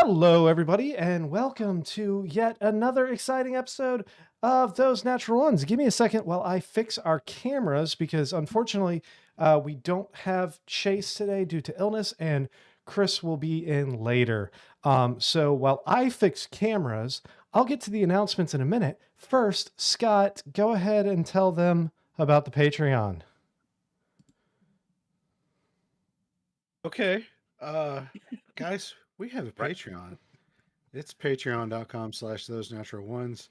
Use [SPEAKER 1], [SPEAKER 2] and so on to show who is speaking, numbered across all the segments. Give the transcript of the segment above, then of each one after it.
[SPEAKER 1] Hello, everybody, and welcome to yet another exciting episode of Those Natural Ones. Give me a second while I fix our cameras because unfortunately we don't have Chase today due to illness, and Chris will be in later. So while I fix cameras, I'll get to the announcements in a minute. First, Scott, go ahead and tell them about the Patreon.
[SPEAKER 2] Okay. Guys, we have a Patreon. It's patreon.com/those natural ones.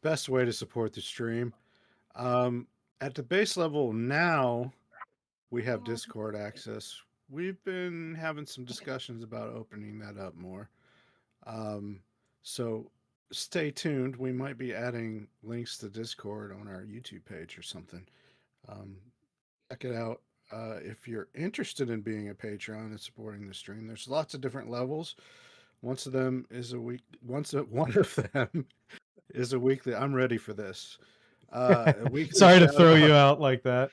[SPEAKER 2] Best way to support the stream. At the base level now, we have Discord access. We've been having some discussions about opening that up more. So stay tuned. We might be adding links to Discord on our YouTube page or something. Check it out. If you're interested in being a patron and supporting the stream, there's lots of different levels. One of them is a week. One of them is a weekly. I'm ready for this. A weekly
[SPEAKER 1] Sorry to
[SPEAKER 2] shout
[SPEAKER 1] throw you
[SPEAKER 2] out.
[SPEAKER 1] out like that.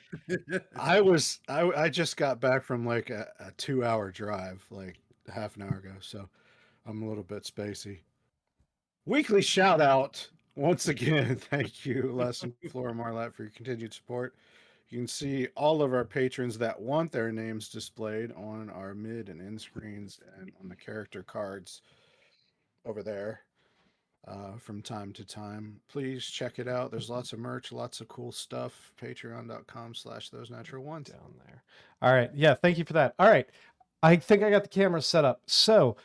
[SPEAKER 2] I just got back from like a 2-hour drive, like half an hour ago, so I'm a little bit spacey. Weekly shout out once again. Thank you, Les and Flora Marlatt, for your continued support. You can see all of our patrons that want their names displayed on our mid and end screens and on the character cards over there from time to time. Please check it out. There's lots of merch, lots of cool stuff. Patreon.com/those natural ones.
[SPEAKER 1] Down there. All right. Yeah. Thank you for that. All right. I think I got the camera set up. So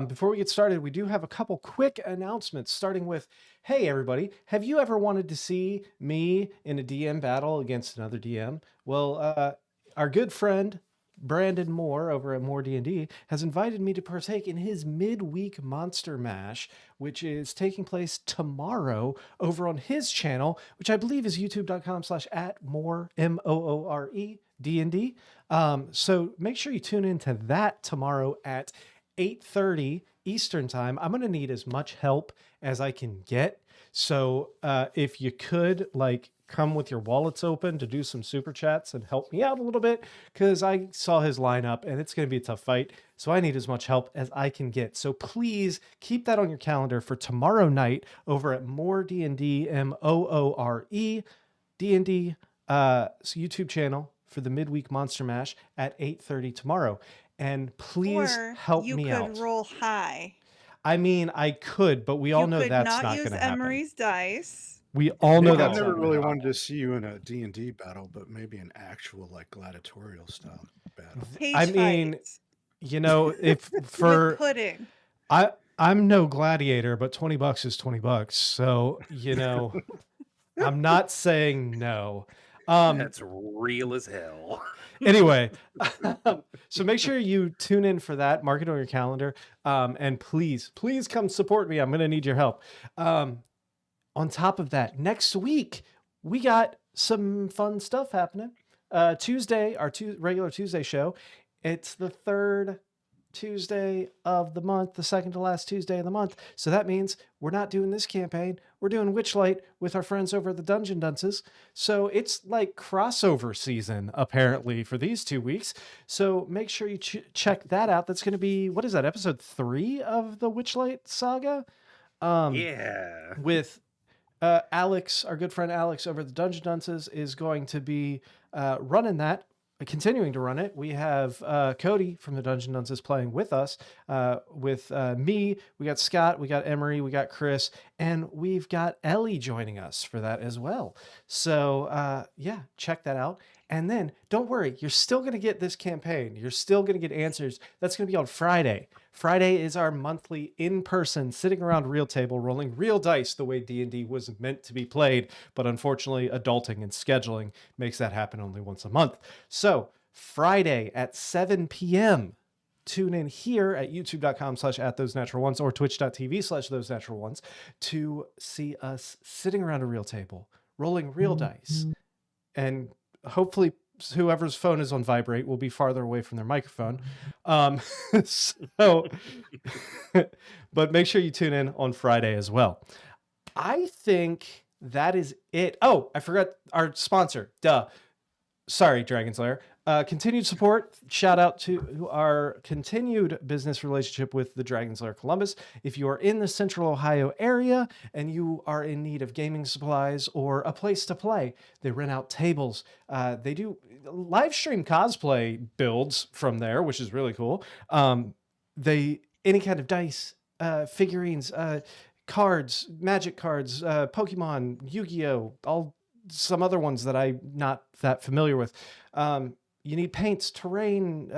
[SPEAKER 1] before we get started, we do have a couple quick announcements, starting with, hey, everybody, have you ever wanted to see me in a DM battle against another DM? Well, our good friend, Brandon Moore over at More D&D has invited me to partake in his midweek Monster Mash, which is taking place tomorrow over on his channel, which I believe is youtube.com/@more, MOORE, D&D. So make sure you tune into that tomorrow at 8:30 Eastern time. I'm going to need as much help as I can get. So if you could come with your wallets open to do some super chats and help me out a little bit, because I saw his lineup and it's going to be a tough fight. So I need as much help as I can get. So please keep that on your calendar for tomorrow night over at More D&D, MOORE, D&D YouTube channel for the midweek Monster Mash at 8:30 tomorrow. And please help me out.
[SPEAKER 3] You could roll high.
[SPEAKER 1] I mean, I could, but we all know that's not going to happen.
[SPEAKER 3] Emery's dice.
[SPEAKER 1] We all know
[SPEAKER 2] Maybe
[SPEAKER 1] that's
[SPEAKER 2] I never
[SPEAKER 1] not
[SPEAKER 2] really
[SPEAKER 1] gonna
[SPEAKER 2] wanted to see you in a D&D battle, but maybe an actual like gladiatorial style battle.
[SPEAKER 1] I mean, you know, if for
[SPEAKER 3] pudding.
[SPEAKER 1] I'm no gladiator, but $20 is $20. So, you know, I'm not saying no.
[SPEAKER 4] That's real as hell.
[SPEAKER 1] Anyway, so make sure you tune in for that. Mark it on your calendar. And please come support me. I'm going to need your help. On top of that, next week, we got some fun stuff happening. Tuesday, our regular Tuesday show. It's the third Tuesday of the month, the second to last Tuesday of the month. So that means we're not doing this campaign. We're doing Witchlight with our friends over at the Dungeon Dunces. So it's like crossover season, apparently, for these 2 weeks. So make sure you check that out. That's going to be, what is that, episode 3 of the Witchlight saga?
[SPEAKER 4] Yeah.
[SPEAKER 1] With Alex, our good friend Alex over at the Dungeon Dunces is going to be running that. Continuing to run it. We have Cody from the Dungeon Dunces playing with us, with me. We got Scott, we got Emery, we got Chris, and we've got Ellie joining us for that as well. So yeah, check that out. And then don't worry, you're still going to get this campaign. You're still going to get answers. That's going to be on Friday. Friday is our monthly in-person sitting around real table rolling real dice the way D&D was meant to be played, but unfortunately adulting and scheduling makes that happen only once a month. So Friday at 7 p.m. tune in here at youtube.com/@those-natural-ones or twitch.tv/those-natural-ones to see us sitting around a real table rolling real dice. And hopefully whoever's phone is on vibrate will be farther away from their microphone. So, but make sure you tune in on Friday as well. I think that is it. Oh, I forgot our sponsor. Duh. Sorry, Dragon Slayer. Continued support. Shout out to our continued business relationship with the Dragon's Lair Columbus. If you are in the Central Ohio area and you are in need of gaming supplies or a place to play, they rent out tables. They do live stream cosplay builds from there, which is really cool. Any kind of dice, figurines, cards, magic cards, Pokemon, Yu-Gi-Oh, all some other ones that I'm not that familiar with. You need paints, terrain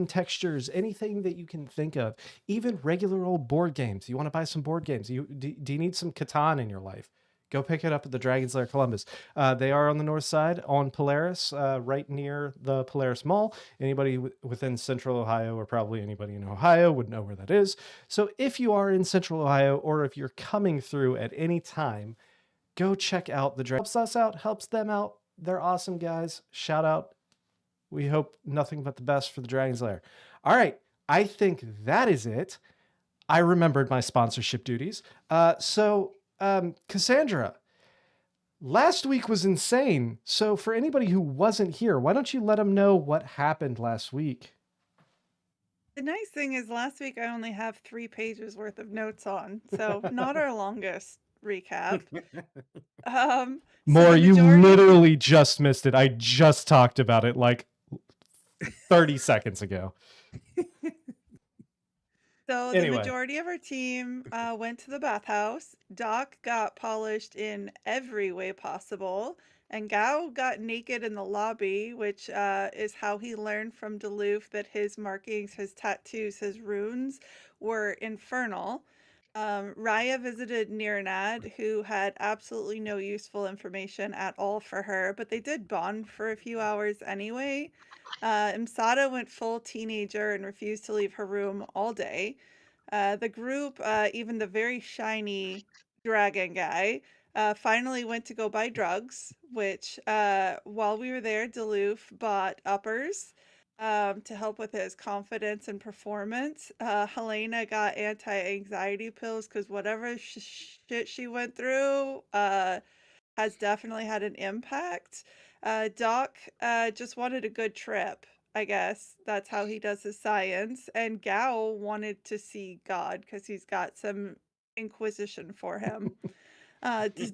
[SPEAKER 1] textures, anything that you can think of, even regular old board games. You want to buy some board games? Do you need some Catan in your life? Go pick it up at the Dragon's Lair Columbus. They are on the north side on Polaris, right near the Polaris Mall. Anybody within Central Ohio, or probably anybody in Ohio, would know where that is. So if you are in Central Ohio, or if you're coming through at any time, go check out the Helps us out, helps them out. They're awesome guys. Shout out. We hope nothing but the best for the Dragon's Lair. All right. I think that is it. I remembered my sponsorship duties. Cassandra, last week was insane. So for anybody who wasn't here, why don't you let them know what happened last week?
[SPEAKER 3] The nice thing is last week I only have 3 pages worth of notes on, so not our longest recap.
[SPEAKER 1] More, you literally just missed it. I just talked about it like 30 seconds ago.
[SPEAKER 3] So
[SPEAKER 1] Anyway.
[SPEAKER 3] The majority of our team went to the bathhouse. Doc got polished in every way possible. And Gao got naked in the lobby, which is how he learned from Duluth that his markings, his tattoos, his runes were infernal. Raya visited Niranad, who had absolutely no useful information at all for her, but they did bond for a few hours anyway. Imsada went full teenager and refused to leave her room all day. The group, even the very shiny dragon guy, finally went to go buy drugs, which while we were there, Duluth bought uppers to help with his confidence and performance. Helena got anti-anxiety pills because whatever shit she went through has definitely had an impact. Doc just wanted a good trip, I guess. That's how he does his science. And Gao wanted to see God because he's got some inquisition for him.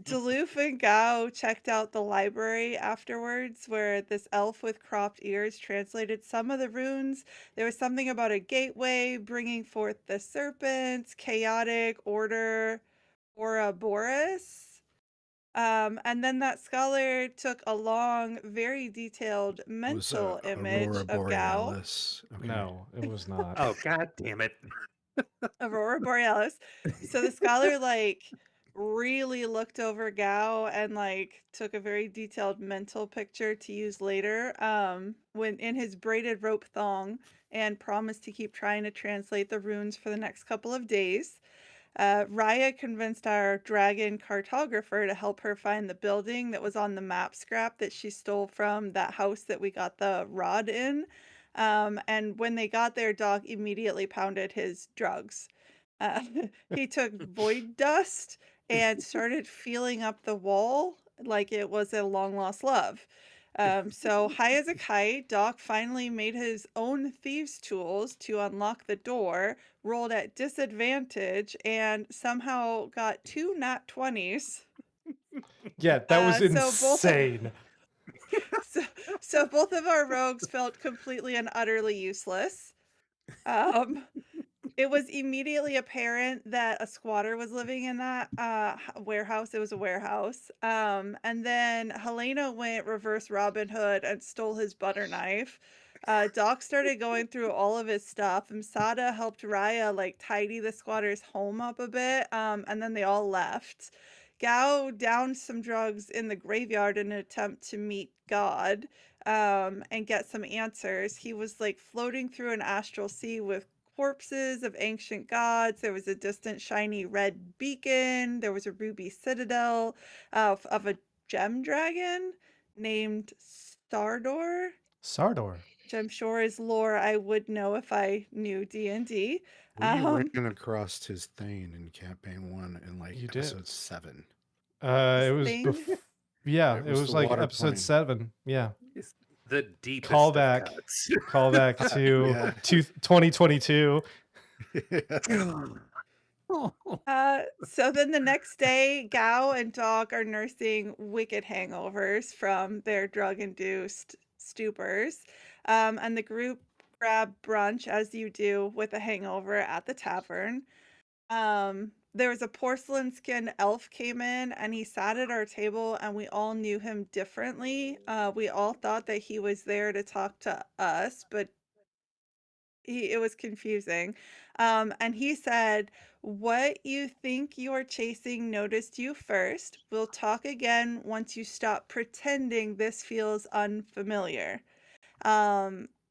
[SPEAKER 3] Duluth and Gao checked out the library afterwards, where this elf with cropped ears translated some of the runes. There was something about a gateway bringing forth the serpents, chaotic order, Ouroboros. And then that scholar took a long, very detailed mental image
[SPEAKER 2] Aurora
[SPEAKER 3] of Gao.
[SPEAKER 2] Borealis. Okay.
[SPEAKER 1] No, it was not.
[SPEAKER 4] Oh, god damn it.
[SPEAKER 3] Aurora Borealis. So the scholar really looked over Gao and took a very detailed mental picture to use later when in his braided rope thong, and promised to keep trying to translate the runes for the next couple of days. Raya convinced our dragon cartographer to help her find the building that was on the map scrap that she stole from that house that we got the rod in. And when they got there, Doc immediately pounded his drugs. He took void dust and started feeling up the wall like it was a long lost love. So high as a kite, Doc finally made his own thieves' tools to unlock the door, rolled at disadvantage, and somehow got 2 nat 20s.
[SPEAKER 1] Yeah, that was
[SPEAKER 3] so
[SPEAKER 1] insane.
[SPEAKER 3] So both of our rogues felt completely and utterly useless. It was immediately apparent that a squatter was living in that warehouse. It was a warehouse. And then Helena went reverse Robin Hood and stole his butter knife. Doc started going through all of his stuff. Msada helped Raya tidy the squatter's home up a bit. And then they all left. Gao downed some drugs in the graveyard in an attempt to meet God and get some answers. He was floating through an astral sea with corpses of ancient gods. There was a distant shiny red beacon. There was a ruby citadel of a gem dragon named Sardor.
[SPEAKER 1] Sardor.
[SPEAKER 3] Which I'm sure is lore I would know if I knew D&D.
[SPEAKER 2] We ran across his Thane in campaign 1 in
[SPEAKER 1] You did.
[SPEAKER 2] episode 7.
[SPEAKER 1] It was
[SPEAKER 3] Thing?
[SPEAKER 1] yeah,
[SPEAKER 2] It
[SPEAKER 1] it
[SPEAKER 2] was
[SPEAKER 1] was
[SPEAKER 2] the
[SPEAKER 1] like
[SPEAKER 2] water
[SPEAKER 1] episode
[SPEAKER 2] plane.
[SPEAKER 1] 7. Yeah.
[SPEAKER 4] The deepest
[SPEAKER 1] Callback.
[SPEAKER 4] of cuts.
[SPEAKER 1] Callback to
[SPEAKER 2] Yeah.
[SPEAKER 1] 2022.
[SPEAKER 3] So then the next day, Gao and Dog are nursing wicked hangovers from their drug-induced stupors. And the group grab brunch, as you do with a hangover at the tavern. There was a porcelain skin elf came in and he sat at our table and we all knew him differently. We all thought that he was there to talk to us, but it was confusing. And he said, "What you think you are chasing noticed you first. We'll talk again once you stop pretending this feels unfamiliar."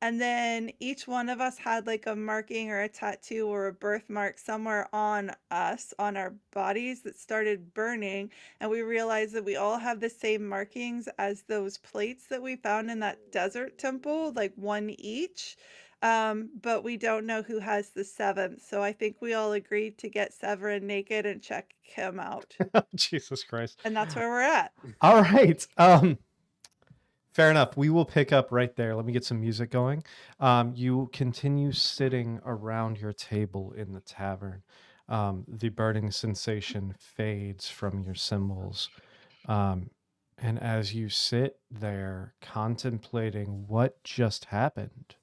[SPEAKER 3] And then each one of us had like a marking or a tattoo or a birthmark somewhere on us, on our bodies that started burning. And we realized that we all have the same markings as those plates that we found in that desert temple, like one each. But we don't know who has the seventh. So I think we all agreed to get Severin naked and check him out.
[SPEAKER 1] Jesus Christ.
[SPEAKER 3] And that's where we're at.
[SPEAKER 1] All right. Fair enough. We will pick up right there. Let me get some music going. You continue sitting around your table in the tavern. The burning sensation fades from your symbols. And as you sit there contemplating what just happened,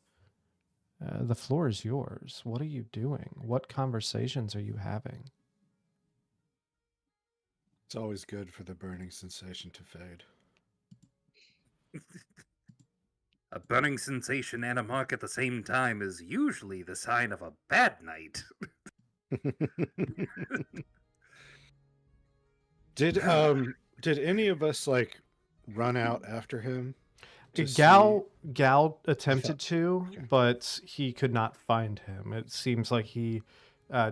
[SPEAKER 1] the floor is yours. What are you doing? What conversations are you having?
[SPEAKER 2] It's always good for the burning sensation to fade.
[SPEAKER 4] A burning sensation and a mark at the same time is usually the sign of a bad night.
[SPEAKER 2] Did any of us like run out after him?
[SPEAKER 1] Gal attempted to,
[SPEAKER 2] okay.
[SPEAKER 1] but he could not find him. It seems like he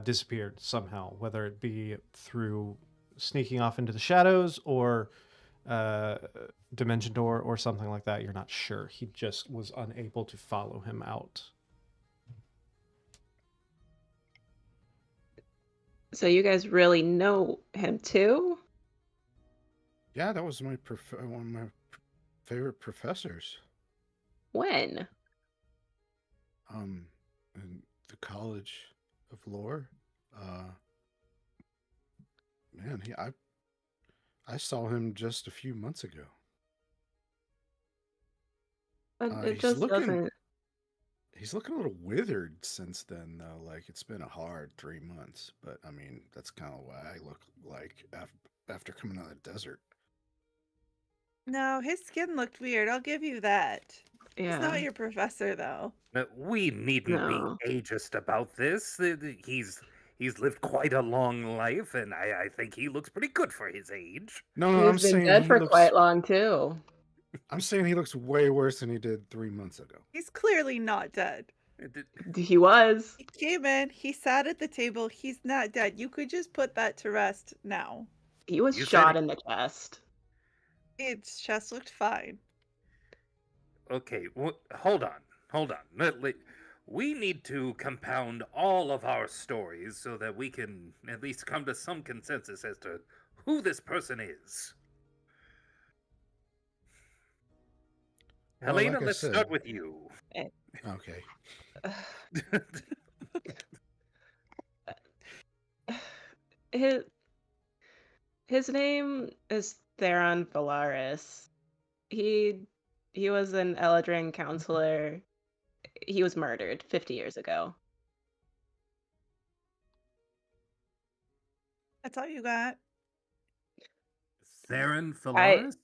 [SPEAKER 1] disappeared somehow, whether it be through sneaking off into the shadows or dimension door or something like that. You're not sure. He just was unable to follow him out.
[SPEAKER 5] So you guys really know him too?
[SPEAKER 2] Yeah, that was my one of my favorite professors.
[SPEAKER 5] When?
[SPEAKER 2] In the College of Lore. Man, I saw him just a few months ago.
[SPEAKER 5] It just doesn't.
[SPEAKER 2] He's looking a little withered since then, though. Like, it's been a hard 3 months. But, I mean, that's kind of what I look like after coming out of the desert.
[SPEAKER 3] No, his skin looked weird. I'll give you that. He's
[SPEAKER 5] Yeah.
[SPEAKER 3] not your professor, though.
[SPEAKER 4] We needn't
[SPEAKER 5] No.
[SPEAKER 4] be ageist about this. He's lived quite a long life, and I think he looks pretty good for his age.
[SPEAKER 2] No,
[SPEAKER 5] He's
[SPEAKER 2] I'm
[SPEAKER 5] been
[SPEAKER 2] saying
[SPEAKER 5] dead
[SPEAKER 2] he
[SPEAKER 5] for
[SPEAKER 2] looks,
[SPEAKER 5] quite long too.
[SPEAKER 2] I'm saying he looks way worse than he did 3 months ago.
[SPEAKER 3] He's clearly not dead.
[SPEAKER 5] He was.
[SPEAKER 3] He came in, he sat at the table, he's not dead. You could just put that to rest now.
[SPEAKER 5] He was
[SPEAKER 4] You said
[SPEAKER 5] shot
[SPEAKER 4] it-
[SPEAKER 5] in the chest.
[SPEAKER 3] His chest looked fine.
[SPEAKER 4] Okay, hold on. We need to compound all of our stories so that we can at least come to some consensus as to who this person is.
[SPEAKER 2] Well,
[SPEAKER 4] Helena,
[SPEAKER 2] like I
[SPEAKER 4] let's
[SPEAKER 2] said-
[SPEAKER 4] start with you.
[SPEAKER 2] Okay.
[SPEAKER 5] His name is Theron Valaris. He was an Eladrin counselor. He was murdered 50 years ago.
[SPEAKER 3] That's all you got.
[SPEAKER 4] Theron Phalaris?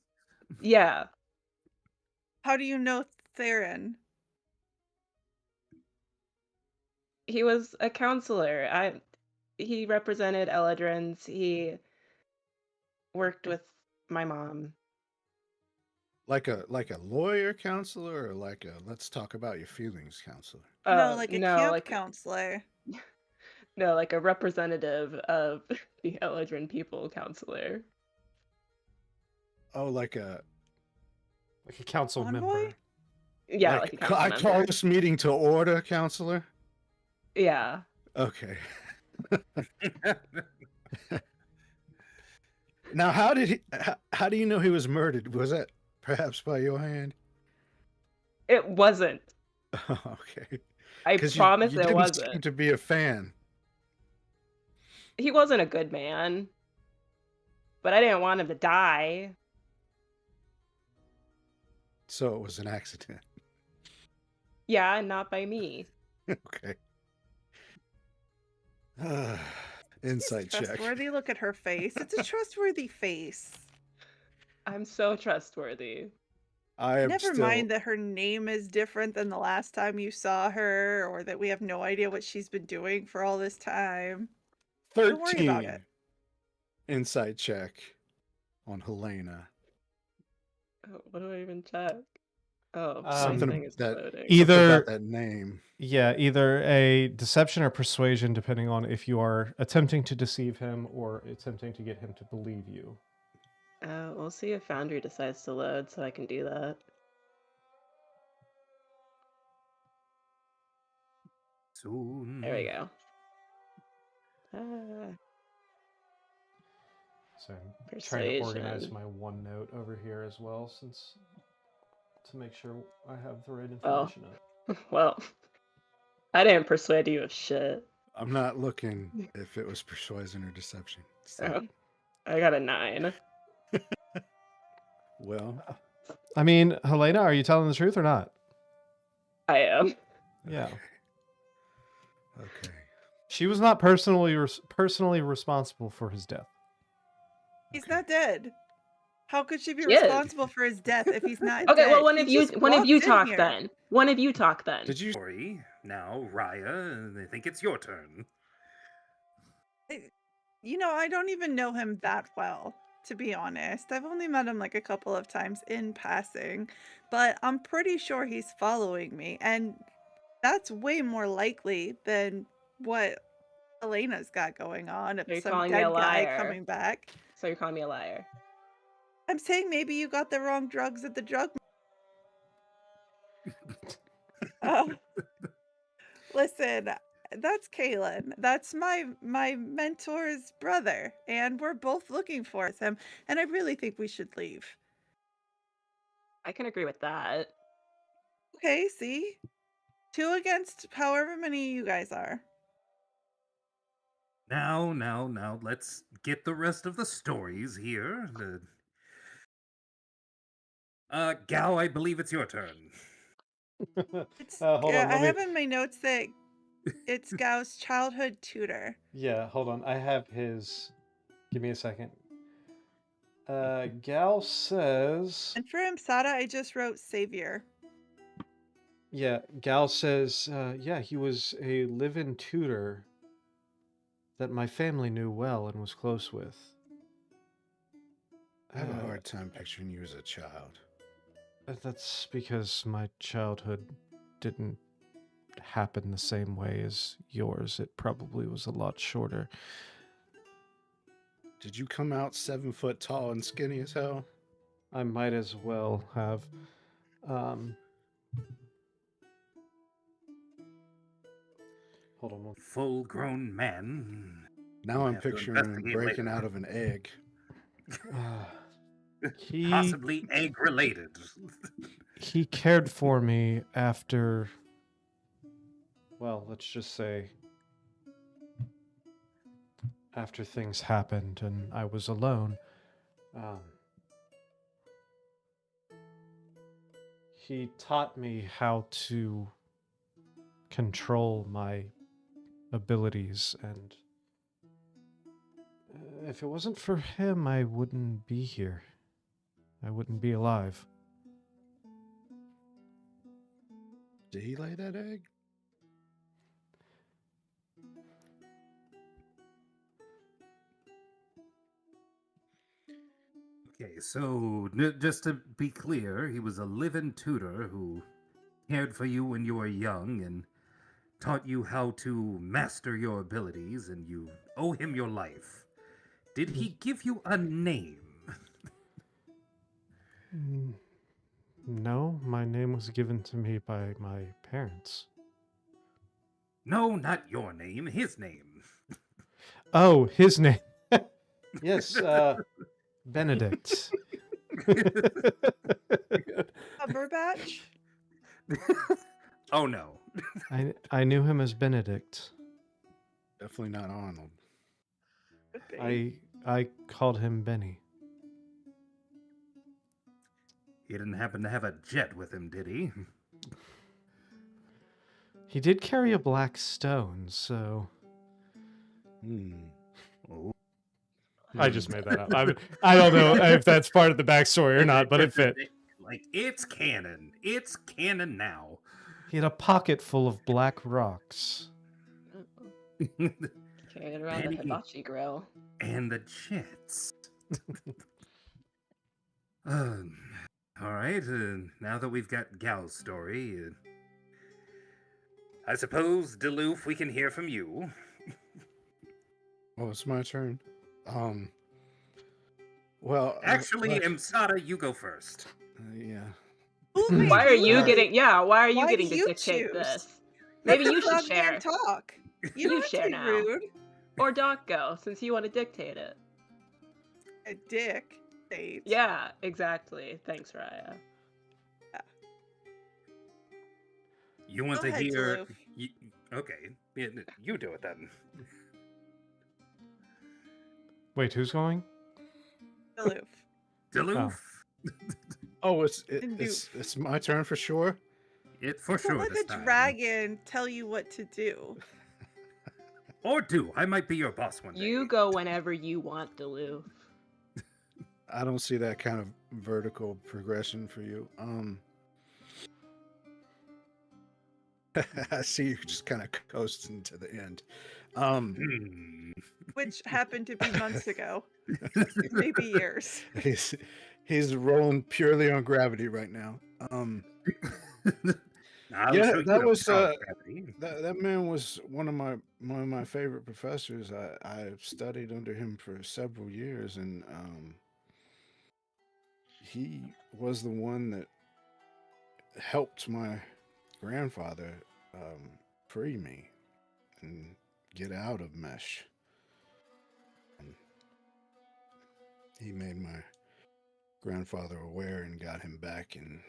[SPEAKER 5] Yeah.
[SPEAKER 3] How do you know Theron?
[SPEAKER 5] He was a counselor. He represented Eladrin's. He worked with my mom.
[SPEAKER 2] Like a lawyer counselor, or like a let's talk about your feelings counselor?
[SPEAKER 3] No, like a camp
[SPEAKER 5] like
[SPEAKER 3] counselor.
[SPEAKER 5] no, like a representative of the Eladrin people counselor.
[SPEAKER 2] Oh, like a
[SPEAKER 1] council
[SPEAKER 3] Envoy?
[SPEAKER 1] member.
[SPEAKER 5] Yeah,
[SPEAKER 2] like
[SPEAKER 5] like a council
[SPEAKER 2] I
[SPEAKER 5] member.
[SPEAKER 2] call this meeting to order, counselor.
[SPEAKER 5] Yeah.
[SPEAKER 2] Okay. Now, how do you know he was murdered? Was that perhaps by your hand?
[SPEAKER 5] It wasn't.
[SPEAKER 2] Okay.
[SPEAKER 5] I
[SPEAKER 2] Because
[SPEAKER 5] promise
[SPEAKER 2] you
[SPEAKER 5] it
[SPEAKER 2] didn't
[SPEAKER 5] wasn't.
[SPEAKER 2] seem to be a fan.
[SPEAKER 5] He wasn't a good man, but I didn't want him to die.
[SPEAKER 2] So it was an accident.
[SPEAKER 5] Yeah, not by me.
[SPEAKER 2] Okay.
[SPEAKER 3] She's
[SPEAKER 2] Insight check.
[SPEAKER 3] trustworthy. Look at her face. It's a trustworthy face.
[SPEAKER 5] I'm so trustworthy.
[SPEAKER 2] I am
[SPEAKER 3] Never
[SPEAKER 2] still.
[SPEAKER 3] mind that her name is different than the last time you saw her, or that we have no idea what she's been doing for all this time. Don't worry about it.
[SPEAKER 2] 13 insight check on Helena.
[SPEAKER 5] Oh, what do I even check? Oh,
[SPEAKER 1] Something
[SPEAKER 5] something is
[SPEAKER 2] that-
[SPEAKER 5] loading.
[SPEAKER 2] Something
[SPEAKER 1] Either
[SPEAKER 2] about that name.
[SPEAKER 1] yeah, either a deception or persuasion, depending on if you are attempting to deceive him or attempting to get him to believe you.
[SPEAKER 5] We'll see if Foundry decides to load so I can do that.
[SPEAKER 4] Soon.
[SPEAKER 5] There we go. Ah,
[SPEAKER 1] So I'm trying to organize
[SPEAKER 5] persuasion.
[SPEAKER 1] my OneNote over here as well, since to make sure I have the right
[SPEAKER 5] Oh.
[SPEAKER 1] information up.
[SPEAKER 5] Well, I didn't persuade you of shit.
[SPEAKER 2] I'm not looking if it was persuasion or deception. So,
[SPEAKER 5] Oh, I got a 9.
[SPEAKER 2] well,
[SPEAKER 1] I mean, Helena, are you telling the truth or not?
[SPEAKER 5] I am.
[SPEAKER 1] Yeah.
[SPEAKER 2] okay.
[SPEAKER 1] She was not personally responsible for his death.
[SPEAKER 3] He's
[SPEAKER 2] Okay.
[SPEAKER 3] not dead. How could she be
[SPEAKER 5] She is.
[SPEAKER 3] responsible for his death if he's not
[SPEAKER 5] Okay,
[SPEAKER 3] dead?
[SPEAKER 5] well, one
[SPEAKER 3] He
[SPEAKER 5] of you
[SPEAKER 3] just walked in
[SPEAKER 5] talk
[SPEAKER 3] here.
[SPEAKER 5] then. One of you talk then.
[SPEAKER 2] Did you?
[SPEAKER 4] Story. Now, Raya, I think it's your turn.
[SPEAKER 3] You know, I don't even know him that well, to be honest. I've only met him like a couple of times in passing, but I'm pretty sure he's following me, and that's way more likely than what Elena's got going on. If
[SPEAKER 5] Are you
[SPEAKER 3] some
[SPEAKER 5] calling me a
[SPEAKER 3] dead guy
[SPEAKER 5] liar?
[SPEAKER 3] coming back.
[SPEAKER 5] So you're calling me a liar.
[SPEAKER 3] I'm saying maybe you got the wrong drugs at the drug. Listen, that's Kalen. That's my mentor's brother, and we're both looking for him. And I really think we should leave.
[SPEAKER 5] I can agree with that.
[SPEAKER 3] Okay, see, 2 against however many you guys are.
[SPEAKER 4] Now, let's get the rest of the stories here. Gao, I believe it's your turn.
[SPEAKER 3] It's
[SPEAKER 1] Hold on,
[SPEAKER 3] I
[SPEAKER 1] let me-
[SPEAKER 3] have in my notes that it's Gao's childhood tutor.
[SPEAKER 1] Yeah, hold on. I have his. Give me a second. Gal says.
[SPEAKER 3] And for Imsada, I just wrote savior.
[SPEAKER 1] Yeah, Gal says. Yeah, he was a live-in tutor that my family knew well and was close with.
[SPEAKER 2] I have a hard time picturing you as a child.
[SPEAKER 1] That's because my childhood didn't happen the same way as yours. It probably was a lot shorter.
[SPEAKER 2] Did you come out 7 foot tall and skinny as hell?
[SPEAKER 1] I might as well have. Hold on.
[SPEAKER 4] Full-grown man.
[SPEAKER 2] Now I'm
[SPEAKER 4] have to
[SPEAKER 2] picturing him
[SPEAKER 4] investigate
[SPEAKER 2] breaking
[SPEAKER 4] later.
[SPEAKER 2] out of an egg.
[SPEAKER 1] He
[SPEAKER 4] Possibly egg-related.
[SPEAKER 1] he cared for me after. Well, let's just say after things happened and I was alone. He taught me how to control my abilities, and if it wasn't for him, I wouldn't be here. I wouldn't be alive.
[SPEAKER 2] Did he lay that egg?
[SPEAKER 4] Okay, so just to be clear, he was a live-in tutor who cared for you when you were young and taught you how to master your abilities, and you owe him your life. Did he give you a name?
[SPEAKER 1] No, my name was given to me by my parents.
[SPEAKER 4] No, not your name, his name.
[SPEAKER 1] Oh, his name. Yes, Benedict.
[SPEAKER 3] Cumberbatch?
[SPEAKER 4] Oh no.
[SPEAKER 1] I knew him as Benedict.
[SPEAKER 2] Definitely not Arnold.
[SPEAKER 3] Could be.
[SPEAKER 1] I called him Benny.
[SPEAKER 4] He didn't happen to have a jet with him, did he?
[SPEAKER 1] He did carry a black stone, so
[SPEAKER 2] Hmm.
[SPEAKER 4] Oh.
[SPEAKER 1] I just made that up. I don't know if that's part of the backstory or not, but it fit.
[SPEAKER 4] Like, it's canon. It's canon now.
[SPEAKER 1] He had a pocket full of black rocks.
[SPEAKER 5] Carrying around a
[SPEAKER 4] Benny.
[SPEAKER 5] hibachi grill.
[SPEAKER 4] And the jets. All right, now that we've got Gal's story, I suppose, Deloof, we can hear from you.
[SPEAKER 2] Oh, it's my turn. Well,
[SPEAKER 4] Actually, Msada, you go first.
[SPEAKER 2] yeah.
[SPEAKER 3] Who made
[SPEAKER 5] Why are you
[SPEAKER 2] Alright.
[SPEAKER 5] getting? Yeah, why are you
[SPEAKER 3] Why
[SPEAKER 5] getting
[SPEAKER 3] do
[SPEAKER 5] to
[SPEAKER 3] you
[SPEAKER 5] dictate
[SPEAKER 3] choose?
[SPEAKER 5] this?
[SPEAKER 3] Let
[SPEAKER 5] Maybe
[SPEAKER 3] the
[SPEAKER 5] you should
[SPEAKER 3] frog
[SPEAKER 5] share,
[SPEAKER 3] man talk. You
[SPEAKER 5] You
[SPEAKER 3] don't have
[SPEAKER 5] share
[SPEAKER 3] to be
[SPEAKER 5] now.
[SPEAKER 3] rude.
[SPEAKER 5] or Doc go, since you want to dictate it.
[SPEAKER 3] A dick. Date.
[SPEAKER 5] Yeah, exactly. Thanks, Raya.
[SPEAKER 4] You want
[SPEAKER 3] Go
[SPEAKER 4] to
[SPEAKER 3] ahead,
[SPEAKER 4] hear?
[SPEAKER 3] Deloof.
[SPEAKER 4] Okay, you do it then.
[SPEAKER 1] Wait, who's going?
[SPEAKER 3] Deloof.
[SPEAKER 4] Deloof,
[SPEAKER 2] Oh, it's
[SPEAKER 3] Doof.
[SPEAKER 2] my turn for sure.
[SPEAKER 4] it for
[SPEAKER 3] Don't
[SPEAKER 4] sure
[SPEAKER 3] let
[SPEAKER 4] this
[SPEAKER 3] the
[SPEAKER 4] time.
[SPEAKER 3] dragon tell you what to do.
[SPEAKER 4] Or do. I might be your boss one day.
[SPEAKER 5] You go whenever you want, Deloof.
[SPEAKER 2] I don't see that kind of vertical progression for you. I see you just kind of coasting to the end.
[SPEAKER 4] Hmm.
[SPEAKER 3] Which happened to be months ago. Maybe years.
[SPEAKER 2] He's rolling purely on gravity right now.
[SPEAKER 4] I'll
[SPEAKER 2] Yeah,
[SPEAKER 4] show you
[SPEAKER 2] that
[SPEAKER 4] the
[SPEAKER 2] was,
[SPEAKER 4] power of gravity.
[SPEAKER 2] that man was one of my favorite professors. I studied under him for several years, and he was the one that helped my grandfather free me and get out of mesh. He made my grandfather aware and got him back, and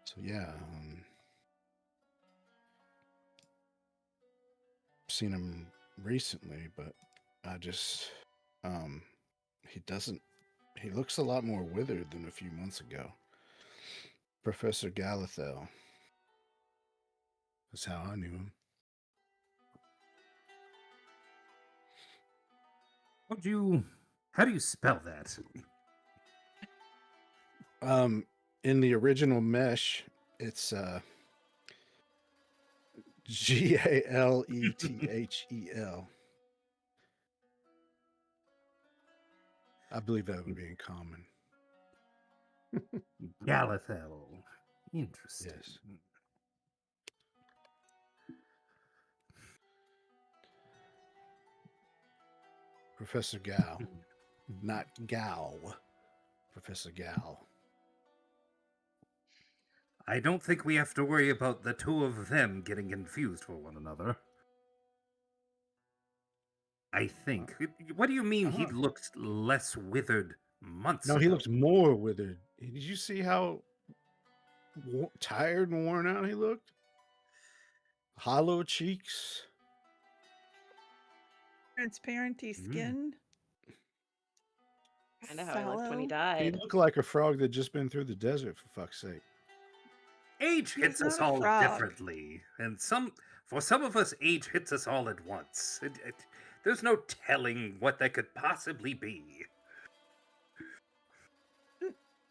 [SPEAKER 2] so yeah, seen him recently, but I just he looks a lot more withered than a few months ago. Professor Galithel. That's how I knew him.
[SPEAKER 4] How do you spell that?
[SPEAKER 2] In the original mesh, it's Galethel. I believe that would be in common.
[SPEAKER 4] Galithel. Interesting.
[SPEAKER 2] Yes. Professor Gal. Not Gal. Professor Gal.
[SPEAKER 4] I don't think we have to worry about the two of them getting confused for one another. I think. What do you mean he
[SPEAKER 2] Uh-huh.
[SPEAKER 4] looks less withered months
[SPEAKER 2] No,
[SPEAKER 4] ago?
[SPEAKER 2] he looks more withered. Did you see how tired and worn out he looked? Hollow cheeks.
[SPEAKER 3] Transparenty skin.
[SPEAKER 5] Kind of how he looked when he
[SPEAKER 3] Sallow.
[SPEAKER 2] He
[SPEAKER 5] died.
[SPEAKER 2] looked like a frog that just been through the desert, for fuck's sake.
[SPEAKER 4] Age
[SPEAKER 3] He's
[SPEAKER 4] hits us
[SPEAKER 3] not a
[SPEAKER 4] all
[SPEAKER 3] frog.
[SPEAKER 4] differently, and for some of us, age hits us all at once. There's no telling what that could possibly be.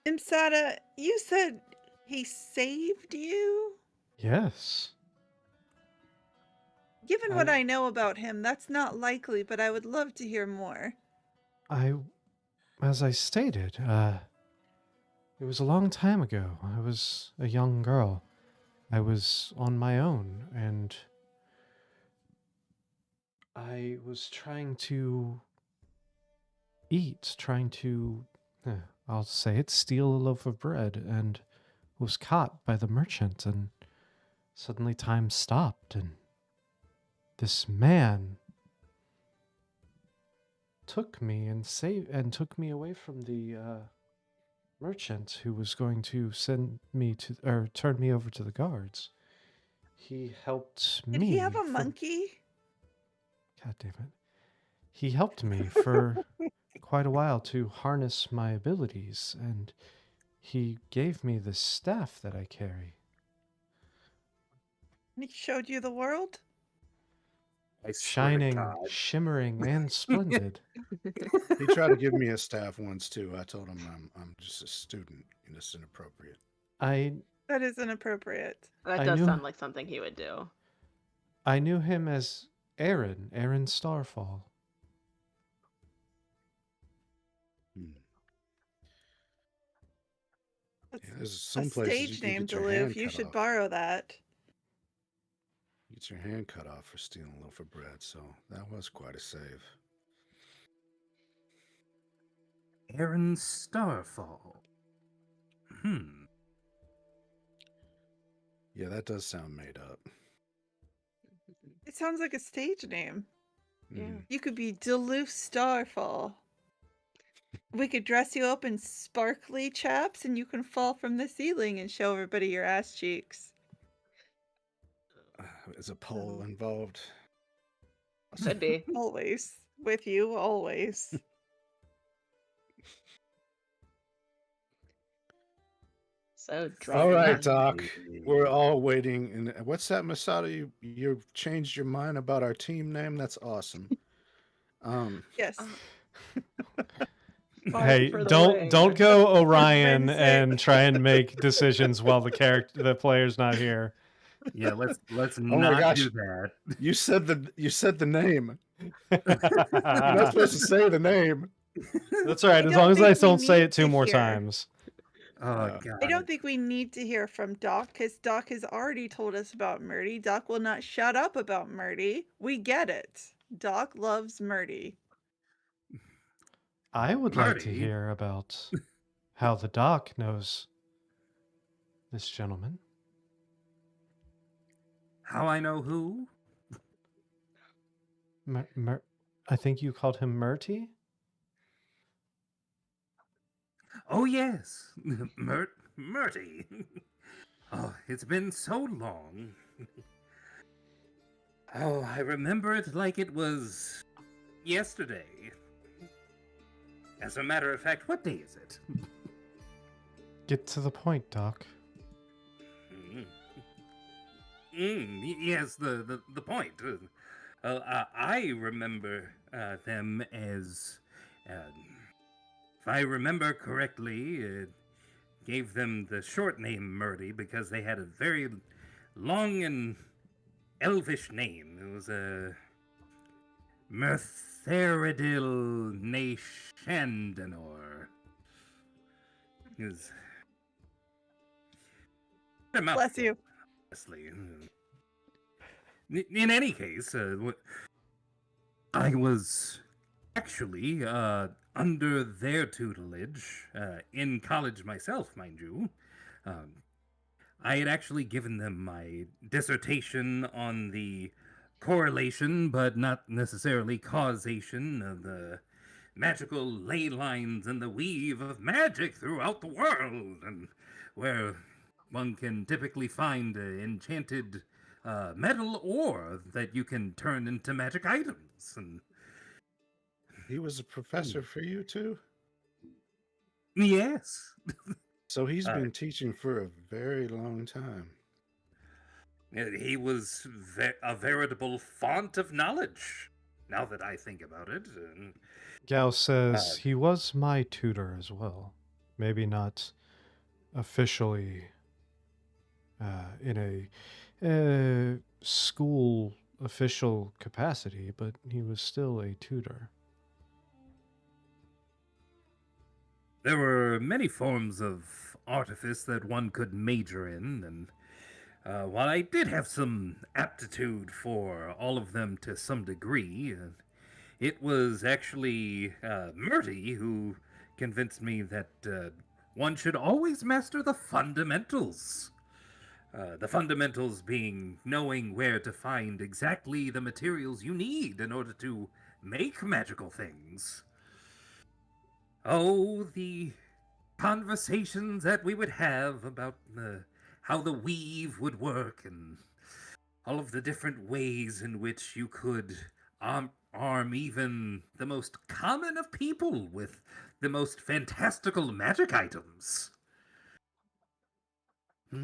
[SPEAKER 3] Imsada, you said he saved you?
[SPEAKER 1] Yes.
[SPEAKER 3] Given what I know about him, that's not likely, but I would love to hear more.
[SPEAKER 1] As I stated, it was a long time ago. I was a young girl. I was on my own, and I was trying to eat, I'll say it, steal a loaf of bread, and was caught by the merchant, and suddenly time stopped, and this man took me and took me away from the merchant who was going to send me to, or turn me over to the guards. He helped
[SPEAKER 3] Did
[SPEAKER 1] me.
[SPEAKER 3] he have a monkey?
[SPEAKER 1] God damn it. He helped me for quite a while to harness my abilities, and he gave me the staff that I carry.
[SPEAKER 3] He showed you the world?
[SPEAKER 4] I swear to
[SPEAKER 1] Shining,
[SPEAKER 4] God.
[SPEAKER 1] shimmering, and splendid.
[SPEAKER 2] He tried to give me a staff once too. I told him I'm just a student and it's inappropriate.
[SPEAKER 1] I
[SPEAKER 3] That is inappropriate.
[SPEAKER 5] That
[SPEAKER 1] I
[SPEAKER 5] does
[SPEAKER 1] knew-
[SPEAKER 5] sound like something he would do.
[SPEAKER 1] knew him as Aaron Starfall.
[SPEAKER 2] Hmm.
[SPEAKER 3] That's
[SPEAKER 2] Yeah, there's
[SPEAKER 3] a
[SPEAKER 2] some places you
[SPEAKER 3] stage
[SPEAKER 2] can
[SPEAKER 3] name,
[SPEAKER 2] get your hand
[SPEAKER 3] Duluth. You
[SPEAKER 2] cut
[SPEAKER 3] should
[SPEAKER 2] off.
[SPEAKER 3] borrow that.
[SPEAKER 2] Get your hand cut off for stealing a loaf of bread, so that was quite a save.
[SPEAKER 4] Aaron Starfall.
[SPEAKER 2] Yeah, that does sound made up.
[SPEAKER 3] It sounds like a stage name.
[SPEAKER 5] Yeah.
[SPEAKER 2] Mhm.
[SPEAKER 3] You could be Duluth Starfall. We could dress you up in sparkly chaps and you can fall from the ceiling and show everybody your ass cheeks.
[SPEAKER 2] Is a pole involved?
[SPEAKER 5] Could be.
[SPEAKER 3] Always. With you, always.
[SPEAKER 5] So
[SPEAKER 2] All
[SPEAKER 5] dressing
[SPEAKER 2] right,
[SPEAKER 5] up.
[SPEAKER 2] Doc. We're all waiting. And what's that, Masato? You've changed your mind about our team name. That's awesome.
[SPEAKER 3] Yes.
[SPEAKER 1] Hey,
[SPEAKER 5] for the
[SPEAKER 1] don't
[SPEAKER 5] wing.
[SPEAKER 1] go Orion
[SPEAKER 3] Forensic.
[SPEAKER 1] and try and make decisions while the player's not here.
[SPEAKER 4] Yeah, let's
[SPEAKER 2] my
[SPEAKER 4] not
[SPEAKER 2] gosh.
[SPEAKER 4] do that.
[SPEAKER 2] you said the name. You're not supposed to say the name.
[SPEAKER 1] That's all right,
[SPEAKER 3] I
[SPEAKER 1] as
[SPEAKER 3] don't
[SPEAKER 1] long as I
[SPEAKER 3] think we
[SPEAKER 1] don't say
[SPEAKER 3] need
[SPEAKER 1] it two
[SPEAKER 3] to
[SPEAKER 1] more
[SPEAKER 3] hear.
[SPEAKER 1] times.
[SPEAKER 4] Oh
[SPEAKER 2] Yeah.
[SPEAKER 4] God.
[SPEAKER 3] I don't think we need to hear from Doc because Doc has already told us about Murdy. Doc will not shut up about Murdy. We get it. Doc loves Murdy.
[SPEAKER 1] I would like to
[SPEAKER 4] Marty?
[SPEAKER 1] hear about how the doc knows this gentleman.
[SPEAKER 4] How I know who?
[SPEAKER 1] I think you called him Murty?
[SPEAKER 4] Oh yes, Murty. Oh, it's been so long. Oh, I remember it like it was yesterday. As a matter of fact, what day is it?
[SPEAKER 1] Get to the point, Doc.
[SPEAKER 4] Yes, the point. I remember them as, if I remember correctly, gave them the short name Murdy because they had a very long and elvish name. It was a Mertheridil Nashandanor. It was a
[SPEAKER 3] Bless
[SPEAKER 4] mouthful,
[SPEAKER 3] you.
[SPEAKER 4] honestly. In any case, I was actually under their tutelage in college myself, mind you. I had actually given them my dissertation on the correlation, but not necessarily causation, of the magical ley lines and the weave of magic throughout the world, and where one can typically find enchanted metal ore that you can turn into magic items. And
[SPEAKER 2] He was a professor for you too?
[SPEAKER 4] yes,
[SPEAKER 2] So he's been teaching for a very long time.
[SPEAKER 4] he was a veritable font of knowledge. Now that I think about it,
[SPEAKER 1] Gao says he was my tutor as well. Maybe not officially in a school official capacity, but he was still a tutor.
[SPEAKER 4] there were many forms of artifice that one could major in, and while I did have some aptitude for all of them to some degree, it was actually Murty who convinced me that one should always master the fundamentals. The fundamentals being knowing where to find exactly the materials you need in order to make magical things. Oh, the conversations that we would have about how the weave would work and all of the different ways in which you could arm even the most common of people with the most fantastical magic items.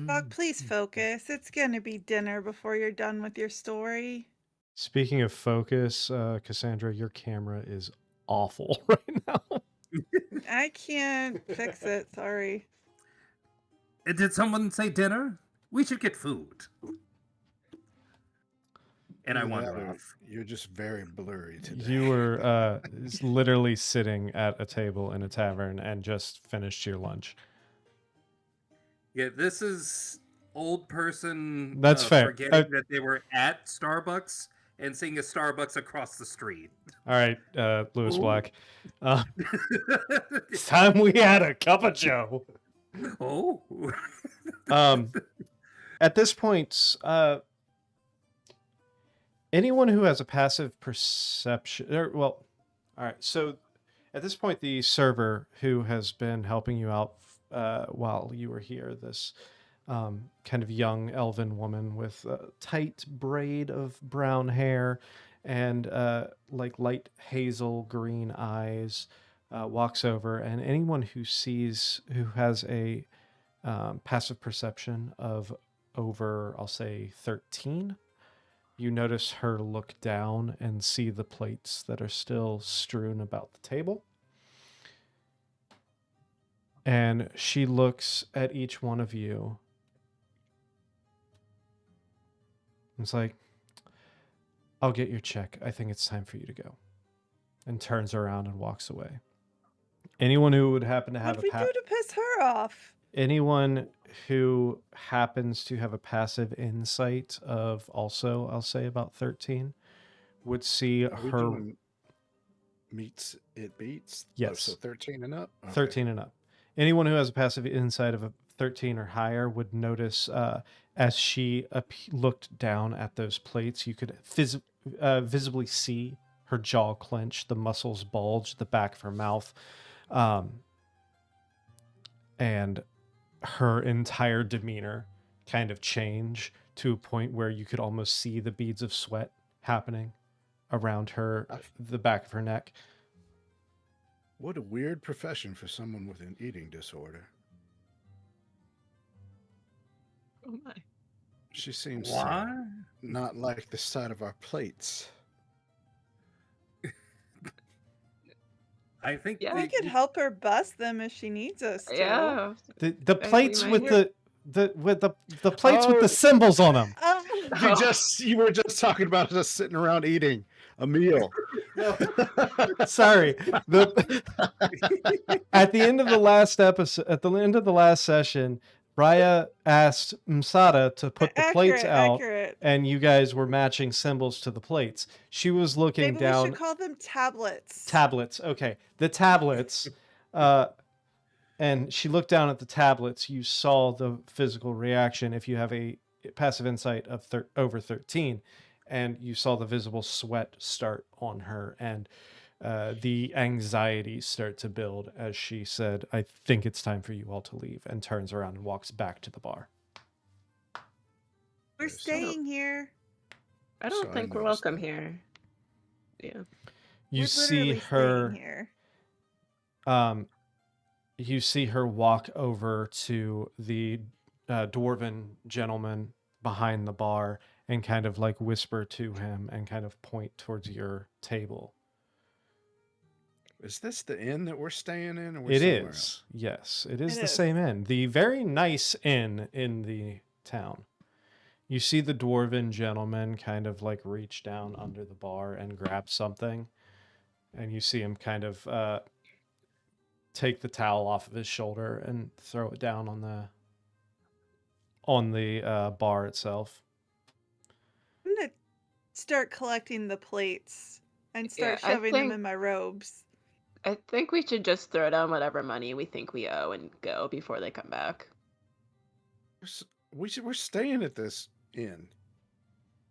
[SPEAKER 3] Doc, please focus. It's gonna be dinner before you're done with your story.
[SPEAKER 1] Speaking of focus, Cassandra, your camera is awful right now.
[SPEAKER 3] I can't fix it. Sorry.
[SPEAKER 4] Did someone say dinner? We should get food. And I
[SPEAKER 2] Either
[SPEAKER 4] wander
[SPEAKER 2] that or
[SPEAKER 4] off.
[SPEAKER 2] You're just very blurry today.
[SPEAKER 1] You were literally sitting at a table in a tavern and just finished your lunch.
[SPEAKER 4] Yeah, this is old person
[SPEAKER 1] That's fair.
[SPEAKER 4] forgetting that they were at Starbucks and seeing a Starbucks across the street.
[SPEAKER 1] All right, Lewis
[SPEAKER 4] Ooh.
[SPEAKER 1] Black. It's time we had a cup of Joe.
[SPEAKER 4] Oh.
[SPEAKER 1] At this point, anyone who has a passive perception, all right. So at this point, the server who has been helping you out while you were here, this kind of young elven woman with a tight braid of brown hair and like light hazel green eyes, walks over, and anyone who has a passive perception of over, I'll say 13, you notice her look down and see the plates that are still strewn about the table. And she looks at each one of you. It's like, I'll get your check. I think it's time for you to go. And turns around and walks away. Anyone who would happen to have
[SPEAKER 3] What did we do to piss her off?
[SPEAKER 1] anyone who happens to have a passive insight of also, I'll say about 13, would see
[SPEAKER 2] Are we
[SPEAKER 1] her
[SPEAKER 2] doing meets it beats?
[SPEAKER 1] Yes.
[SPEAKER 2] So 13 and up? Okay.
[SPEAKER 1] 13 and up. Anyone who has a passive insight of a 13 or higher would notice as she looked down at those plates, you could visibly see her jaw clench, the muscles bulge, the back of her mouth, and her entire demeanor kind of change to a point where you could almost see the beads of sweat happening around the back of her neck.
[SPEAKER 2] What a weird profession for someone with an eating disorder.
[SPEAKER 5] Oh my.
[SPEAKER 2] She seems
[SPEAKER 4] Why?
[SPEAKER 2] not like the sight of our plates.
[SPEAKER 4] I think
[SPEAKER 5] Yeah.
[SPEAKER 3] We could help her bust them if she needs us to.
[SPEAKER 5] Yeah.
[SPEAKER 1] The
[SPEAKER 5] we
[SPEAKER 1] plates
[SPEAKER 5] might
[SPEAKER 1] with
[SPEAKER 5] hear-
[SPEAKER 1] the plates with
[SPEAKER 2] Oh.
[SPEAKER 1] the symbols on them.
[SPEAKER 2] You were just talking about us sitting around eating a meal.
[SPEAKER 1] Sorry. At the end of the last episode, at the end of the last session, Brya asked Msada to put the plates out,
[SPEAKER 3] Accurate.
[SPEAKER 1] and you guys were matching symbols to the plates. She was looking
[SPEAKER 3] Maybe we
[SPEAKER 1] down.
[SPEAKER 3] should call them tablets.
[SPEAKER 1] Tablets. Okay. The tablets. And she looked down at the tablets. You saw the physical reaction if you have a passive insight of over 13, and you saw the visible sweat start on her, and the anxiety start to build as she said, I think it's time for you all to leave, and turns around and walks back to the bar.
[SPEAKER 3] We're staying here.
[SPEAKER 5] I don't
[SPEAKER 2] So I
[SPEAKER 5] think we're
[SPEAKER 2] noticed
[SPEAKER 5] welcome
[SPEAKER 2] that.
[SPEAKER 5] here. Yeah.
[SPEAKER 1] You
[SPEAKER 3] We're
[SPEAKER 1] see
[SPEAKER 3] literally
[SPEAKER 1] her
[SPEAKER 3] staying here.
[SPEAKER 1] you see her walk over to the dwarven gentleman behind the bar and kind of like whisper to him and kind of point towards your table.
[SPEAKER 2] Is this the inn that we're staying in? Or we're
[SPEAKER 1] It
[SPEAKER 2] somewhere
[SPEAKER 1] is. Yes, it is
[SPEAKER 3] It
[SPEAKER 1] the
[SPEAKER 3] is.
[SPEAKER 1] same inn. The very nice inn in the town. You see the dwarven gentleman kind of like reach down under the bar and grab something. And you see him kind of take the towel off of his shoulder and throw it down on the bar itself.
[SPEAKER 3] I'm gonna start collecting the plates and start
[SPEAKER 5] Yeah, I
[SPEAKER 3] shoving them
[SPEAKER 5] think-
[SPEAKER 3] in my robes.
[SPEAKER 5] I think we should just throw down whatever money we think we owe and go before they come back.
[SPEAKER 2] We're staying at this inn.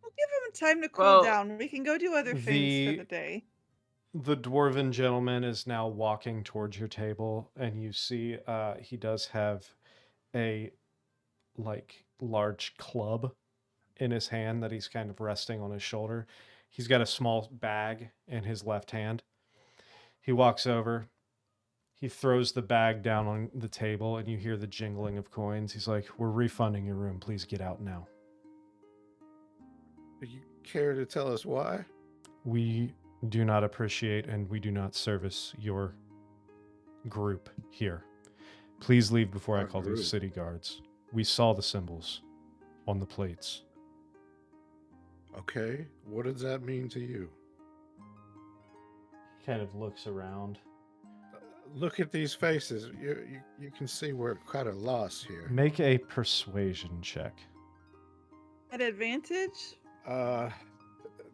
[SPEAKER 3] We'll give them time to cool
[SPEAKER 5] Well,
[SPEAKER 3] down. We can go do other things
[SPEAKER 1] the-
[SPEAKER 3] for the day.
[SPEAKER 1] The dwarven gentleman is now walking towards your table, and you see he does have a large club in his hand that he's kind of resting on his shoulder. He's got a small bag in his left hand. He walks over. He throws the bag down on the table, and you hear the jingling of coins. He's like, "We're refunding your room. Please get out now."
[SPEAKER 2] Do you care to tell us why?
[SPEAKER 1] We do not appreciate and we do not service your group here. Please leave before I
[SPEAKER 2] Our
[SPEAKER 1] call
[SPEAKER 2] group?
[SPEAKER 1] the city guards. We saw the symbols on the plates.
[SPEAKER 2] Okay, what does that mean to you?
[SPEAKER 1] He kind of looks around.
[SPEAKER 2] Look at these faces. You can see we're quite a loss here.
[SPEAKER 1] Make a persuasion check.
[SPEAKER 3] At advantage?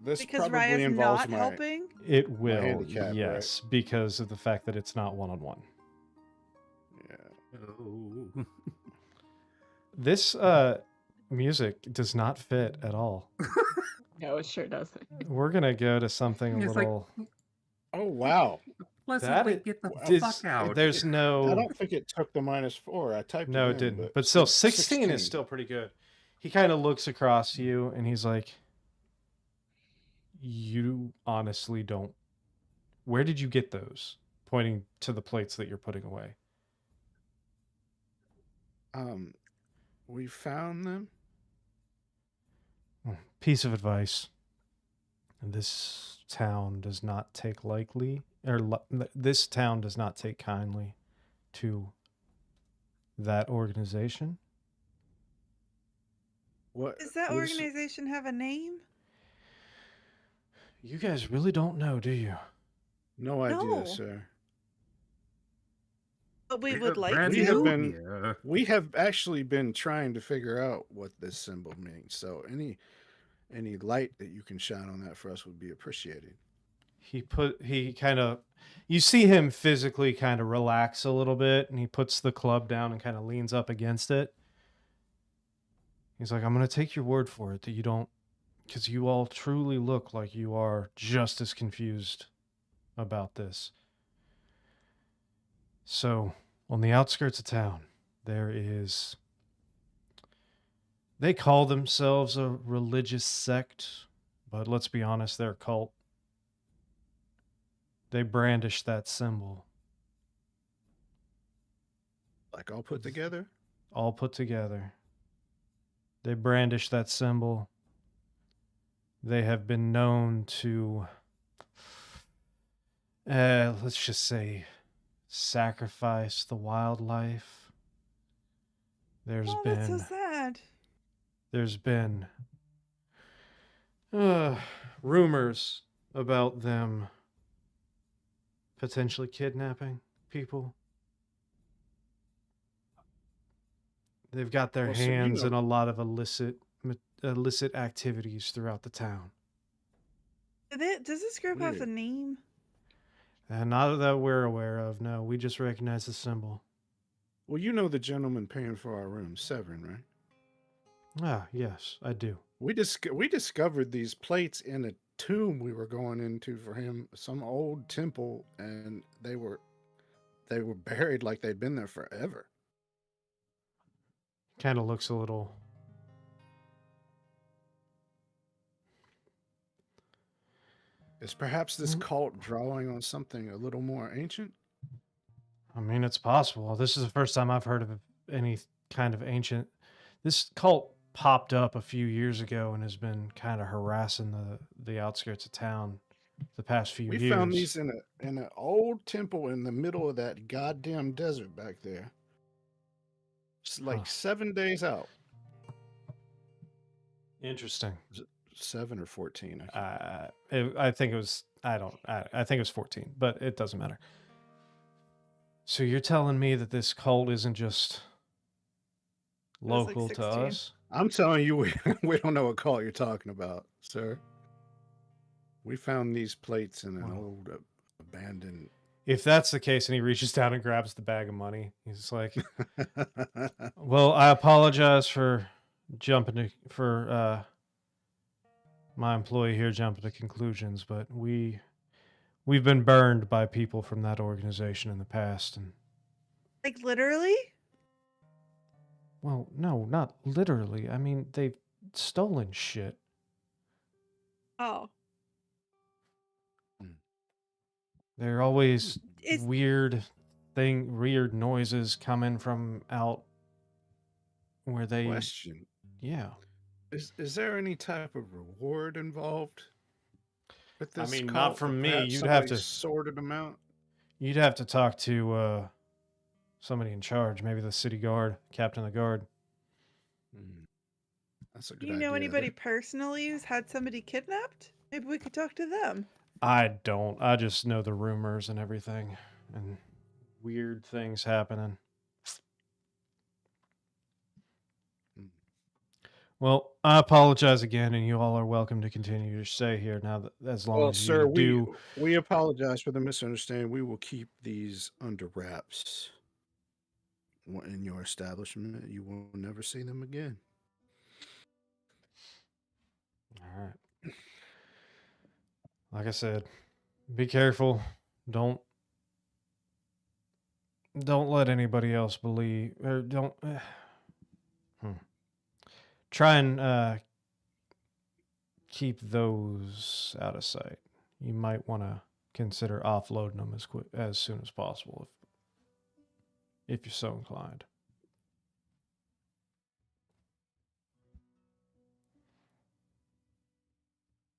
[SPEAKER 2] This
[SPEAKER 3] Because
[SPEAKER 2] probably
[SPEAKER 3] Raya's
[SPEAKER 2] involves
[SPEAKER 3] not
[SPEAKER 2] my
[SPEAKER 3] helping?
[SPEAKER 1] It will,
[SPEAKER 2] handicap, right?
[SPEAKER 1] yes, because of the fact that it's not one-on-one.
[SPEAKER 2] Yeah.
[SPEAKER 4] Oh.
[SPEAKER 1] This music does not fit at all.
[SPEAKER 5] No, it sure doesn't.
[SPEAKER 1] We're gonna go to something a
[SPEAKER 4] It's like-
[SPEAKER 1] little.
[SPEAKER 2] Oh wow!
[SPEAKER 4] Pleasantly
[SPEAKER 1] That
[SPEAKER 4] get the
[SPEAKER 1] is-
[SPEAKER 4] fuck out.
[SPEAKER 1] There's
[SPEAKER 2] I
[SPEAKER 1] no.
[SPEAKER 2] don't think it took the -4. I typed
[SPEAKER 1] No,
[SPEAKER 2] it
[SPEAKER 1] it
[SPEAKER 2] in,
[SPEAKER 1] didn't. But still, 16
[SPEAKER 2] 16
[SPEAKER 1] is still pretty good. He kind of looks across you and he's like, "You honestly don't. Where did you get those?" Pointing to the plates that you're putting away.
[SPEAKER 2] We found them.
[SPEAKER 1] Piece of advice. This town does not take this town does not take kindly to that organization.
[SPEAKER 2] What
[SPEAKER 3] Does that
[SPEAKER 2] what is-
[SPEAKER 3] organization have a name?
[SPEAKER 1] You guys really don't know, do you?
[SPEAKER 2] No idea,
[SPEAKER 3] No.
[SPEAKER 2] sir.
[SPEAKER 3] But we
[SPEAKER 4] They're
[SPEAKER 3] would like
[SPEAKER 4] brand
[SPEAKER 2] We
[SPEAKER 3] to.
[SPEAKER 2] have
[SPEAKER 4] new
[SPEAKER 2] been-
[SPEAKER 4] here.
[SPEAKER 2] We have actually been trying to figure out what this symbol means. So any light that you can shine on that for us would be appreciated.
[SPEAKER 1] You see him physically kind of relax a little bit, and he puts the club down and kind of leans up against it. He's like, "I'm going to take your word for it that you don't, because you all truly look like you are just as confused about this." So, on the outskirts of town, they call themselves a religious sect, but let's be honest, they're a cult. They brandish that symbol,
[SPEAKER 2] Like all put together.
[SPEAKER 1] all put together. They brandish that symbol. They have been known to, let's just say, sacrifice the wildlife. There's
[SPEAKER 3] Oh, that's so sad.
[SPEAKER 1] been rumors about them potentially kidnapping people. They've got their
[SPEAKER 2] Well, so you
[SPEAKER 1] hands
[SPEAKER 2] know-
[SPEAKER 1] in a lot of illicit activities throughout the town.
[SPEAKER 3] Does this group have a
[SPEAKER 2] Weird.
[SPEAKER 3] name?
[SPEAKER 1] And not that we're aware of, no. We just recognize the symbol.
[SPEAKER 2] Well, you know the gentleman paying for our room, Severin, right?
[SPEAKER 1] Ah, yes, I do.
[SPEAKER 2] We discovered these plates in a tomb we were going into for him, some old temple, and they were buried like they'd been there forever.
[SPEAKER 1] Kind of looks a little.
[SPEAKER 2] Is perhaps this cult drawing on something a little more ancient?
[SPEAKER 1] I mean, it's possible. This is the first time I've heard of any kind of ancient. This cult popped up a few years ago and has been kind of harassing the outskirts of town the past few
[SPEAKER 2] We
[SPEAKER 1] years.
[SPEAKER 2] found these in an old temple in the middle of that goddamn desert back there. It's like
[SPEAKER 1] Huh.
[SPEAKER 2] 7 days out.
[SPEAKER 1] Interesting.
[SPEAKER 2] 7 or 14. I can't-
[SPEAKER 1] I think it was. I think it was 14, but it doesn't matter. So you're telling me that this cult isn't just
[SPEAKER 3] was like
[SPEAKER 1] local to
[SPEAKER 3] 16.
[SPEAKER 1] us?
[SPEAKER 2] I'm telling you, we don't know what cult you're talking about, sir. We found these plates in an
[SPEAKER 1] Wow.
[SPEAKER 2] old abandoned.
[SPEAKER 1] If that's the case, and he reaches down and grabs the bag of money, he's like, "Well, I apologize for my employee here jumping to conclusions, but we We've been burned by people from that organization in the past, and
[SPEAKER 3] Like literally?
[SPEAKER 1] well, no, not literally. I mean, they've stolen shit.
[SPEAKER 3] Oh.
[SPEAKER 1] There are always
[SPEAKER 3] Is
[SPEAKER 1] weird noises coming from out where they.
[SPEAKER 2] Question:
[SPEAKER 1] Yeah.
[SPEAKER 2] Is there any type of reward involved with
[SPEAKER 1] I
[SPEAKER 2] this
[SPEAKER 1] mean, not
[SPEAKER 2] cult? Or
[SPEAKER 1] from me.
[SPEAKER 2] perhaps somebody sorted them out?
[SPEAKER 1] You'd have to talk to somebody in charge, maybe the city guard, captain of the guard.
[SPEAKER 2] That's a
[SPEAKER 3] do
[SPEAKER 2] good
[SPEAKER 3] you know
[SPEAKER 2] idea.
[SPEAKER 3] anybody personally who's had somebody kidnapped? Maybe we could talk to them.
[SPEAKER 1] I don't. I just know the rumors and everything, and weird things happening. Well, I apologize again, and you all are welcome to continue to stay here now that as long
[SPEAKER 2] Well,
[SPEAKER 1] as
[SPEAKER 2] sir,
[SPEAKER 1] you do.
[SPEAKER 2] we apologize for the misunderstanding. We will keep these under wraps in your establishment. You will never see them again.
[SPEAKER 1] All right. Like I said, be careful. Don't let anybody else believe or don't try and keep those out of sight. You might want to consider offloading them as soon as possible if you're so inclined.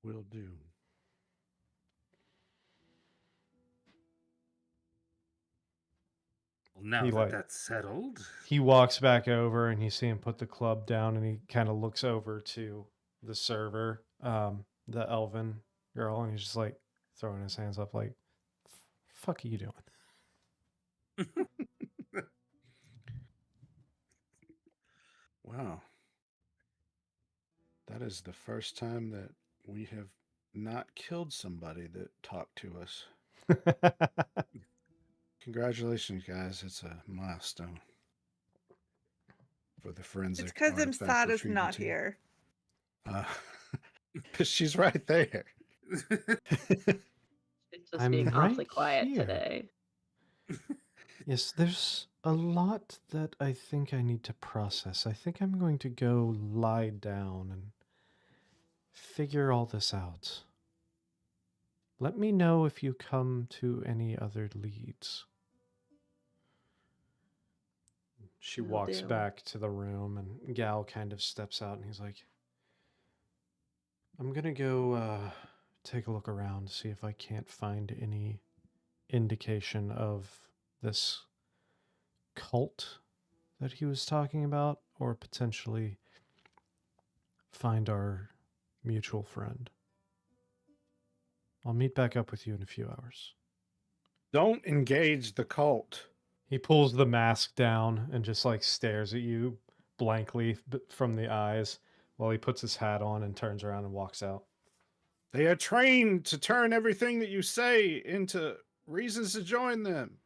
[SPEAKER 2] Will do.
[SPEAKER 4] Well, now
[SPEAKER 1] He,
[SPEAKER 4] that
[SPEAKER 1] like-
[SPEAKER 4] that's settled,
[SPEAKER 1] He walks back over and you see him put the club down and he kind of looks over to the server, the elven girl, and he's just like throwing his hands up like, fuck are you doing?
[SPEAKER 2] Wow. That is the first time that we have not killed somebody that talked to us. Congratulations, guys. It's a milestone for the forensic
[SPEAKER 3] It's because
[SPEAKER 2] artifact
[SPEAKER 3] Imsada's
[SPEAKER 2] retrieval
[SPEAKER 3] not
[SPEAKER 2] team.
[SPEAKER 3] here.
[SPEAKER 2] She's right there.
[SPEAKER 5] It's just being awfully
[SPEAKER 1] right
[SPEAKER 5] quiet
[SPEAKER 1] here.
[SPEAKER 5] today.
[SPEAKER 1] Yes, there's a lot that I think I need to process. I think I'm going to go lie down and figure all this out. Let me know if you come to any other leads. She
[SPEAKER 5] Will
[SPEAKER 1] walks
[SPEAKER 5] do.
[SPEAKER 1] back to the room and Gal kind of steps out and he's like, I'm going to go take a look around, see if I can't find any indication of this cult that he was talking about, or potentially find our mutual friend. I'll meet back up with you in a few hours.
[SPEAKER 2] Don't engage the cult.
[SPEAKER 1] He pulls the mask down and just like stares at you blankly from the eyes while he puts his hat on and turns around and walks out.
[SPEAKER 2] They are trained to turn everything that you say into reasons to join them.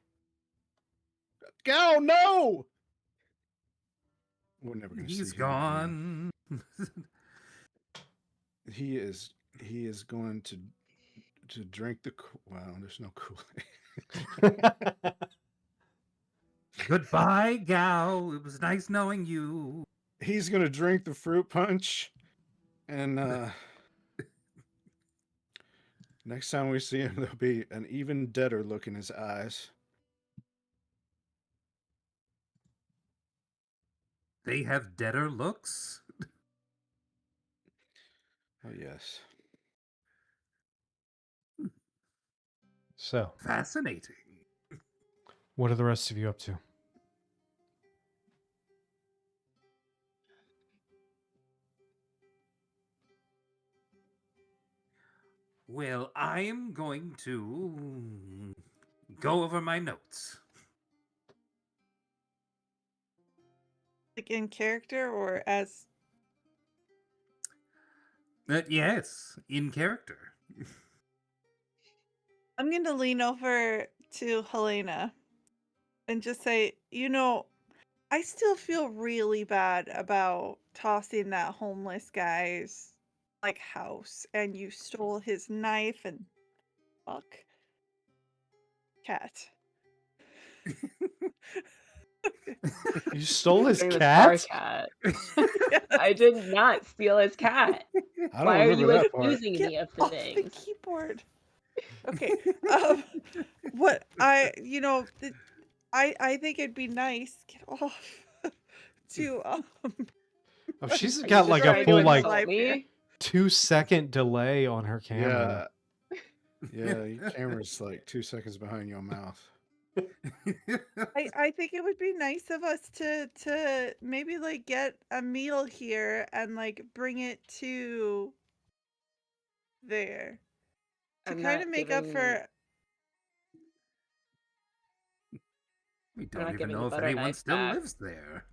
[SPEAKER 2] Gal, no! We're never going to see
[SPEAKER 4] he's
[SPEAKER 2] him again.
[SPEAKER 4] gone.
[SPEAKER 2] He is going to drink the wow, there's no Kool-Aid.
[SPEAKER 4] Goodbye, gal. It was nice knowing you.
[SPEAKER 2] He's going to drink the fruit punch and next time we see him there'll be an even deader look in his eyes.
[SPEAKER 4] They have deader looks.
[SPEAKER 2] Oh yes.
[SPEAKER 1] So,
[SPEAKER 4] Fascinating.
[SPEAKER 1] what are the rest of you up to?
[SPEAKER 4] Well, I'm going to go over my notes.
[SPEAKER 3] Like in character or as
[SPEAKER 4] Yes, in character.
[SPEAKER 3] I'm going to lean over to Helena and just say, I still feel really bad about tossing that homeless guy's like house and you stole his knife and fuck. cat.
[SPEAKER 1] You stole his
[SPEAKER 5] Bring this our
[SPEAKER 1] cat?
[SPEAKER 5] cat. I did not steal his cat.
[SPEAKER 2] I don't
[SPEAKER 5] Why are
[SPEAKER 2] remember
[SPEAKER 5] you
[SPEAKER 2] that part.
[SPEAKER 5] accusing
[SPEAKER 3] Get
[SPEAKER 5] me of
[SPEAKER 3] off
[SPEAKER 5] things?
[SPEAKER 3] the keyboard. Okay. What I think it'd be nice. Get off. To
[SPEAKER 1] Oh, she's
[SPEAKER 5] Are you
[SPEAKER 1] got
[SPEAKER 5] just
[SPEAKER 1] like a
[SPEAKER 5] trying to
[SPEAKER 1] full like
[SPEAKER 5] insult me?
[SPEAKER 1] 2-second delay on her camera.
[SPEAKER 2] Yeah, your camera's like 2 seconds behind your mouth.
[SPEAKER 3] I think it would be nice of us to maybe like get a meal here and like bring it to there to
[SPEAKER 5] I'm
[SPEAKER 3] kind
[SPEAKER 5] not
[SPEAKER 3] of make up
[SPEAKER 5] giving.
[SPEAKER 3] for.
[SPEAKER 4] We
[SPEAKER 5] I'm
[SPEAKER 4] don't
[SPEAKER 5] not
[SPEAKER 4] even
[SPEAKER 5] giving
[SPEAKER 4] know
[SPEAKER 5] the
[SPEAKER 4] if
[SPEAKER 5] butter
[SPEAKER 4] anyone
[SPEAKER 5] knife
[SPEAKER 4] still
[SPEAKER 5] back.
[SPEAKER 4] lives there.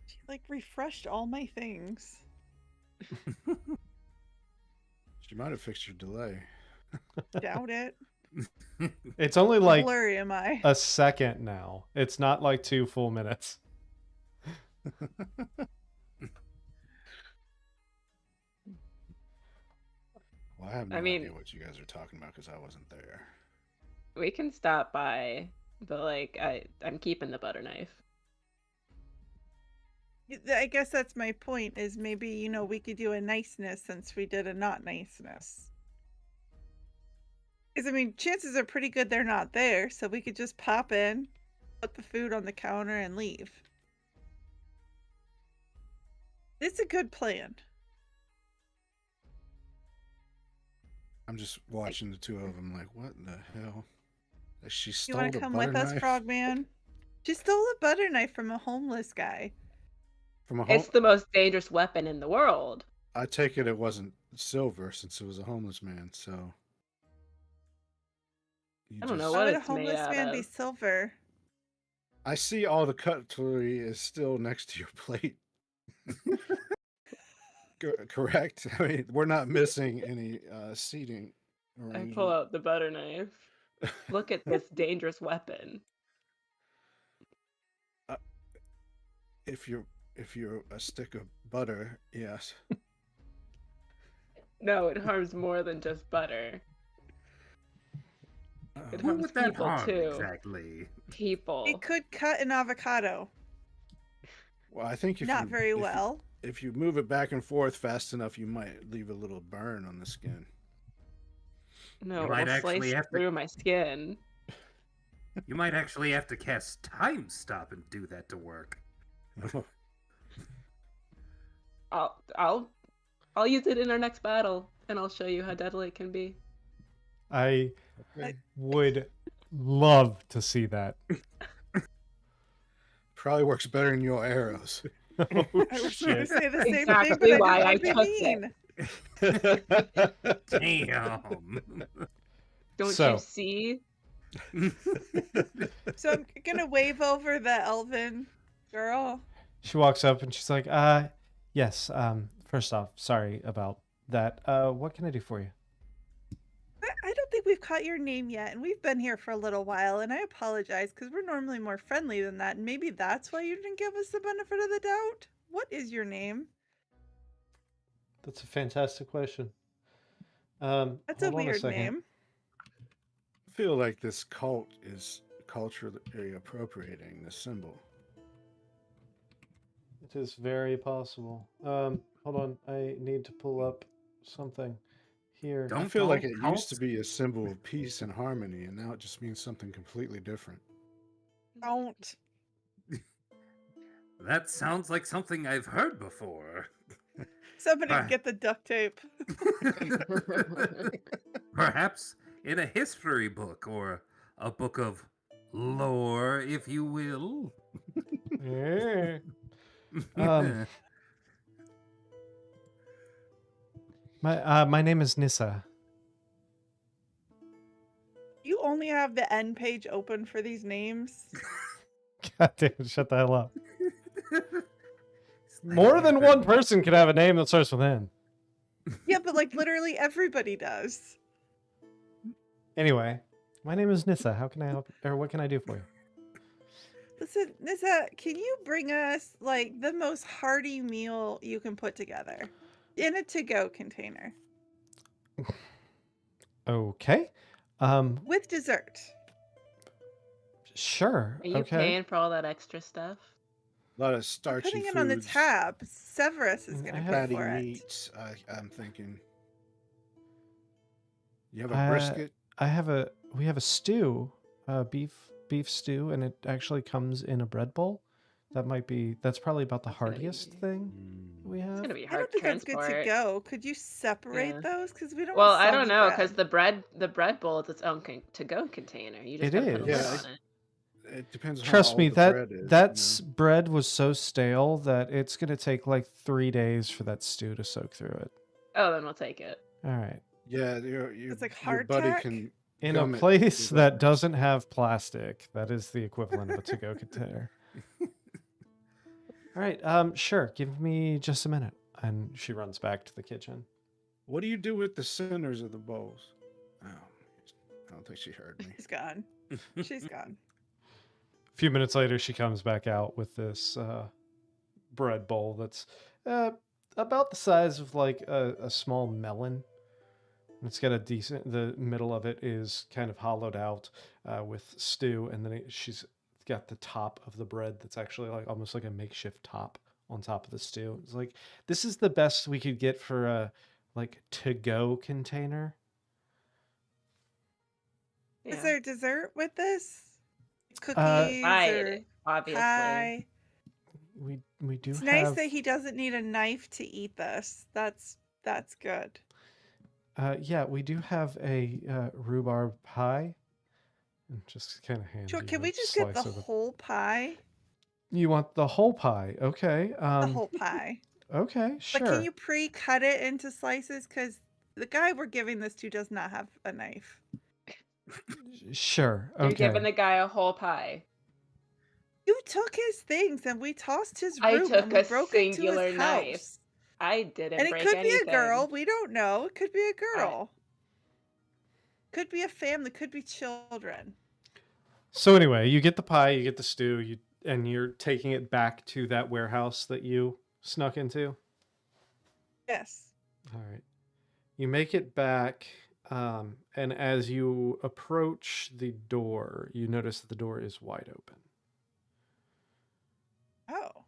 [SPEAKER 3] She like refreshed all my things.
[SPEAKER 2] She might have fixed your delay.
[SPEAKER 3] Doubt it.
[SPEAKER 1] It's only
[SPEAKER 3] How
[SPEAKER 1] like
[SPEAKER 3] blurry am I?
[SPEAKER 1] a second now. It's not like 2 full minutes.
[SPEAKER 2] Well, I have no idea what you guys are talking about because I wasn't there.
[SPEAKER 5] We can stop by, but like I'm keeping the butter knife.
[SPEAKER 3] I guess that's my point. Is maybe we could do a niceness since we did a not niceness. Because I mean, chances are pretty good they're not there, so we could just pop in, put the food on the counter, and leave. It's a good plan.
[SPEAKER 2] I'm just watching the two of them like, what in the hell? She
[SPEAKER 3] You
[SPEAKER 2] stole
[SPEAKER 3] want
[SPEAKER 2] the
[SPEAKER 3] to come
[SPEAKER 2] butter
[SPEAKER 3] with us,
[SPEAKER 2] knife
[SPEAKER 3] Frogman? She stole a butter knife from a homeless guy.
[SPEAKER 2] from a home.
[SPEAKER 5] It's the most dangerous weapon in the world.
[SPEAKER 2] I take it wasn't silver since it was a homeless man. So
[SPEAKER 5] I don't know
[SPEAKER 3] Why
[SPEAKER 5] what
[SPEAKER 3] would a
[SPEAKER 5] it's made
[SPEAKER 3] homeless
[SPEAKER 5] out
[SPEAKER 3] man be
[SPEAKER 5] of.
[SPEAKER 3] silver?
[SPEAKER 2] I see all the cutlery is still next to your plate. Correct. I mean, we're not missing any seating.
[SPEAKER 5] I pull out the butter knife. Look at this dangerous weapon.
[SPEAKER 2] If you're a stick of butter, yes.
[SPEAKER 5] No, it harms more than just butter. It
[SPEAKER 4] Who
[SPEAKER 5] harms
[SPEAKER 4] would that
[SPEAKER 5] people
[SPEAKER 4] harm
[SPEAKER 5] too.
[SPEAKER 4] exactly?
[SPEAKER 5] People.
[SPEAKER 3] It could cut an avocado.
[SPEAKER 2] Well, I think
[SPEAKER 3] Not very well.
[SPEAKER 2] If you move it back and forth fast enough, you might leave a little burn on the skin.
[SPEAKER 5] No,
[SPEAKER 4] You might
[SPEAKER 5] it'll
[SPEAKER 4] actually
[SPEAKER 5] slice
[SPEAKER 4] have to-
[SPEAKER 5] through my skin.
[SPEAKER 4] You might actually have to cast time stop and do that to work.
[SPEAKER 5] I'll use it in our next battle, and I'll show you how deadly it can be.
[SPEAKER 1] I would love to see that.
[SPEAKER 2] Probably works better than your arrows.
[SPEAKER 1] Oh,
[SPEAKER 3] I was going to
[SPEAKER 1] shit.
[SPEAKER 3] say the same
[SPEAKER 5] Exactly
[SPEAKER 3] thing, but
[SPEAKER 5] why
[SPEAKER 3] I
[SPEAKER 5] I
[SPEAKER 3] didn't want to
[SPEAKER 5] took
[SPEAKER 3] be mean.
[SPEAKER 4] Damn.
[SPEAKER 5] Don't
[SPEAKER 1] So-
[SPEAKER 5] you see?
[SPEAKER 3] So I'm gonna wave over the elven girl.
[SPEAKER 1] She walks up and she's like, yes, first off, sorry about that. What can I do for you?
[SPEAKER 3] I don't think we've caught your name yet, and we've been here for a little while, and I apologize because we're normally more friendly than that, and maybe that's why you didn't give us the benefit of the doubt. What is your name?
[SPEAKER 1] That's a fantastic question.
[SPEAKER 3] That's a
[SPEAKER 1] hold on
[SPEAKER 3] weird
[SPEAKER 1] second.
[SPEAKER 3] name.
[SPEAKER 2] I feel like this cult is culturally appropriating the symbol.
[SPEAKER 1] It is very possible. Hold on, I need to pull up something here.
[SPEAKER 2] I feel like it used to be a symbol of peace and harmony, and now it just means something completely different.
[SPEAKER 3] Don't.
[SPEAKER 4] That sounds like something I've heard before.
[SPEAKER 3] Somebody
[SPEAKER 4] Right.
[SPEAKER 3] get the duct tape.
[SPEAKER 4] Perhaps in a history book or a book of lore, if you will.
[SPEAKER 1] Yeah. My name is Nissa.
[SPEAKER 3] You only have the end page open for these names.
[SPEAKER 1] God damn it, shut the hell up. More than one person could have a name that starts with N.
[SPEAKER 3] Yeah, but like literally everybody does.
[SPEAKER 1] Anyway, my name is Nissa. How can I help, or what can I do for you?
[SPEAKER 3] Listen, Nissa, can you bring us like the most hearty meal you can put together in a to-go container?
[SPEAKER 1] Okay.
[SPEAKER 3] with dessert.
[SPEAKER 1] Sure.
[SPEAKER 5] Are you
[SPEAKER 1] Okay.
[SPEAKER 5] paying for all that extra stuff?
[SPEAKER 2] A lot of
[SPEAKER 3] I'm
[SPEAKER 2] starchy
[SPEAKER 3] putting it
[SPEAKER 2] foods,
[SPEAKER 3] on the tab. Severus is
[SPEAKER 1] I
[SPEAKER 3] going to
[SPEAKER 1] have-
[SPEAKER 3] pay
[SPEAKER 2] fatty
[SPEAKER 3] for it.
[SPEAKER 2] meats. I'm thinking. You have a
[SPEAKER 1] Uh,
[SPEAKER 2] brisket?
[SPEAKER 1] we have a stew, beef stew, and it actually comes in a bread bowl. That's probably about the
[SPEAKER 5] That's gonna
[SPEAKER 1] hardiest
[SPEAKER 5] be-
[SPEAKER 1] thing
[SPEAKER 2] Mm.
[SPEAKER 1] we
[SPEAKER 5] It's
[SPEAKER 1] have.
[SPEAKER 5] gonna be
[SPEAKER 3] I
[SPEAKER 5] hard
[SPEAKER 3] don't
[SPEAKER 5] to
[SPEAKER 3] think that's good to
[SPEAKER 5] transport.
[SPEAKER 3] go. Could you separate
[SPEAKER 5] Yeah.
[SPEAKER 3] those? Because we don't
[SPEAKER 5] Well,
[SPEAKER 3] want
[SPEAKER 5] I don't
[SPEAKER 3] soggy
[SPEAKER 5] know, because
[SPEAKER 3] bread.
[SPEAKER 5] the bread bowl is its own to-go container. You just
[SPEAKER 1] It
[SPEAKER 5] gotta put a lid
[SPEAKER 1] is.
[SPEAKER 2] Yeah,
[SPEAKER 5] on it.
[SPEAKER 2] It depends on how
[SPEAKER 1] Trust me,
[SPEAKER 2] old the
[SPEAKER 1] that
[SPEAKER 2] bread is.
[SPEAKER 1] that's bread was so stale that it's gonna take like 3 days for that stew to soak through it.
[SPEAKER 5] Oh, then we'll take it.
[SPEAKER 1] All right.
[SPEAKER 2] Yeah,
[SPEAKER 3] It's like
[SPEAKER 2] your buddy
[SPEAKER 3] hardtack?
[SPEAKER 2] can
[SPEAKER 1] In a
[SPEAKER 2] gum it
[SPEAKER 1] place
[SPEAKER 2] together.
[SPEAKER 1] that doesn't have plastic, that is the equivalent of a to-go container. All right. Sure. Give me just a minute. And she runs back to the kitchen.
[SPEAKER 2] What do you do with the centers of the bowls? Oh, I don't think she heard me.
[SPEAKER 3] She's gone. She's gone.
[SPEAKER 1] A few minutes later, she comes back out with this bread bowl that's about the size of like a small melon. It's got the middle of it is kind of hollowed out with stew, and then she's got the top of the bread that's actually like almost like a makeshift top on top of the stew. It's like, this is the best we could get for a like to-go container.
[SPEAKER 3] Is
[SPEAKER 5] Yeah.
[SPEAKER 3] there dessert with this? Cookies
[SPEAKER 5] Pie,
[SPEAKER 3] or
[SPEAKER 5] obviously.
[SPEAKER 3] pie?
[SPEAKER 1] We do
[SPEAKER 3] It's
[SPEAKER 1] have
[SPEAKER 3] nice that he doesn't need a knife to eat this. That's good.
[SPEAKER 1] yeah, we do have a rhubarb pie. And just kind of hand
[SPEAKER 3] Sure.
[SPEAKER 1] you
[SPEAKER 3] Can
[SPEAKER 1] a
[SPEAKER 3] we just get the
[SPEAKER 1] slice of it.
[SPEAKER 3] whole pie?
[SPEAKER 1] You want the whole pie? Okay.
[SPEAKER 3] The whole pie.
[SPEAKER 1] Okay, sure.
[SPEAKER 3] But can you pre-cut it into slices? Because the guy we're giving this to does not have a knife.
[SPEAKER 1] Sure.
[SPEAKER 5] You're
[SPEAKER 1] Okay.
[SPEAKER 5] giving the guy a whole pie.
[SPEAKER 3] You took his things and we tossed his
[SPEAKER 5] I
[SPEAKER 3] room
[SPEAKER 5] took
[SPEAKER 3] and we
[SPEAKER 5] a
[SPEAKER 3] broke into
[SPEAKER 5] singular
[SPEAKER 3] his
[SPEAKER 5] knife.
[SPEAKER 3] house.
[SPEAKER 5] I didn't
[SPEAKER 3] And it
[SPEAKER 5] break
[SPEAKER 3] could
[SPEAKER 5] anything.
[SPEAKER 3] be a girl. We don't know. It could be a girl. Could be a family. Could be children.
[SPEAKER 1] So anyway, you get the pie, you get the stew, and you're taking it back to that warehouse that you snuck into.
[SPEAKER 3] Yes.
[SPEAKER 1] All right. You make it back, and as you approach the door, you notice that the door is wide open.
[SPEAKER 3] Oh.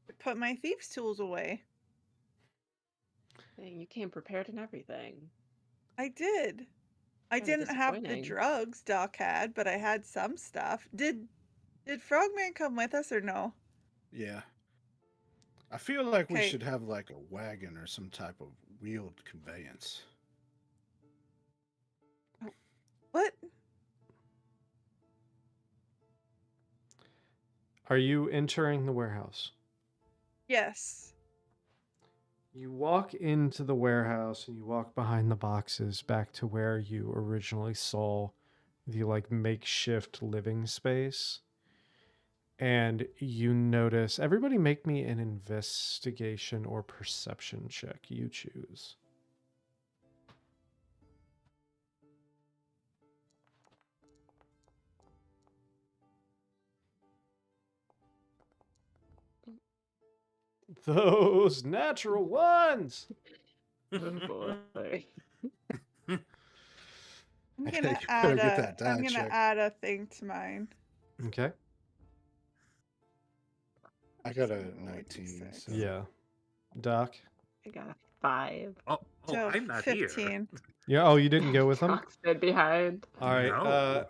[SPEAKER 3] I put my thieves' tools away.
[SPEAKER 5] Dang, you came prepared and everything.
[SPEAKER 3] I did. I
[SPEAKER 5] Kinda
[SPEAKER 3] didn't have the
[SPEAKER 5] disappointing.
[SPEAKER 3] drugs Doc had, but I had some stuff. Did Frogman come with us or no?
[SPEAKER 2] Yeah. I feel like we
[SPEAKER 3] Okay.
[SPEAKER 2] should have like a wagon or some type of wheeled conveyance.
[SPEAKER 3] What?
[SPEAKER 1] Are you entering the warehouse?
[SPEAKER 3] Yes.
[SPEAKER 1] You walk into the warehouse and you walk behind the boxes back to where you originally saw the like makeshift living space. And you notice, everybody make me an investigation or perception check. You choose. Those natural ones.
[SPEAKER 5] Oh boy.
[SPEAKER 3] I'm
[SPEAKER 2] You
[SPEAKER 3] gonna
[SPEAKER 2] better
[SPEAKER 3] add
[SPEAKER 2] get that die
[SPEAKER 3] I'm gonna
[SPEAKER 2] check.
[SPEAKER 3] add a thing to mine.
[SPEAKER 1] Okay.
[SPEAKER 2] I got a
[SPEAKER 3] So,
[SPEAKER 2] 19.
[SPEAKER 3] 1d6.
[SPEAKER 2] So.
[SPEAKER 1] Yeah. Doc.
[SPEAKER 5] I got a 5.
[SPEAKER 4] Oh,
[SPEAKER 3] So
[SPEAKER 4] I'm not here.
[SPEAKER 3] 15.
[SPEAKER 1] Yeah. Oh, you didn't go with them?
[SPEAKER 5] Doc stood behind.
[SPEAKER 1] All right.
[SPEAKER 4] No.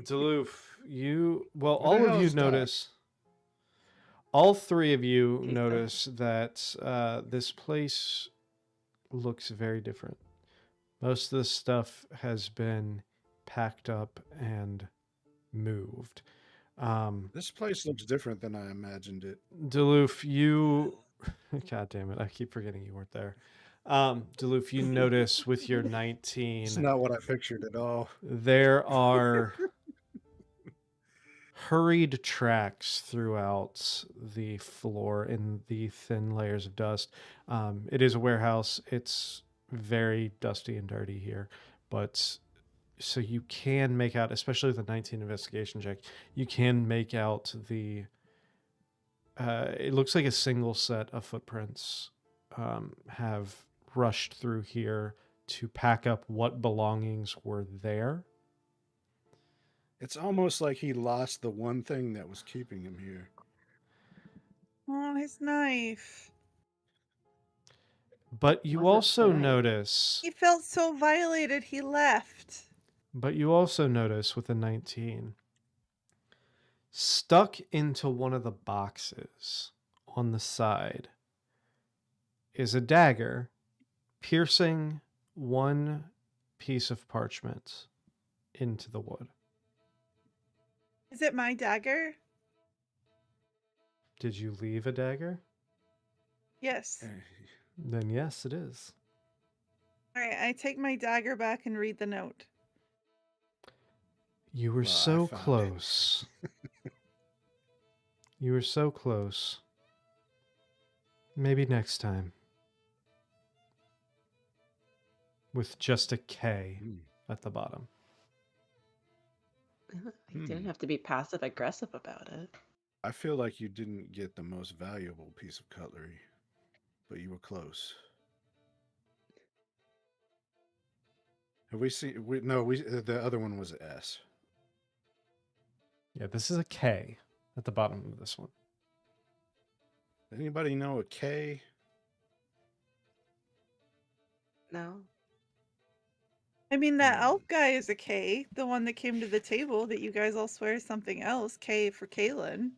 [SPEAKER 1] Duluth, all
[SPEAKER 2] Where the
[SPEAKER 1] of
[SPEAKER 2] hell
[SPEAKER 1] you
[SPEAKER 2] is Doc?
[SPEAKER 1] notice. All three of you
[SPEAKER 5] He's
[SPEAKER 1] notice that this place looks very different. Most of the stuff has been packed up and moved.
[SPEAKER 2] This place looks different than I imagined it.
[SPEAKER 1] Duluth, you... God damn it, I keep forgetting you weren't there. Duluth, you notice with your 19...
[SPEAKER 2] It's not what I pictured at all.
[SPEAKER 1] There are hurried tracks throughout the floor in the thin layers of dust. It is a warehouse. It's very dusty and dirty here, but so you can make out, especially with the 19 investigation check, you can make out the it looks like a single set of footprints have rushed through here to pack up what belongings were there.
[SPEAKER 2] It's almost like he lost the one thing that was keeping him here.
[SPEAKER 3] Oh, his knife.
[SPEAKER 1] But you
[SPEAKER 5] Was it
[SPEAKER 1] also
[SPEAKER 5] tonight?
[SPEAKER 1] notice,
[SPEAKER 3] He felt so violated, he left.
[SPEAKER 1] with a 19, stuck into one of the boxes on the side is a dagger piercing one piece of parchment into the wood.
[SPEAKER 3] Is it my dagger?
[SPEAKER 1] Did you leave a dagger?
[SPEAKER 3] Yes.
[SPEAKER 1] Then yes, it is.
[SPEAKER 3] All right, I take my dagger back and read the note.
[SPEAKER 1] You were
[SPEAKER 2] Well, I
[SPEAKER 1] so
[SPEAKER 2] found it.
[SPEAKER 1] close. You were so close. Maybe next time. With just a K
[SPEAKER 2] Hmm.
[SPEAKER 1] at the bottom.
[SPEAKER 5] He didn't have to be passive aggressive about it.
[SPEAKER 2] I feel like you didn't get the most valuable piece of cutlery, but you were close. Have we seen? The other one was S.
[SPEAKER 1] Yeah, this is a K at the bottom of this one.
[SPEAKER 2] Anybody know a K?
[SPEAKER 5] No.
[SPEAKER 3] I mean, that elf guy is a K, the one that came to the table that you guys all swear is something else. K for Kaylin.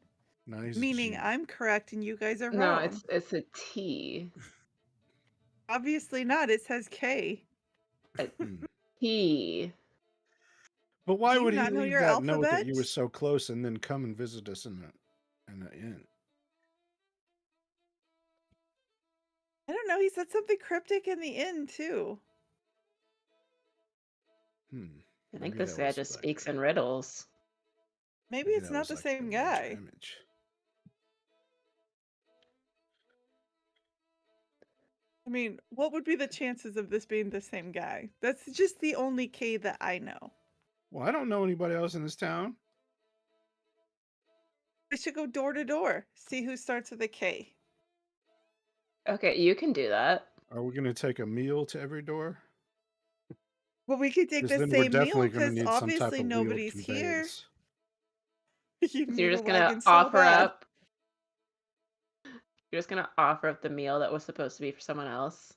[SPEAKER 2] No, he's a
[SPEAKER 3] Meaning
[SPEAKER 2] G.
[SPEAKER 3] I'm correct and you guys are
[SPEAKER 5] No,
[SPEAKER 3] wrong.
[SPEAKER 5] it's a T.
[SPEAKER 3] Obviously not. It says K.
[SPEAKER 5] A
[SPEAKER 2] Hmm.
[SPEAKER 5] T.
[SPEAKER 2] But why
[SPEAKER 3] Do you
[SPEAKER 2] would he
[SPEAKER 3] not know
[SPEAKER 2] leave
[SPEAKER 3] your
[SPEAKER 2] that note that
[SPEAKER 3] alphabet?
[SPEAKER 2] you were so close and then come and visit us in the inn?
[SPEAKER 3] I don't know. He said something cryptic in the inn too.
[SPEAKER 5] I think
[SPEAKER 2] Maybe
[SPEAKER 5] this
[SPEAKER 2] that
[SPEAKER 5] guy
[SPEAKER 2] was
[SPEAKER 5] just
[SPEAKER 2] like
[SPEAKER 5] speaks in riddles.
[SPEAKER 3] Maybe
[SPEAKER 2] maybe
[SPEAKER 3] it's
[SPEAKER 2] that
[SPEAKER 3] not
[SPEAKER 2] was
[SPEAKER 3] the
[SPEAKER 2] like
[SPEAKER 3] same
[SPEAKER 2] the larger
[SPEAKER 3] guy.
[SPEAKER 2] image.
[SPEAKER 3] I mean, what would be the chances of this being the same guy? That's just the only K that I know.
[SPEAKER 2] Well, I don't know anybody else in this town.
[SPEAKER 3] I should go door to door, see who starts with a K.
[SPEAKER 5] Okay, you can do that.
[SPEAKER 2] Are we going to take a meal to every door?
[SPEAKER 3] Well, we could take
[SPEAKER 2] Because
[SPEAKER 3] the
[SPEAKER 2] then we're
[SPEAKER 3] same meal
[SPEAKER 2] definitely going to
[SPEAKER 3] because
[SPEAKER 2] need some type
[SPEAKER 3] obviously
[SPEAKER 2] of wheeled
[SPEAKER 3] nobody's here.
[SPEAKER 2] conveyance.
[SPEAKER 3] You
[SPEAKER 5] So
[SPEAKER 3] need a
[SPEAKER 5] you're
[SPEAKER 3] wagon so bad.
[SPEAKER 5] You're just gonna offer up the meal that was supposed to be for someone else.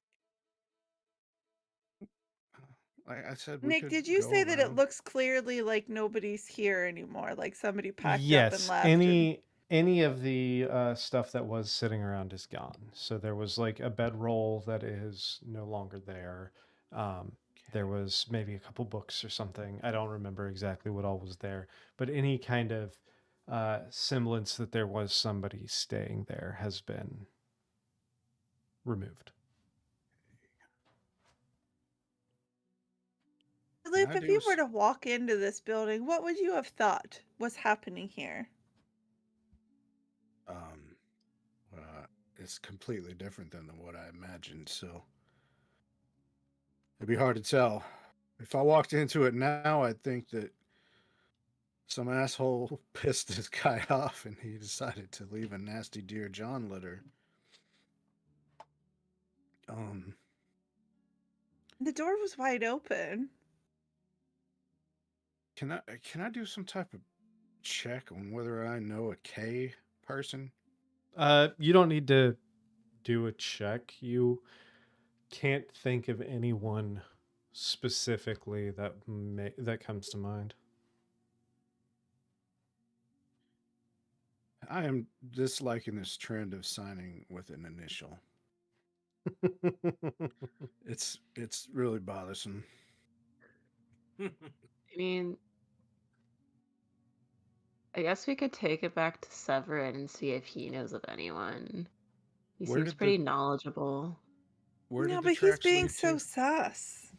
[SPEAKER 2] Like I said, we
[SPEAKER 3] Nick,
[SPEAKER 2] could
[SPEAKER 3] did you
[SPEAKER 2] go
[SPEAKER 3] say that it
[SPEAKER 2] around.
[SPEAKER 3] looks clearly like nobody's here anymore? Like somebody packed up and
[SPEAKER 1] Yes,
[SPEAKER 3] left?
[SPEAKER 1] any of the stuff that was sitting around is gone. So there was like a bedroll that is no longer there. There was maybe a couple books or something. I don't remember exactly what all was there, but any kind of semblance that there was somebody staying there has been removed.
[SPEAKER 3] Philip,
[SPEAKER 2] I
[SPEAKER 3] if
[SPEAKER 2] do
[SPEAKER 3] you
[SPEAKER 2] s-
[SPEAKER 3] were to walk into this building, what would you have thought was happening here?
[SPEAKER 2] It's completely different than what I imagined, so it'd be hard to tell. If I walked into it now, I'd think that some asshole pissed this guy off and he decided to leave a nasty Dear John letter.
[SPEAKER 3] The door was wide open.
[SPEAKER 2] Can I do some type of check on whether I know a K person?
[SPEAKER 1] You don't need to do a check. You can't think of anyone specifically that comes to mind.
[SPEAKER 2] I am disliking this trend of signing with an initial. It's really bothersome.
[SPEAKER 5] I mean, I guess we could take it back to Severin and see if he knows of anyone. He
[SPEAKER 2] Where
[SPEAKER 5] seems
[SPEAKER 2] did
[SPEAKER 5] pretty knowledgeable.
[SPEAKER 2] Where
[SPEAKER 3] No,
[SPEAKER 2] did the
[SPEAKER 3] but he's
[SPEAKER 2] tracks
[SPEAKER 3] being
[SPEAKER 2] lead
[SPEAKER 3] so
[SPEAKER 2] to?
[SPEAKER 3] sus.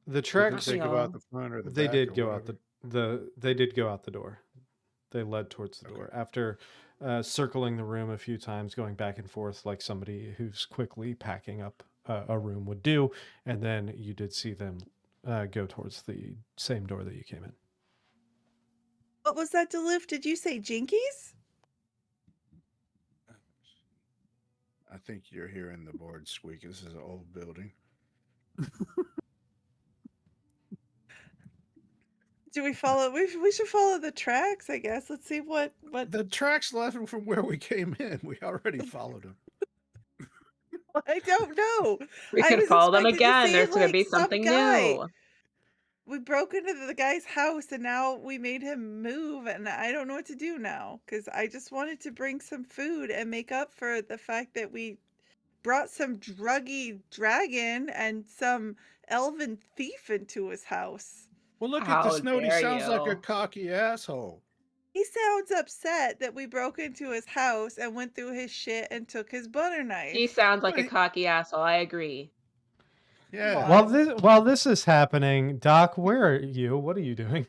[SPEAKER 1] The
[SPEAKER 2] Did
[SPEAKER 1] tracks
[SPEAKER 2] they go out
[SPEAKER 5] y'all.
[SPEAKER 2] the front or the
[SPEAKER 1] they
[SPEAKER 2] back?
[SPEAKER 1] did
[SPEAKER 2] or
[SPEAKER 1] go out
[SPEAKER 2] whatever?
[SPEAKER 1] they did go out the door. They led towards the
[SPEAKER 2] Okay.
[SPEAKER 1] door after circling the room a few times, going back and forth like somebody who's quickly packing up a room would do, and then you did see them go towards the same door that you came in.
[SPEAKER 3] What was that, Delif? Did you say Jinkies?
[SPEAKER 2] I think you're hearing the board squeak. This is an old building.
[SPEAKER 3] Do we follow? We should follow the tracks, I guess. Let's see what.
[SPEAKER 2] The tracks left from where we came in. We already followed them.
[SPEAKER 3] I don't know.
[SPEAKER 5] We
[SPEAKER 3] I
[SPEAKER 5] could
[SPEAKER 3] was
[SPEAKER 5] follow them
[SPEAKER 3] expecting to
[SPEAKER 5] again.
[SPEAKER 3] see,
[SPEAKER 5] There's going to
[SPEAKER 3] like,
[SPEAKER 5] be
[SPEAKER 3] some
[SPEAKER 5] something
[SPEAKER 3] guy.
[SPEAKER 5] new.
[SPEAKER 3] We broke into the guy's house and now we made him move, and I don't know what to do now because I just wanted to bring some food and make up for the fact that we brought some druggy dragon and some elven thief into his house.
[SPEAKER 2] Well, look at
[SPEAKER 5] How
[SPEAKER 2] this note. He
[SPEAKER 5] dare
[SPEAKER 2] sounds like a
[SPEAKER 5] you.
[SPEAKER 2] cocky asshole.
[SPEAKER 3] He sounds upset that we broke into his house and went through his shit and took his butter knife.
[SPEAKER 5] He sounds like a
[SPEAKER 2] Wait.
[SPEAKER 5] cocky asshole. I agree.
[SPEAKER 2] Yeah.
[SPEAKER 1] While this is happening, Doc, where are you? What are you doing?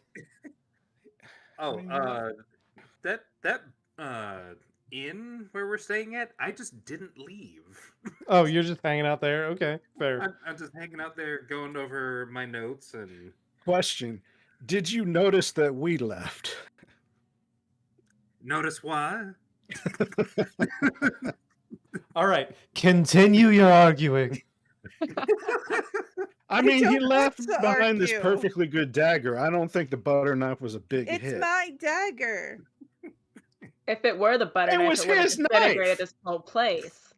[SPEAKER 4] Oh, that inn where we're staying at, I just didn't leave.
[SPEAKER 1] Oh, you're just hanging out there? Okay, fair.
[SPEAKER 4] I'm just hanging out there, going over my notes and.
[SPEAKER 2] Question: did you notice that we left?
[SPEAKER 4] Notice why?
[SPEAKER 1] All right, continue your arguing.
[SPEAKER 2] I mean, he
[SPEAKER 3] don't
[SPEAKER 2] left
[SPEAKER 3] want to
[SPEAKER 2] behind this
[SPEAKER 3] argue.
[SPEAKER 2] perfectly good dagger. I don't think the butter knife was a big
[SPEAKER 3] It's
[SPEAKER 2] hit.
[SPEAKER 3] my dagger.
[SPEAKER 5] If it were the butter
[SPEAKER 2] It
[SPEAKER 5] knife,
[SPEAKER 2] was
[SPEAKER 5] it would have
[SPEAKER 2] his
[SPEAKER 5] disintegrated
[SPEAKER 2] knife.
[SPEAKER 5] this whole place.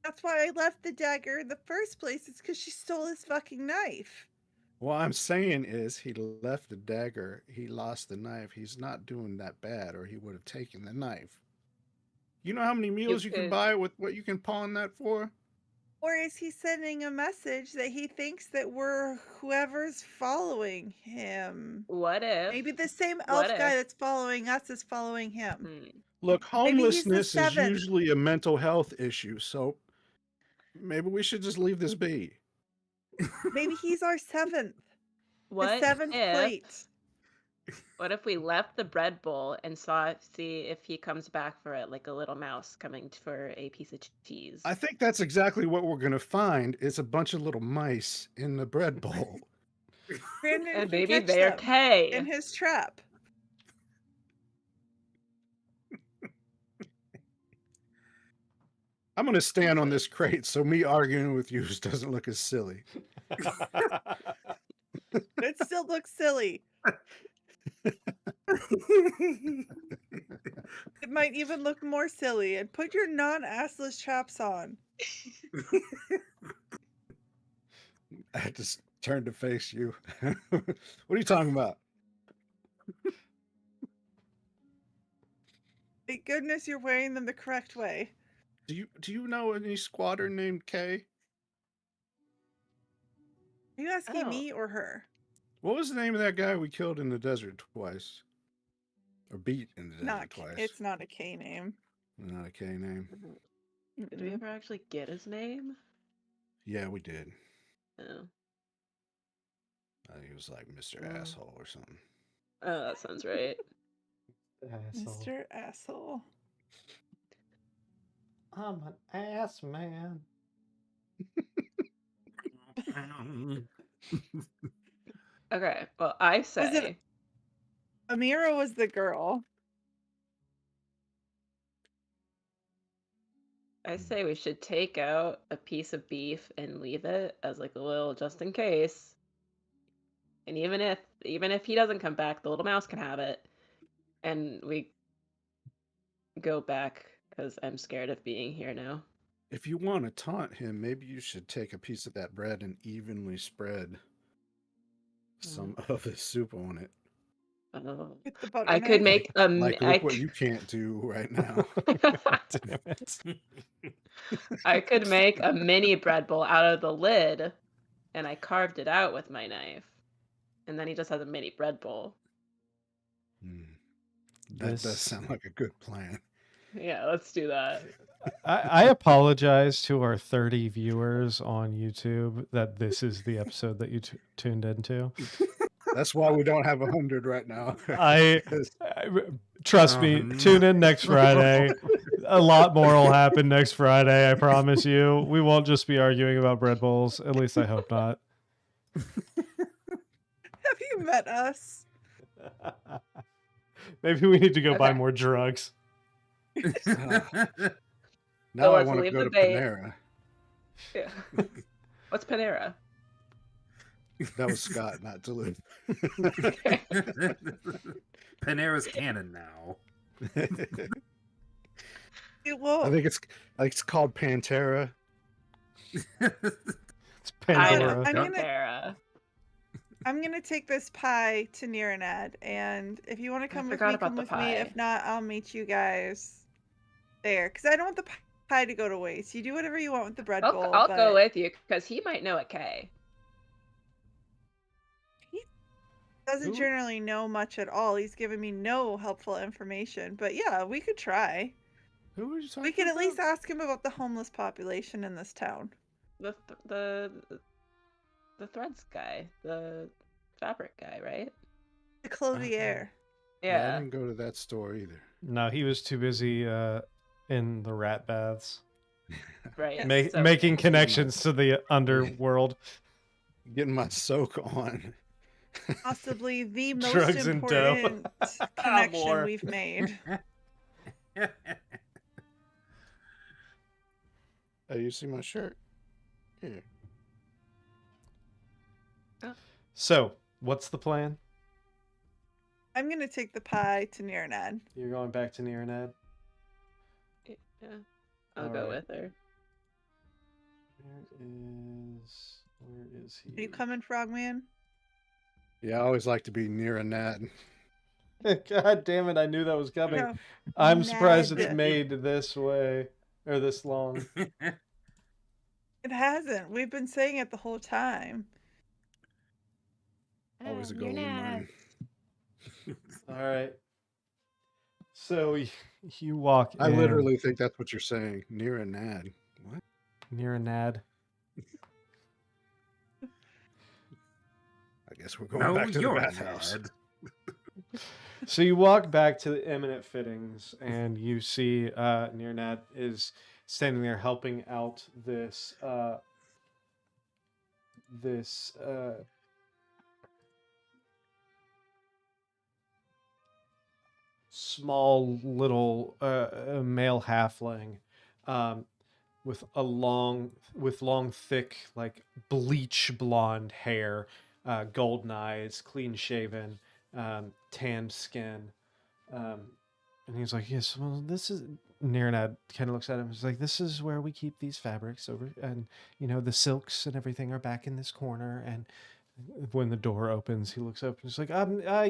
[SPEAKER 3] That's why I left the dagger in the first place. It's because she stole his fucking knife.
[SPEAKER 2] What I'm saying is he left the dagger. He lost the knife. He's not doing that bad, or he would have taken the knife. You know how many meals you can
[SPEAKER 5] could-
[SPEAKER 2] buy with what you can pawn that for?
[SPEAKER 3] Or is he sending a message that he thinks that we're whoever's following him?
[SPEAKER 5] What if?
[SPEAKER 3] Maybe the same
[SPEAKER 5] What
[SPEAKER 3] elf guy
[SPEAKER 5] if-
[SPEAKER 3] that's following us is following him.
[SPEAKER 5] Hmm.
[SPEAKER 2] Look,
[SPEAKER 3] Maybe he's the
[SPEAKER 2] homelessness is
[SPEAKER 3] seventh.
[SPEAKER 2] usually a mental health issue, so maybe we should just leave this be.
[SPEAKER 3] Maybe he's our seventh.
[SPEAKER 5] What
[SPEAKER 3] the seventh
[SPEAKER 5] if?
[SPEAKER 3] plate.
[SPEAKER 5] What if we left the bread bowl and see if he comes back for it, like a little mouse coming for a piece of cheese?
[SPEAKER 2] I think that's exactly what we're going to find. It's a bunch of little mice in the bread bowl.
[SPEAKER 3] Brandon
[SPEAKER 5] And
[SPEAKER 3] can
[SPEAKER 5] maybe
[SPEAKER 3] catch
[SPEAKER 5] they're
[SPEAKER 3] them
[SPEAKER 5] K.
[SPEAKER 3] in his trap.
[SPEAKER 2] I'm going to stand on this crate so me arguing with you doesn't look as silly.
[SPEAKER 3] It still looks silly. It might even look more silly. And put your non-assless traps on.
[SPEAKER 2] I had to turn to face you. What are you talking about?
[SPEAKER 3] Thank goodness you're wearing them the correct way.
[SPEAKER 2] Do you know any squatter named Kay?
[SPEAKER 3] Are you asking
[SPEAKER 5] Oh.
[SPEAKER 3] me or her?
[SPEAKER 2] What was the name of that guy we killed in the desert twice? Or beat in the desert
[SPEAKER 3] Not.
[SPEAKER 2] twice?
[SPEAKER 3] It's not a K name.
[SPEAKER 2] Not a K name.
[SPEAKER 5] Did we ever actually get his name?
[SPEAKER 2] Yeah, we did.
[SPEAKER 5] Oh.
[SPEAKER 2] I think it was like Mr.
[SPEAKER 5] Oh.
[SPEAKER 2] Asshole or something.
[SPEAKER 5] Oh, that sounds right.
[SPEAKER 3] Mr. Asshole.
[SPEAKER 1] I'm an ass man.
[SPEAKER 5] Okay, well, I say
[SPEAKER 3] Amira was the girl.
[SPEAKER 5] we should take out a piece of beef and leave it as like a little just in case. And even if he doesn't come back, the little mouse can have it. And we go back because I'm scared of being here now.
[SPEAKER 2] If you want to taunt him, maybe you should take a piece of that bread and evenly spread some of his soup on it.
[SPEAKER 3] With the butter
[SPEAKER 5] I could
[SPEAKER 3] knife.
[SPEAKER 5] make a
[SPEAKER 2] Like, look what you can't do right now.
[SPEAKER 1] Damn it.
[SPEAKER 5] I could make a mini bread bowl out of the lid, and I carved it out with my knife. And then he just has a mini bread bowl.
[SPEAKER 2] That
[SPEAKER 1] This-
[SPEAKER 2] does sound like a good plan.
[SPEAKER 5] Yeah, let's do that.
[SPEAKER 1] I apologize to our 30 viewers on YouTube that this is the episode that you tuned into.
[SPEAKER 2] That's why we don't have 100 right now.
[SPEAKER 1] Trust me, tune in next Friday. A lot more will happen next Friday, I promise you. We won't just be arguing about bread bowls. At least I hope not.
[SPEAKER 3] Have you met us?
[SPEAKER 1] Maybe we need to go buy
[SPEAKER 5] Okay.
[SPEAKER 1] more drugs.
[SPEAKER 2] Now I
[SPEAKER 5] let's
[SPEAKER 2] want to
[SPEAKER 5] leave
[SPEAKER 2] go
[SPEAKER 5] the
[SPEAKER 2] to
[SPEAKER 5] bait.
[SPEAKER 2] Panera.
[SPEAKER 5] Yeah. What's Panera?
[SPEAKER 2] That was Scott, not Duluth.
[SPEAKER 4] Panera's canon now.
[SPEAKER 3] It won't.
[SPEAKER 2] I think it's called Pantera.
[SPEAKER 1] It's
[SPEAKER 5] I
[SPEAKER 1] Pandora.
[SPEAKER 5] know
[SPEAKER 3] I'm gonna-
[SPEAKER 5] Pantera.
[SPEAKER 3] I'm gonna take this pie to Niranad, and if you want to come with
[SPEAKER 5] forgot
[SPEAKER 3] me,
[SPEAKER 5] about
[SPEAKER 3] come
[SPEAKER 5] the
[SPEAKER 3] with me. If
[SPEAKER 5] pie.
[SPEAKER 3] not, I'll meet you guys there. Because I don't want the pie to go to waste. You do whatever you want with the bread bowl.
[SPEAKER 5] I'll
[SPEAKER 3] but
[SPEAKER 5] go with you because he might know a K.
[SPEAKER 3] He doesn't
[SPEAKER 1] Who-
[SPEAKER 3] generally know much at all. He's given me no helpful information. But yeah, we could try.
[SPEAKER 2] Who are you talking
[SPEAKER 3] We could at least
[SPEAKER 2] about?
[SPEAKER 3] ask him about the homeless population in this town.
[SPEAKER 5] The threads guy, the fabric guy, right?
[SPEAKER 3] The Clothier.
[SPEAKER 2] I
[SPEAKER 5] Yeah.
[SPEAKER 2] didn't go to that store either.
[SPEAKER 1] No, he was too busy in the rat baths,
[SPEAKER 5] Right.
[SPEAKER 3] Yeah.
[SPEAKER 5] So-
[SPEAKER 1] making connections to the underworld.
[SPEAKER 2] Getting my soak on.
[SPEAKER 3] Possibly the most
[SPEAKER 1] Drugs and dough.
[SPEAKER 3] important connection
[SPEAKER 5] More.
[SPEAKER 3] we've made.
[SPEAKER 2] Hey, you see my shirt? Here.
[SPEAKER 1] So, what's the plan?
[SPEAKER 3] I'm gonna take the pie to Niranad.
[SPEAKER 1] You're going back to Niranad?
[SPEAKER 5] Yeah. I'll
[SPEAKER 1] All
[SPEAKER 5] go
[SPEAKER 1] right.
[SPEAKER 5] with her.
[SPEAKER 1] Where is he?
[SPEAKER 3] Are you coming, Frogman?
[SPEAKER 2] Yeah, I always like to be near a net.
[SPEAKER 1] God damn it, I knew that was coming.
[SPEAKER 3] No.
[SPEAKER 1] I'm surprised it's
[SPEAKER 3] Ned.
[SPEAKER 1] made this way, or this long.
[SPEAKER 3] It hasn't. We've been saying it the whole time.
[SPEAKER 2] Always a
[SPEAKER 5] You're
[SPEAKER 2] goal of
[SPEAKER 5] not.
[SPEAKER 2] mine.
[SPEAKER 1] Alright. So, you walk
[SPEAKER 2] I
[SPEAKER 1] in
[SPEAKER 2] literally think that's what you're saying. Near a nad. What?
[SPEAKER 1] Niranad.
[SPEAKER 2] I guess we're going
[SPEAKER 4] No,
[SPEAKER 2] back to the
[SPEAKER 4] you're
[SPEAKER 2] bathhouse.
[SPEAKER 4] mad.
[SPEAKER 1] So you walk back to the Eminent Fittings, and you see Niranad is standing there helping out this small little male halfling with long thick like bleach blonde hair, golden eyes, clean shaven, tanned skin, and he's like, yes, well, this is Niranad kind of looks at him. He's like, this is where we keep these fabrics over, and the silks and everything are back in this corner. And when the door opens, he looks up and he's like,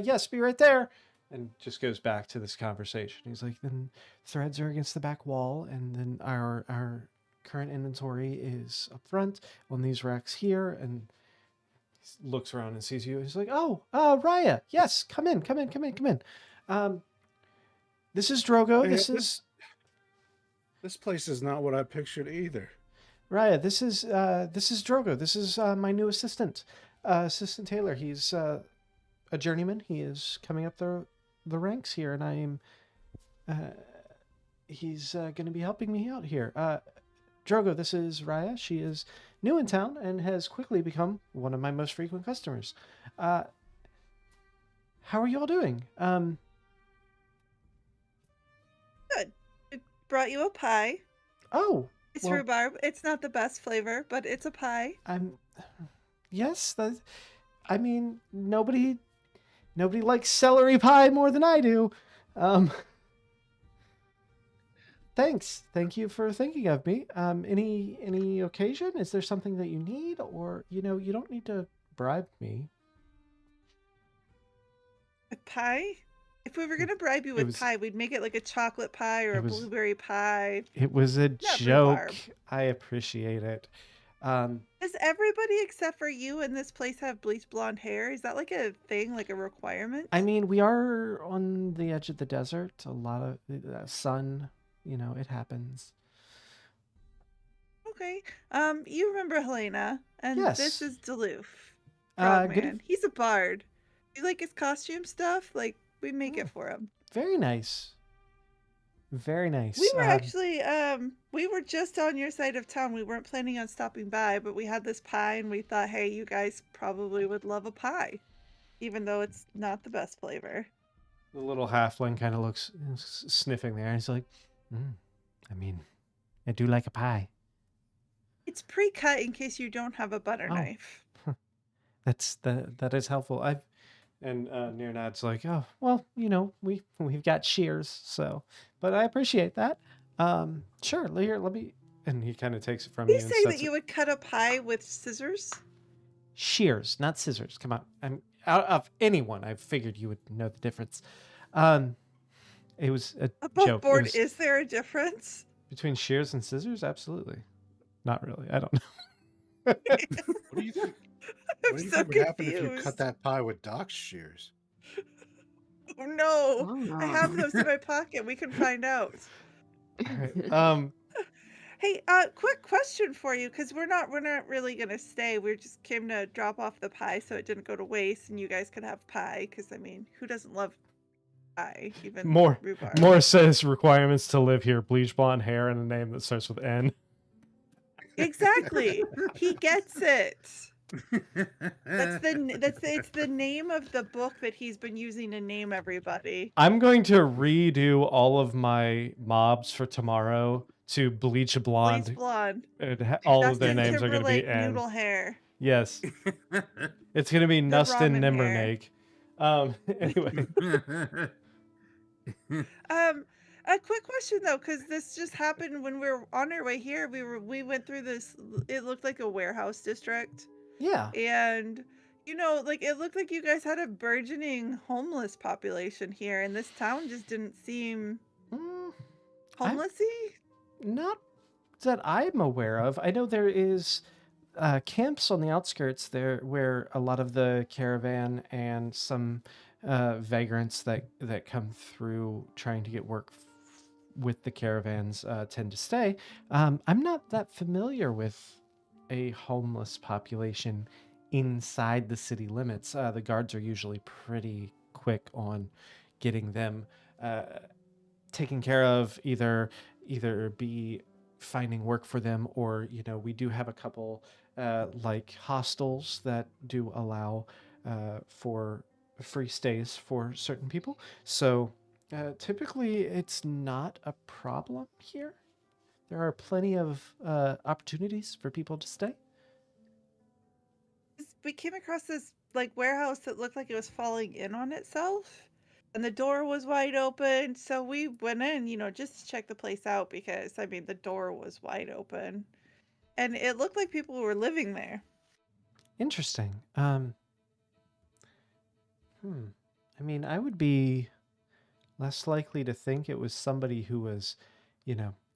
[SPEAKER 1] yes, be right there. And just goes back to this conversation. He's like, then threads are against the back wall, and then our current inventory is up front on these racks here. And he looks around and sees you. He's like, oh, Raya, yes, come in. This is Drogo.
[SPEAKER 2] Yeah,
[SPEAKER 1] This is
[SPEAKER 2] This place is not what I pictured either.
[SPEAKER 1] Raya. This is Drogo. This is my new assistant, Assistant Taylor. He's a journeyman. He is coming up the ranks here, and he's going to be helping me out here. Drogo, this is Raya. She is new in town and has quickly become one of my most frequent customers. How are you all doing?
[SPEAKER 3] Good. I brought you a pie.
[SPEAKER 1] Oh,
[SPEAKER 3] It's
[SPEAKER 1] well,
[SPEAKER 3] rhubarb. It's not the best flavor, but it's a pie.
[SPEAKER 1] yes, I mean, nobody likes celery pie more than I do. Thank you for thinking of me. Any occasion? Is there something that you need, or you don't need to bribe me.
[SPEAKER 3] A pie? If we were gonna bribe you with
[SPEAKER 1] was-
[SPEAKER 3] pie, we'd make it like a chocolate pie or
[SPEAKER 1] it
[SPEAKER 3] a
[SPEAKER 1] was-
[SPEAKER 3] blueberry pie.
[SPEAKER 1] It was a
[SPEAKER 3] Not
[SPEAKER 1] joke.
[SPEAKER 3] rhubarb.
[SPEAKER 1] I appreciate it.
[SPEAKER 3] Does everybody except for you in this place have bleach blonde hair? Is that like a thing, like a requirement?
[SPEAKER 1] I mean, we are on the edge of the desert. A lot of sun. It happens.
[SPEAKER 3] Okay. You remember Helena, and
[SPEAKER 1] Yes.
[SPEAKER 3] this is Duluth.
[SPEAKER 1] Good
[SPEAKER 3] Frogman. He's a bard. You like his costume stuff? Like, we make
[SPEAKER 1] Oh.
[SPEAKER 3] it for him.
[SPEAKER 1] Very nice. Very nice.
[SPEAKER 3] We were actually, we were just on your side of town. We weren't planning on stopping by, but we had this pie, and we thought, hey, you guys probably would love a pie, even though it's not the best flavor.
[SPEAKER 1] The little halfling kind of looks sniffing there. He's like, I mean, I do like a pie.
[SPEAKER 3] It's pre-cut in case you don't have a butter
[SPEAKER 1] Oh.
[SPEAKER 3] knife.
[SPEAKER 1] that is helpful. And Nearnad's like, oh well, we've got shears, so but I appreciate that. Sure, here, let me. And he kind of takes it from
[SPEAKER 3] Did
[SPEAKER 1] you
[SPEAKER 3] you
[SPEAKER 1] and
[SPEAKER 3] say that
[SPEAKER 1] sets it.
[SPEAKER 3] you would cut a pie with scissors?
[SPEAKER 1] Shears, not scissors. Come on, I'm out of anyone. I figured you would know the difference. Um, it was a
[SPEAKER 3] Above
[SPEAKER 1] joke. It
[SPEAKER 3] board,
[SPEAKER 1] was
[SPEAKER 3] is there a difference?
[SPEAKER 1] between shears and scissors. Absolutely, not really. I don't know.
[SPEAKER 2] What do you think?
[SPEAKER 3] I'm
[SPEAKER 2] What do you
[SPEAKER 3] so
[SPEAKER 2] think would happen if you
[SPEAKER 3] confused.
[SPEAKER 2] cut that pie with Doc's shears?
[SPEAKER 3] Oh no, I have
[SPEAKER 5] Oh.
[SPEAKER 3] those in my pocket. We can find out.
[SPEAKER 1] All right.
[SPEAKER 3] Hey, quick question for you, because we're not really gonna stay. We just came to drop off the pie so it didn't go to waste, and you guys could have pie. Because I mean, who doesn't love pie? Even
[SPEAKER 1] More
[SPEAKER 3] rhubarb.
[SPEAKER 1] says requirements to live here: bleach blonde hair and a name that starts with N.
[SPEAKER 3] Exactly. He gets it. It's the name of the book that he's been using to name everybody.
[SPEAKER 1] I'm going to redo all of my mobs for tomorrow to bleach blonde.
[SPEAKER 3] Bleach blonde.
[SPEAKER 1] All of their
[SPEAKER 3] Justin
[SPEAKER 1] names are going to be
[SPEAKER 3] Timberlake
[SPEAKER 1] N.
[SPEAKER 3] noodle hair.
[SPEAKER 1] Yes. It's going to be
[SPEAKER 3] The
[SPEAKER 1] Nustin
[SPEAKER 3] ramen hair.
[SPEAKER 1] Nimbernake. Anyway.
[SPEAKER 3] A quick question though, because this just happened when we were on our way here. We went through this. It looked like a warehouse district,
[SPEAKER 1] Yeah.
[SPEAKER 3] and like it looked like you guys had a burgeoning homeless population here, and this town just didn't seem homelessy.
[SPEAKER 1] Not that I'm aware of. I know there is camps on the outskirts there where a lot of the caravan and some vagrants that come through trying to get work with the caravans tend to stay. I'm not that familiar with a homeless population inside the city limits. The guards are usually pretty quick on getting them taken care of, either be finding work for them, or we do have a couple like hostels that do allow for free stays for certain people. So typically it's not a problem here. There are plenty of opportunities for people to stay.
[SPEAKER 3] We came across this like warehouse that looked like it was falling in on itself, and the door was wide open. So we went in, just to check the place out, because I mean the door was wide open, and it looked like people were living there.
[SPEAKER 1] Interesting. I mean, I would be less likely to think it was somebody who was,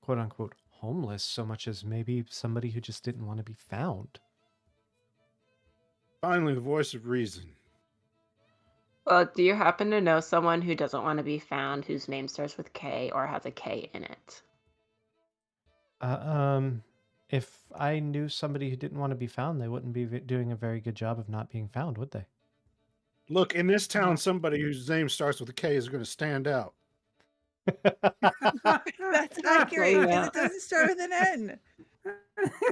[SPEAKER 1] quote unquote, homeless, so much as maybe somebody who just didn't want to be found.
[SPEAKER 2] Finally, the voice of reason.
[SPEAKER 5] Well, do you happen to know someone who doesn't want to be found, whose name starts with K or has a K in it?
[SPEAKER 1] If I knew somebody who didn't want to be found, they wouldn't be doing a very good job of not being found, would they?
[SPEAKER 2] Look, in this town, somebody whose name starts with a K is going to stand out.
[SPEAKER 3] That's accurate, because
[SPEAKER 5] Yeah.
[SPEAKER 3] it doesn't start with an N.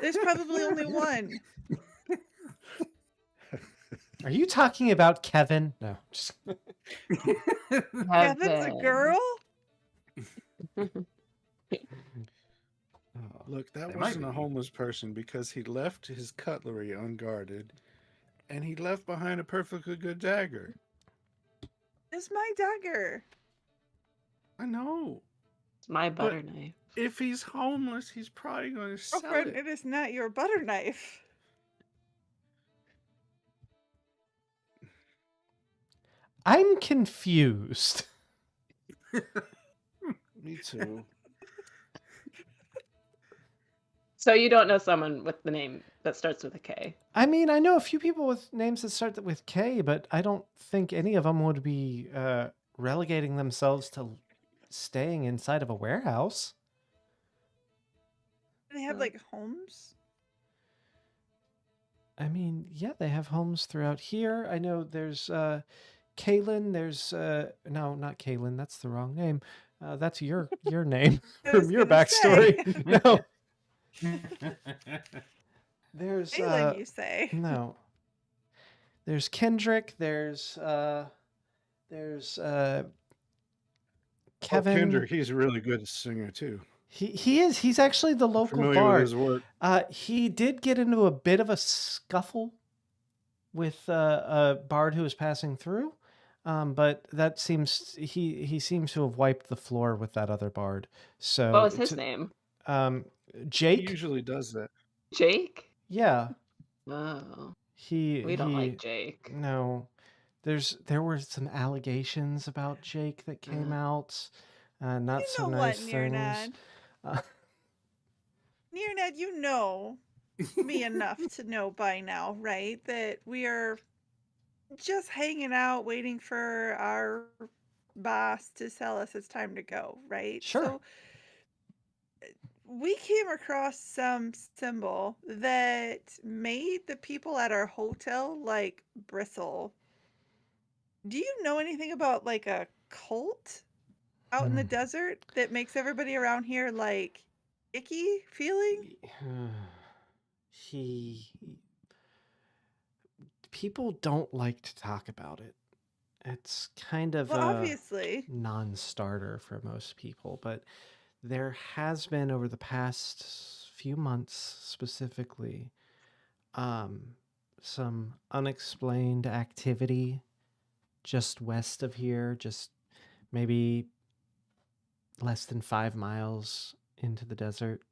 [SPEAKER 3] There's probably only one.
[SPEAKER 1] Are you talking about Kevin? No. Just...
[SPEAKER 3] Kevin's a girl?
[SPEAKER 2] Look, that
[SPEAKER 4] They might
[SPEAKER 2] wasn't a
[SPEAKER 4] be.
[SPEAKER 2] homeless person because he left his cutlery unguarded, and he left behind a perfectly good dagger.
[SPEAKER 3] It's my dagger.
[SPEAKER 2] I know.
[SPEAKER 5] It's my
[SPEAKER 2] But-
[SPEAKER 5] butter knife.
[SPEAKER 2] If he's homeless, he's probably going to sell
[SPEAKER 3] Girlfriend,
[SPEAKER 2] it.
[SPEAKER 3] it is not your butter knife.
[SPEAKER 1] I'm confused.
[SPEAKER 2] Me too.
[SPEAKER 5] So you don't know someone with the name that starts with a K?
[SPEAKER 1] I mean, I know a few people with names that start with K, but I don't think any of them would be relegating themselves to staying inside of a warehouse.
[SPEAKER 3] Do they have like homes?
[SPEAKER 1] I mean, yeah, they have homes throughout here. I know there's Kaylin. There's no, not Kaylin. That's the wrong name. That's your name
[SPEAKER 3] I was
[SPEAKER 1] from your
[SPEAKER 3] gonna
[SPEAKER 1] backstory.
[SPEAKER 3] say.
[SPEAKER 1] No, there's
[SPEAKER 3] Aylin, you say.
[SPEAKER 1] no. There's Kendrick. There's Kevin.
[SPEAKER 2] Kendrick, he's really good at singer too.
[SPEAKER 1] He is. He's actually the local
[SPEAKER 2] Familiar with
[SPEAKER 1] bard.
[SPEAKER 2] his work.
[SPEAKER 1] He did get into a bit of a scuffle with a bard who was passing through. But that seems he seems to have wiped the floor with that other bard. So
[SPEAKER 5] What was his name?
[SPEAKER 2] He
[SPEAKER 1] Jake.
[SPEAKER 2] usually does that.
[SPEAKER 5] Jake?
[SPEAKER 1] Yeah,
[SPEAKER 5] Oh,
[SPEAKER 1] he
[SPEAKER 5] we don't like Jake.
[SPEAKER 1] no. There were some allegations about Jake that came out. Not
[SPEAKER 3] You
[SPEAKER 1] so
[SPEAKER 3] know what,
[SPEAKER 1] nice things.
[SPEAKER 3] Nearnad? Nearnad, you know me enough to know by now, right? That we are just hanging out waiting for our boss to tell us it's time to go, right?
[SPEAKER 1] Sure.
[SPEAKER 3] So we came across some symbol that made the people at our hotel like bristle. Do you know anything about like a cult out in the
[SPEAKER 1] Hmm.
[SPEAKER 3] desert that makes everybody around here like icky feeling?
[SPEAKER 1] He people don't like to talk about it. It's kind of
[SPEAKER 3] Well,
[SPEAKER 1] a
[SPEAKER 3] obviously.
[SPEAKER 1] non-starter for most people, but there has been over the past few months specifically um, some unexplained activity just west of here, just maybe less than 5 miles into the desert.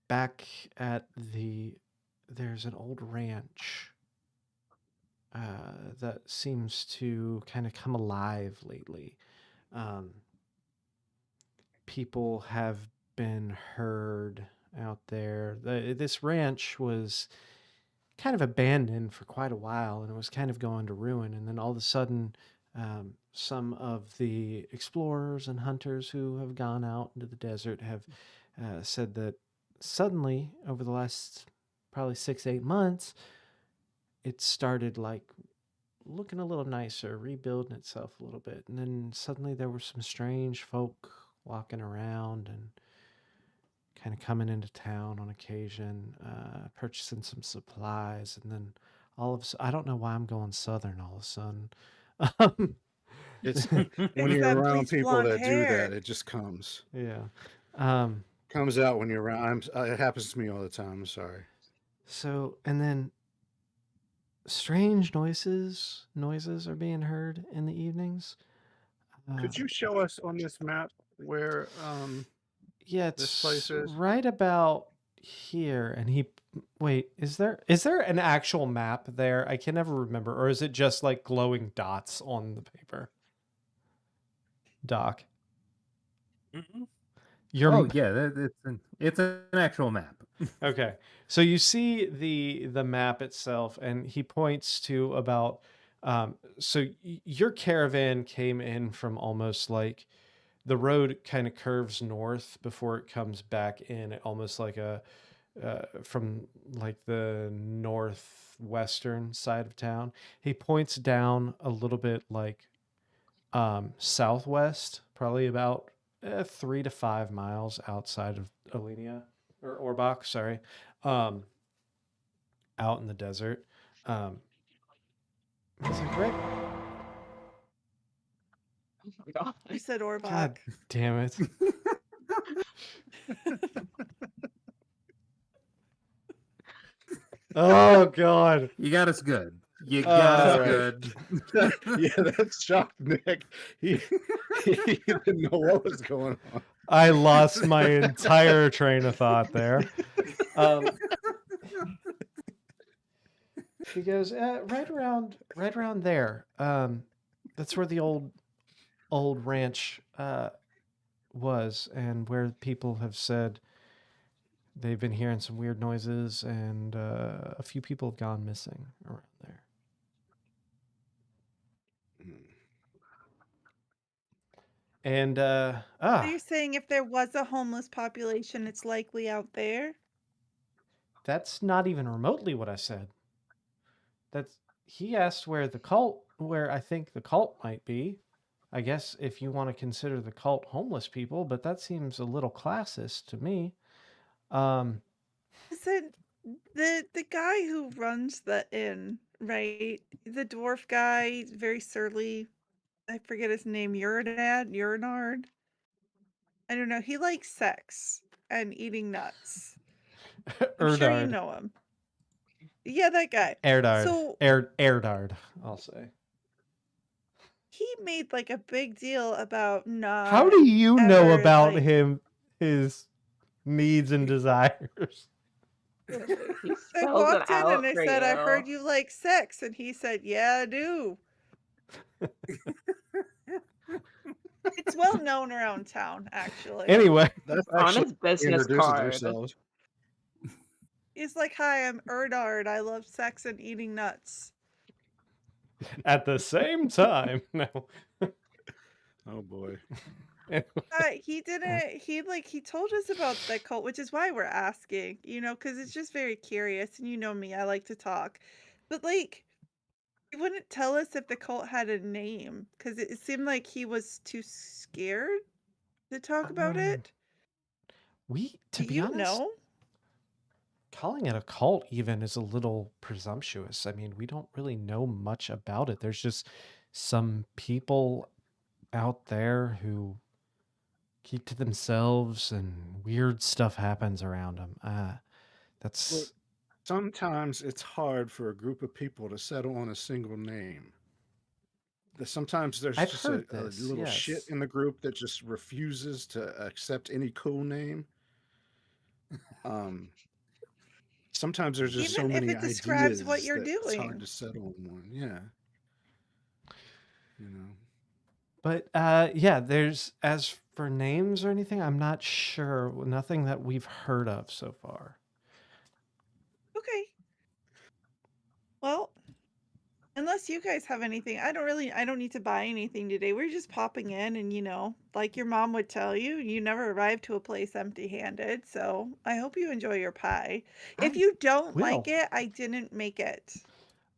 [SPEAKER 1] Back at there's an old ranch that seems to kind of come alive lately. Um, People have been heard out there. This ranch was kind of abandoned for quite a while, and it was kind of going to ruin. And then all of a sudden, some of the explorers and hunters who have gone out into the desert have said that suddenly, over the last probably 6, 8 months, it started like looking a little nicer, rebuilding itself a little bit. And then suddenly there were some strange folk walking around and kind of coming into town on occasion, purchasing some supplies. And then all of a sudden, I don't know why I'm going southern all of a sudden. Um,
[SPEAKER 2] It's
[SPEAKER 3] It's
[SPEAKER 2] when you're
[SPEAKER 3] that
[SPEAKER 2] around
[SPEAKER 3] bleached
[SPEAKER 2] people
[SPEAKER 3] blonde
[SPEAKER 2] that do that,
[SPEAKER 3] hair.
[SPEAKER 2] it just comes.
[SPEAKER 1] yeah. Um,
[SPEAKER 2] Comes out when you're around. It happens to me all the time. I'm sorry.
[SPEAKER 1] so, and then strange noises are being heard in the evenings.
[SPEAKER 2] Could you show us on this map where
[SPEAKER 1] Yeah,
[SPEAKER 2] this place
[SPEAKER 1] it's
[SPEAKER 2] is?
[SPEAKER 1] right about here. And wait, is there an actual map there? I can never remember, or is it just like glowing dots on the paper? Doc,
[SPEAKER 4] Mhm.
[SPEAKER 1] your
[SPEAKER 6] Oh yeah, it's an actual map.
[SPEAKER 1] okay. So you see the map itself, and he points to about. So your caravan came in from almost like the road kind of curves north before it comes back in, almost like a from like the northwestern side of town. He points down a little bit like southwest, probably about 3 to 5 miles outside of Alenia or Orbach, sorry, um, out in the desert. He's like, right,
[SPEAKER 5] Oh my god.
[SPEAKER 3] You said Orbach.
[SPEAKER 1] God damn it. Oh God.
[SPEAKER 6] You got us good. You got us
[SPEAKER 1] Alright.
[SPEAKER 6] good.
[SPEAKER 2] Yeah, that shocked Nick. He didn't know what was going on.
[SPEAKER 1] I lost my entire train of thought there. He goes, right around there. That's where the old ranch was, and where people have said they've been hearing some weird noises, and a few people have gone missing around there. And
[SPEAKER 3] So you're saying if there was a homeless population, it's likely out there?
[SPEAKER 1] that's not even remotely what I said. He asked where I think the cult might be. I guess if you want to consider the cult homeless people, but that seems a little classist to me.
[SPEAKER 3] Said the guy who runs the inn, right? The dwarf guy, very surly. I forget his name. Urinard. I don't know. He likes sex and eating nuts. I'm sure you
[SPEAKER 1] Erdard.
[SPEAKER 3] know him. Yeah, that guy.
[SPEAKER 1] Erdard.
[SPEAKER 3] So
[SPEAKER 1] Erdard, I'll say.
[SPEAKER 3] he made like a big deal about not
[SPEAKER 1] How do you know
[SPEAKER 3] ever,
[SPEAKER 1] about
[SPEAKER 3] like,
[SPEAKER 1] him, his needs and desires?
[SPEAKER 5] He
[SPEAKER 3] I
[SPEAKER 5] spells it
[SPEAKER 3] walked in and
[SPEAKER 5] out
[SPEAKER 3] I
[SPEAKER 5] for
[SPEAKER 3] said, I
[SPEAKER 5] you.
[SPEAKER 3] heard you like sex. And he said, yeah, I do. It's well known around town, actually.
[SPEAKER 1] Anyway,
[SPEAKER 2] That's
[SPEAKER 5] On
[SPEAKER 2] actually
[SPEAKER 5] his business
[SPEAKER 2] introduces
[SPEAKER 5] card.
[SPEAKER 2] yourselves.
[SPEAKER 3] He's like, hi, I'm Erdard. I love sex and eating nuts.
[SPEAKER 1] at the same time, no.
[SPEAKER 2] Oh boy.
[SPEAKER 3] He didn't, he told us about the cult, which is why we're asking, because it's just very curious. And you know me, I like to talk. But, like, he wouldn't tell us if the cult had a name because it seemed like he was too scared to talk about it.
[SPEAKER 1] To
[SPEAKER 3] Do
[SPEAKER 1] be
[SPEAKER 3] you
[SPEAKER 1] honest,
[SPEAKER 3] know?
[SPEAKER 1] calling it a cult even is a little presumptuous. I mean, we don't really know much about it. There's just some people out there who keep to themselves and weird stuff happens around them. That's
[SPEAKER 2] Look, sometimes it's hard for a group of people to settle on a single name. Sometimes there's
[SPEAKER 1] I've
[SPEAKER 2] just
[SPEAKER 1] heard
[SPEAKER 2] a
[SPEAKER 1] this,
[SPEAKER 2] little shit
[SPEAKER 1] yes.
[SPEAKER 2] in the group that just refuses to accept any cool name. Sometimes there's just so
[SPEAKER 3] Even if
[SPEAKER 2] many
[SPEAKER 3] it describes what
[SPEAKER 2] ideas
[SPEAKER 3] you're
[SPEAKER 2] that it's hard
[SPEAKER 3] doing.
[SPEAKER 2] to settle on one. Yeah. You know.
[SPEAKER 1] But yeah, there's as for names or anything, I'm not sure. Nothing that we've heard of so far.
[SPEAKER 3] Okay. Well, unless you guys have anything, I don't need to buy anything today. We're just popping in and, like your mom would tell you, you never arrive to a place empty-handed. So I hope you enjoy your pie. If
[SPEAKER 1] I
[SPEAKER 3] you don't like
[SPEAKER 1] will.
[SPEAKER 3] it, I didn't make it.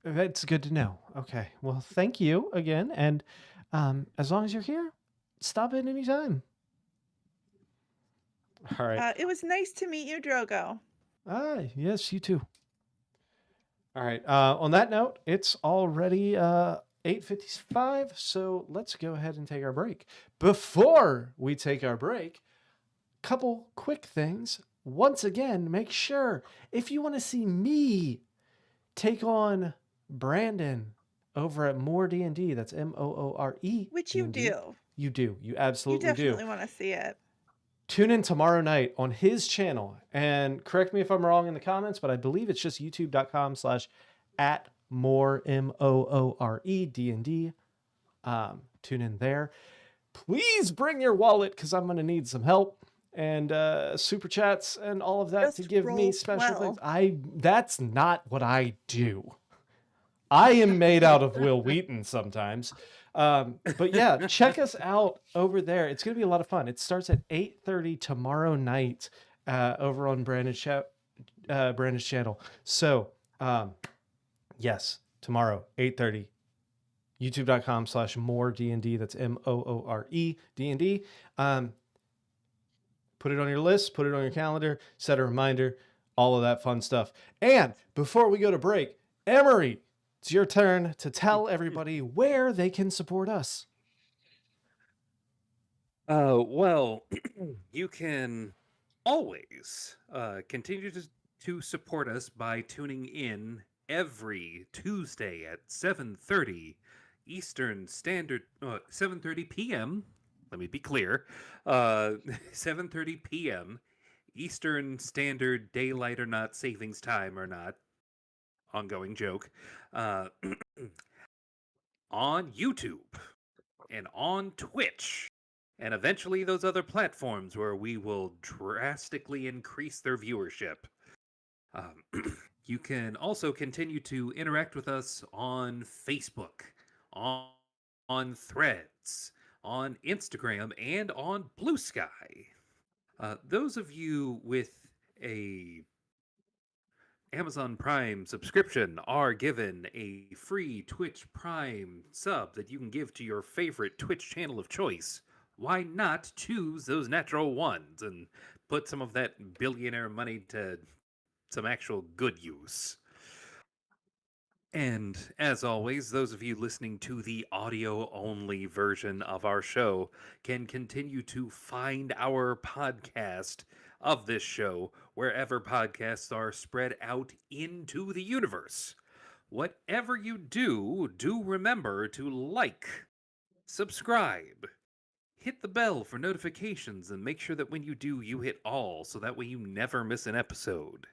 [SPEAKER 1] That's good to know. Okay. Well, thank you again. And as long as you're here, stop in anytime. All right.
[SPEAKER 3] It was nice to meet you, Drogo.
[SPEAKER 1] Yes, you too. All right. On that note, it's already 8:55, so let's go ahead and take our break. Before we take our break, couple quick things. Once again, make sure if you want to see me take on Brandon over at More D&D, that's MOORE,
[SPEAKER 3] Which you
[SPEAKER 1] D&D.
[SPEAKER 3] do.
[SPEAKER 1] You do. You
[SPEAKER 3] You
[SPEAKER 1] absolutely do.
[SPEAKER 3] definitely want to see it.
[SPEAKER 1] Tune in tomorrow night on his channel, and correct me if I'm wrong in the comments, but I believe it's just youtube.com/at more MOORE D&D. Tune in there. Please bring your wallet because I'm going to need some help and super chats and all of that to
[SPEAKER 3] Just
[SPEAKER 1] give me
[SPEAKER 3] roll
[SPEAKER 1] special
[SPEAKER 3] well.
[SPEAKER 1] things. That's not what I do. I am made out of Will Wheaton sometimes. But yeah, check us out over there. It's going to be a lot of fun. It starts at 8:30 tomorrow night over on Brandon's channel. So, yes, tomorrow, 8:30. youtube.com/more D&D. That's MOORE D&D. Put it on your list, put it on your calendar, set a reminder, all of that fun stuff. And before we go to break, Emery, it's your turn to tell everybody where they can support us.
[SPEAKER 4] Well, you can always continue to support us by tuning in every Tuesday at 7:30 Eastern Standard, 7:30 p.m. Let me be clear, 7:30 p.m. Eastern Standard Daylight or Not Savings Time or Not. Ongoing joke. Uh, on YouTube and on Twitch, and eventually those other platforms where we will drastically increase their viewership. You can also continue to interact with us on Facebook, on Threads, on Instagram, and on Blue Sky. Those of you with a Amazon Prime subscription are given a free Twitch Prime sub that you can give to your favorite Twitch channel of choice. Why not choose those natural ones and put some of that billionaire money to some actual good use? And as always, those of you listening to the audio only version of our show can continue to find our podcast of this show wherever podcasts are spread out into the universe. Whatever you do, do remember to like, subscribe, hit the bell for notifications, and make sure that when you do, you hit all so that way you never miss an episode.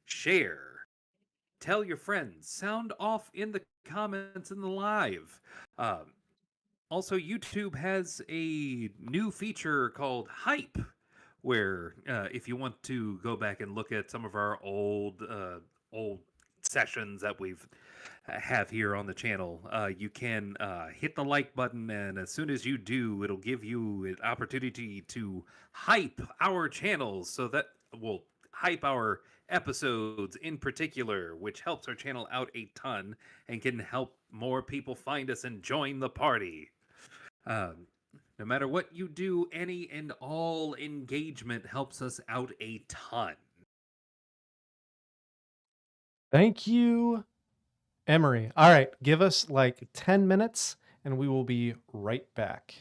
[SPEAKER 4] Share. Tell your friends. Sound off in the comments in the live. Also, YouTube has a new feature called Hype, where if you want to go back and look at some of our old sessions that we've have here on the channel, you can hit the like button, and as soon as you do, it'll give you an opportunity to hype our channels, so that will hype our episodes in particular, which helps our channel out a ton and can help more people find us and join the party. No matter what you do, any and all engagement helps us out a ton.
[SPEAKER 1] Thank you, Emery. All right, give us like 10 minutes and we will be right back.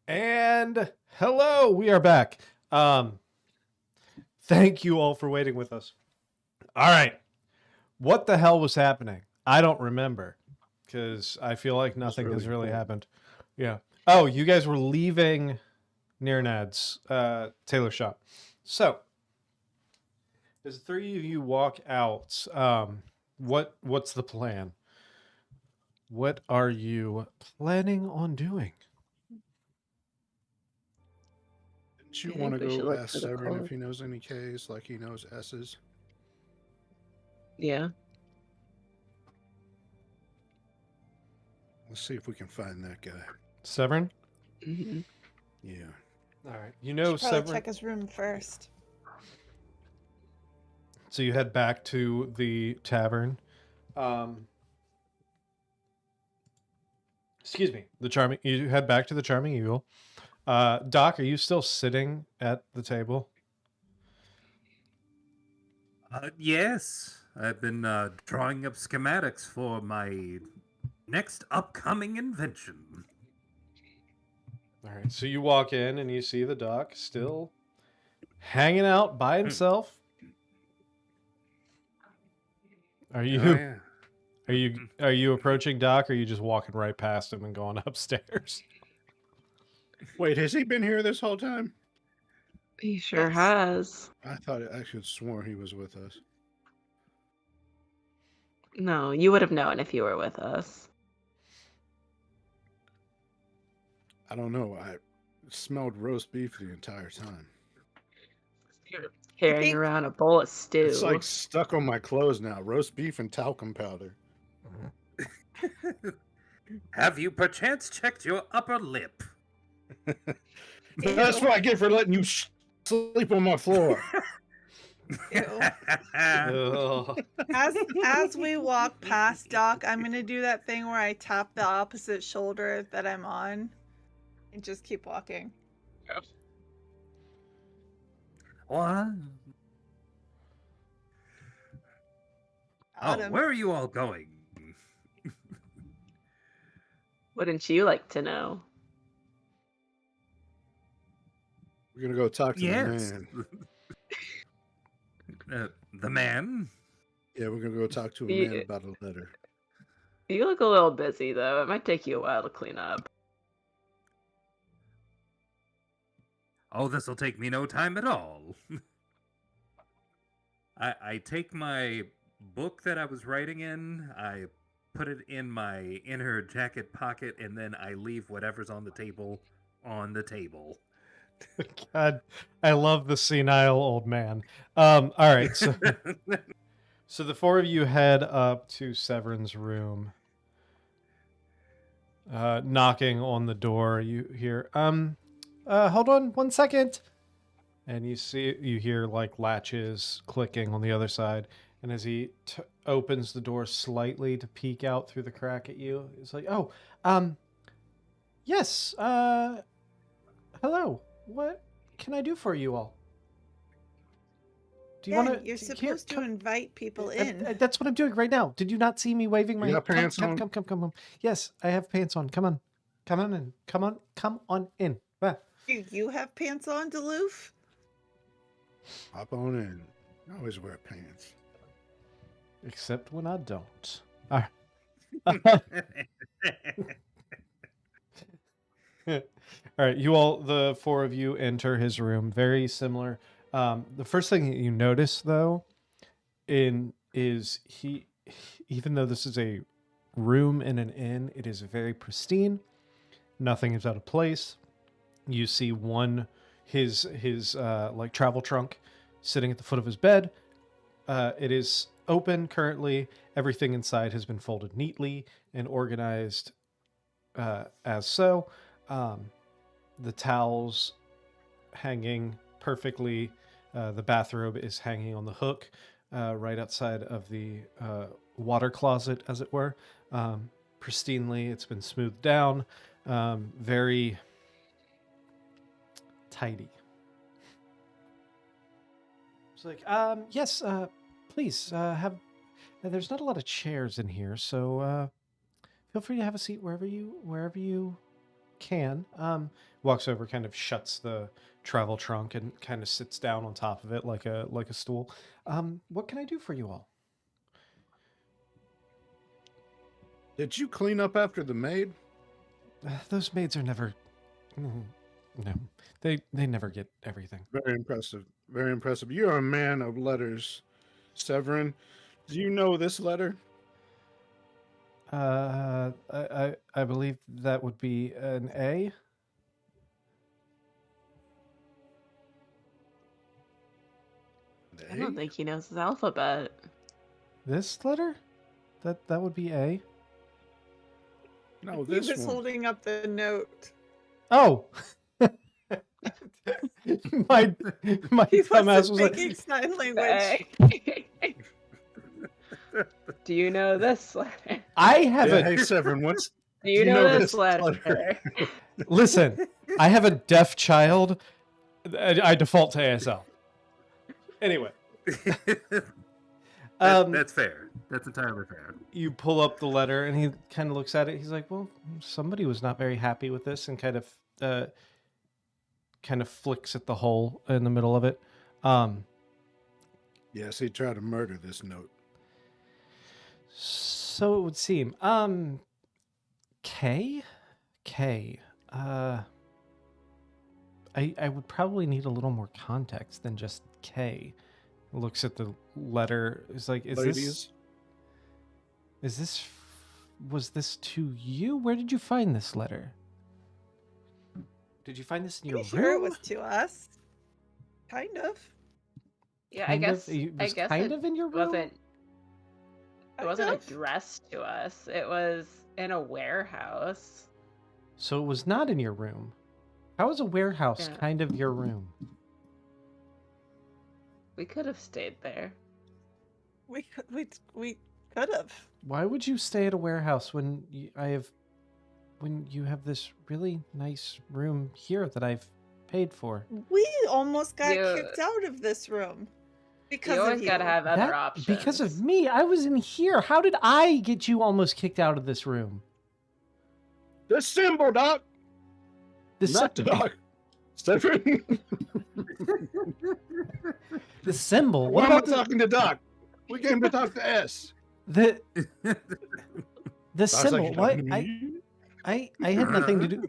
[SPEAKER 1] And hello, we are back. Thank you all for waiting with us. All right. What the hell was happening? I don't remember because I feel like nothing has really happened. Yeah. Oh, you guys were leaving Nirnad's tailor shop. So, as the three of you walk out, what's the plan? What are you planning on doing?
[SPEAKER 2] Didn't you
[SPEAKER 5] I
[SPEAKER 2] want to
[SPEAKER 5] think we should
[SPEAKER 2] go
[SPEAKER 5] look
[SPEAKER 2] ask
[SPEAKER 5] for the
[SPEAKER 2] Severin
[SPEAKER 5] code.
[SPEAKER 2] if he knows any K's like he knows S's?
[SPEAKER 5] Yeah.
[SPEAKER 2] Let's see if we can find that guy.
[SPEAKER 1] Severin?
[SPEAKER 5] Hmm.
[SPEAKER 2] Yeah.
[SPEAKER 1] All right. You know
[SPEAKER 3] Should probably
[SPEAKER 1] Severin.
[SPEAKER 3] check his room first.
[SPEAKER 1] So you head back to the tavern. Excuse me. You head back to the Charming Eagle. Doc, are you still sitting at the table?
[SPEAKER 4] Yes, I've been drawing up schematics for my next upcoming invention.
[SPEAKER 1] All right. So you walk in and you see the Doc still hanging out by himself. Are you
[SPEAKER 4] Oh, yeah.
[SPEAKER 1] are you approaching Doc, or are you just walking right past him and going upstairs?
[SPEAKER 2] Wait, has he been here this whole time?
[SPEAKER 5] He sure
[SPEAKER 3] Yes.
[SPEAKER 5] has.
[SPEAKER 2] I thought I should swore he was with us.
[SPEAKER 5] No, you would have known if you were with us.
[SPEAKER 2] I don't know. I smelled roast beef the entire time.
[SPEAKER 5] Carrying
[SPEAKER 3] think-
[SPEAKER 5] around a bowl of stew.
[SPEAKER 2] It's like stuck on my clothes now. Roast beef and talcum powder.
[SPEAKER 4] Have you perchance checked your upper lip?
[SPEAKER 2] That's what I get for letting you sleep on my floor.
[SPEAKER 3] Ew.
[SPEAKER 1] Ugh.
[SPEAKER 3] As we walk past Doc, I'm gonna do that thing where I tap the opposite shoulder that I'm on, and just keep walking.
[SPEAKER 4] What?
[SPEAKER 3] Got
[SPEAKER 4] Oh,
[SPEAKER 3] him.
[SPEAKER 4] where are you all going?
[SPEAKER 5] Wouldn't you like to know?
[SPEAKER 2] We're gonna go talk to the
[SPEAKER 4] Yes.
[SPEAKER 2] man.
[SPEAKER 4] The man?
[SPEAKER 2] Yeah, we're gonna go talk to a
[SPEAKER 5] You-
[SPEAKER 2] man about a letter.
[SPEAKER 5] You look a little busy though. It might take you a while to clean up.
[SPEAKER 4] Oh, this'll take me no time at all. I take my book that I was writing in, I put it in my inner jacket pocket, and then I leave whatever's on the table on the table.
[SPEAKER 1] God, I love the senile old man. All right, so so the four of you head up to Severin's room. Knocking on the door, you hear, hold on 1 second. And you hear like latches clicking on the other side. And as he opens the door slightly to peek out through the crack at you, he's like, oh, yes, hello. What can I do for you all? Do you
[SPEAKER 3] Yeah,
[SPEAKER 1] want to?
[SPEAKER 3] you're supposed to invite people in.
[SPEAKER 1] That's what I'm doing right now. Did you not see me waving my
[SPEAKER 2] You
[SPEAKER 1] hand?
[SPEAKER 2] got pants on?
[SPEAKER 1] Come. Yes, I have pants on. Come on in. Come on in. Ah.
[SPEAKER 3] Do you have pants on, Duluth?
[SPEAKER 2] Hop on in. I always wear pants.
[SPEAKER 1] Except when I don't. All right. All right, the four of you enter his room. Very similar. The first thing that you notice, though, is even though this is a room in an inn, it is very pristine. Nothing is out of place. You see his like travel trunk sitting at the foot of his bed. It is open currently. Everything inside has been folded neatly and organized as so. The towels hanging perfectly. The bathrobe is hanging on the hook right outside of the water closet, as it were. Pristinely, it's been smoothed down. Very tidy. It's like, yes, please have. There's not a lot of chairs in here, so feel free to have a seat wherever you can. Walks over, kind of shuts the travel trunk, and kind of sits down on top of it like a stool. What can I do for you all?
[SPEAKER 2] Did you clean up after the maid?
[SPEAKER 1] Those maids are never. No, they never get everything.
[SPEAKER 2] Very impressive. Very impressive. You're a man of letters, Severin. Do you know this letter?
[SPEAKER 1] I believe that would be an A.
[SPEAKER 5] I don't think he knows his alphabet.
[SPEAKER 1] This letter? That would be A.
[SPEAKER 2] No,
[SPEAKER 3] He
[SPEAKER 2] this
[SPEAKER 3] was
[SPEAKER 2] one.
[SPEAKER 3] holding up the note.
[SPEAKER 1] Oh. my
[SPEAKER 3] He
[SPEAKER 1] dumbass
[SPEAKER 3] wasn't
[SPEAKER 1] was like,
[SPEAKER 3] making sign language.
[SPEAKER 5] Do you know this letter?
[SPEAKER 1] I have
[SPEAKER 2] Yeah,
[SPEAKER 1] a
[SPEAKER 2] hey, Severin, what's...
[SPEAKER 5] Do you know this letter?
[SPEAKER 1] listen. I have a deaf child. I default to ASL. Anyway,
[SPEAKER 4] That's fair. That's entirely fair.
[SPEAKER 1] you pull up the letter, and he kind of looks at it. He's like, "Well, somebody was not very happy with this," and kind of flicks at the hole in the middle of it.
[SPEAKER 2] Yes, he tried to murder this note.
[SPEAKER 1] So it would seem. K. I would probably need a little more context than just K. Looks at the letter. Is like,
[SPEAKER 2] Ladies?
[SPEAKER 1] was this to you? Where did you find this letter? Did you find this in your
[SPEAKER 3] Pretty
[SPEAKER 1] room?
[SPEAKER 3] sure it was to us. Kind of.
[SPEAKER 5] Yeah,
[SPEAKER 1] Kind
[SPEAKER 5] I
[SPEAKER 1] of?
[SPEAKER 5] guess.
[SPEAKER 1] It
[SPEAKER 5] I
[SPEAKER 1] was
[SPEAKER 5] guess
[SPEAKER 1] kind
[SPEAKER 5] it
[SPEAKER 1] of in your room?
[SPEAKER 5] wasn't. It
[SPEAKER 3] Kind
[SPEAKER 5] wasn't
[SPEAKER 3] of.
[SPEAKER 5] addressed to us. It was in a warehouse.
[SPEAKER 1] So it was not in your room. How is a warehouse
[SPEAKER 5] Yeah.
[SPEAKER 1] kind of your room?
[SPEAKER 5] We could have stayed there.
[SPEAKER 3] We could have.
[SPEAKER 1] Why would you stay at a warehouse when when you have this really nice room here that I've paid for?
[SPEAKER 3] We almost got
[SPEAKER 5] You-
[SPEAKER 3] kicked out of this room because
[SPEAKER 5] You
[SPEAKER 3] of
[SPEAKER 5] always
[SPEAKER 3] you.
[SPEAKER 5] gotta have other
[SPEAKER 1] That-
[SPEAKER 5] options.
[SPEAKER 1] Because of me, I was in here. How did I get you almost kicked out of this room?
[SPEAKER 2] The symbol, Doc.
[SPEAKER 1] The
[SPEAKER 2] Not
[SPEAKER 1] sy-
[SPEAKER 2] Doc. Stephen.
[SPEAKER 1] the symbol.
[SPEAKER 2] Why
[SPEAKER 1] What
[SPEAKER 2] am I
[SPEAKER 1] about
[SPEAKER 2] talking to Doc? We came to talk to S.
[SPEAKER 1] the
[SPEAKER 2] I was
[SPEAKER 1] symbol?
[SPEAKER 2] like,
[SPEAKER 1] What?
[SPEAKER 2] "You talking to me?"
[SPEAKER 1] I had nothing to do.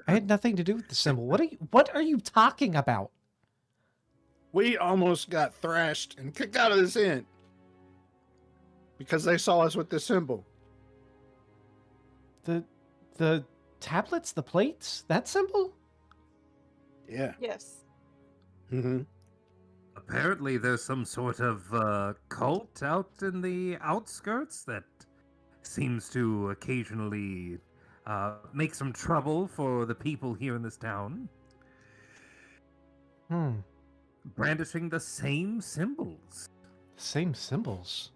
[SPEAKER 1] I had nothing to do with the symbol. What are you talking about?
[SPEAKER 2] We almost got thrashed and kicked out of this inn because they saw us with the symbol.
[SPEAKER 1] The tablets, the plates, that symbol?
[SPEAKER 2] Yeah.
[SPEAKER 3] Yes.
[SPEAKER 2] Mm-hmm.
[SPEAKER 6] Apparently, there's some sort of cult out in the outskirts that seems to occasionally make some trouble for the people here in this town, brandishing the same symbols.
[SPEAKER 1] Same symbols.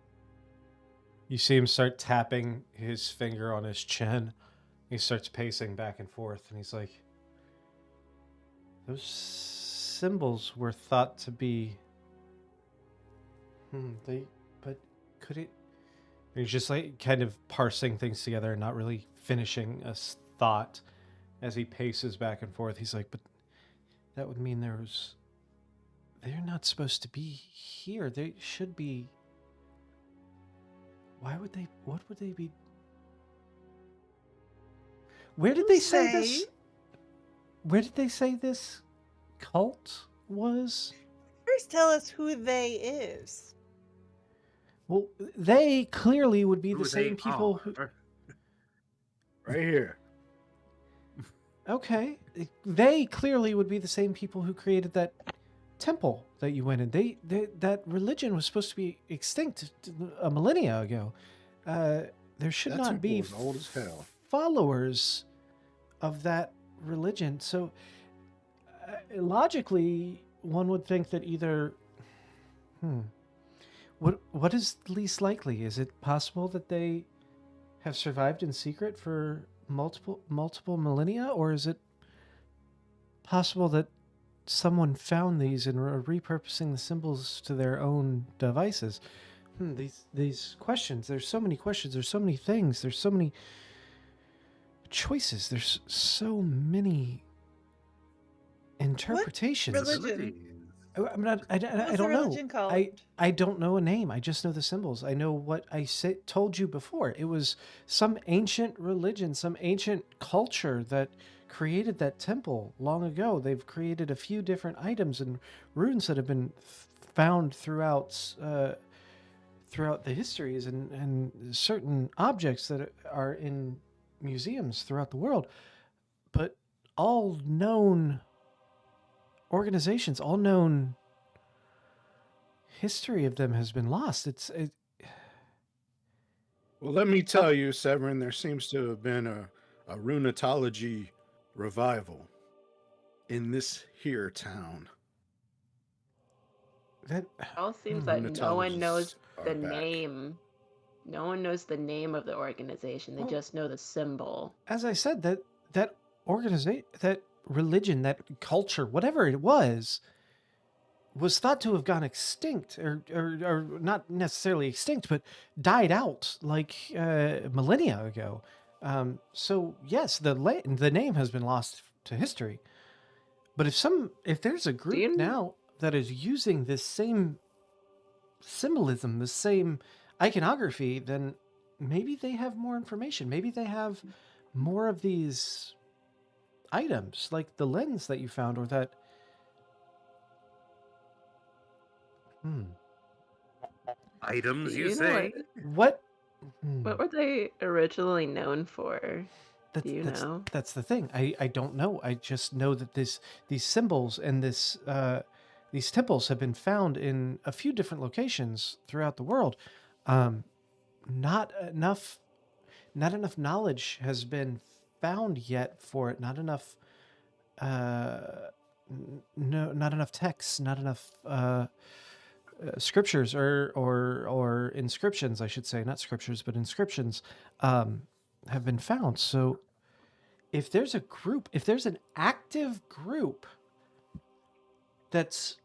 [SPEAKER 1] You see him start tapping his finger on his chin. He starts pacing back and forth, and he's like, those symbols were thought to be... But could it... He's just like kind of parsing things together and not really finishing a thought as he paces back and forth. He's like, but that would mean they're not supposed to be here. They should be... What would they be? Where did they say this? Where did they say this cult was?
[SPEAKER 3] First, tell us who they is.
[SPEAKER 1] Well, they clearly would be
[SPEAKER 6] Who
[SPEAKER 1] the same
[SPEAKER 6] they
[SPEAKER 1] people who...
[SPEAKER 6] are.
[SPEAKER 2] Right here.
[SPEAKER 1] Okay. They clearly would be the same people who created that temple that you went in. That religion was supposed to be extinct a millennia ago. There should
[SPEAKER 2] That
[SPEAKER 1] not
[SPEAKER 2] temple
[SPEAKER 1] be
[SPEAKER 2] is old as hell.
[SPEAKER 1] followers of that religion. So logically, one would think that either... What is least likely? Is it possible that they have survived in secret for multiple millennia, or is it possible that someone found these and are repurposing the symbols to their own devices? These questions. There's so many questions. There's so many things. There's so many choices. There's so many interpretations.
[SPEAKER 3] religion?
[SPEAKER 1] I'm not. I
[SPEAKER 3] What's
[SPEAKER 1] don't
[SPEAKER 3] the
[SPEAKER 1] know.
[SPEAKER 3] religion called?
[SPEAKER 1] I don't know a name. I just know the symbols. I know what I told you before. It was some ancient religion, some ancient culture that created that temple long ago. They've created a few different items and runes that have been found throughout the histories and certain objects that are in museums throughout the world. But all known organizations, all known history of them has been lost.
[SPEAKER 2] Well, let me tell you, Severin, there seems to have been a runatology revival in this here town.
[SPEAKER 1] That
[SPEAKER 5] It all seems like no one knows
[SPEAKER 2] Runatologists
[SPEAKER 5] the
[SPEAKER 2] are back.
[SPEAKER 5] name. No one knows the name of the organization. They
[SPEAKER 1] Well-
[SPEAKER 5] just know the symbol.
[SPEAKER 1] as I said, that organization, that religion, that culture, whatever it was thought to have gone extinct, or not necessarily extinct, but died out like millennia ago. So yes, the name has been lost to history. But if there's a group
[SPEAKER 5] you-
[SPEAKER 1] now that is using this same symbolism, the same iconography, then maybe they have more information. Maybe they have more of these items, like the lens that you found, or that.
[SPEAKER 4] Items, you
[SPEAKER 5] know
[SPEAKER 4] say?
[SPEAKER 1] What?
[SPEAKER 5] What were they originally known for? Do you know?
[SPEAKER 1] That's the thing. I don't know. I just know that these symbols and these temples have been found in a few different locations throughout the world. Not enough knowledge has been found yet for it. Not enough. Not enough texts. Not enough scriptures or inscriptions, I should say, not scriptures, but inscriptions have been found. So if there's a group, if there's an active group that's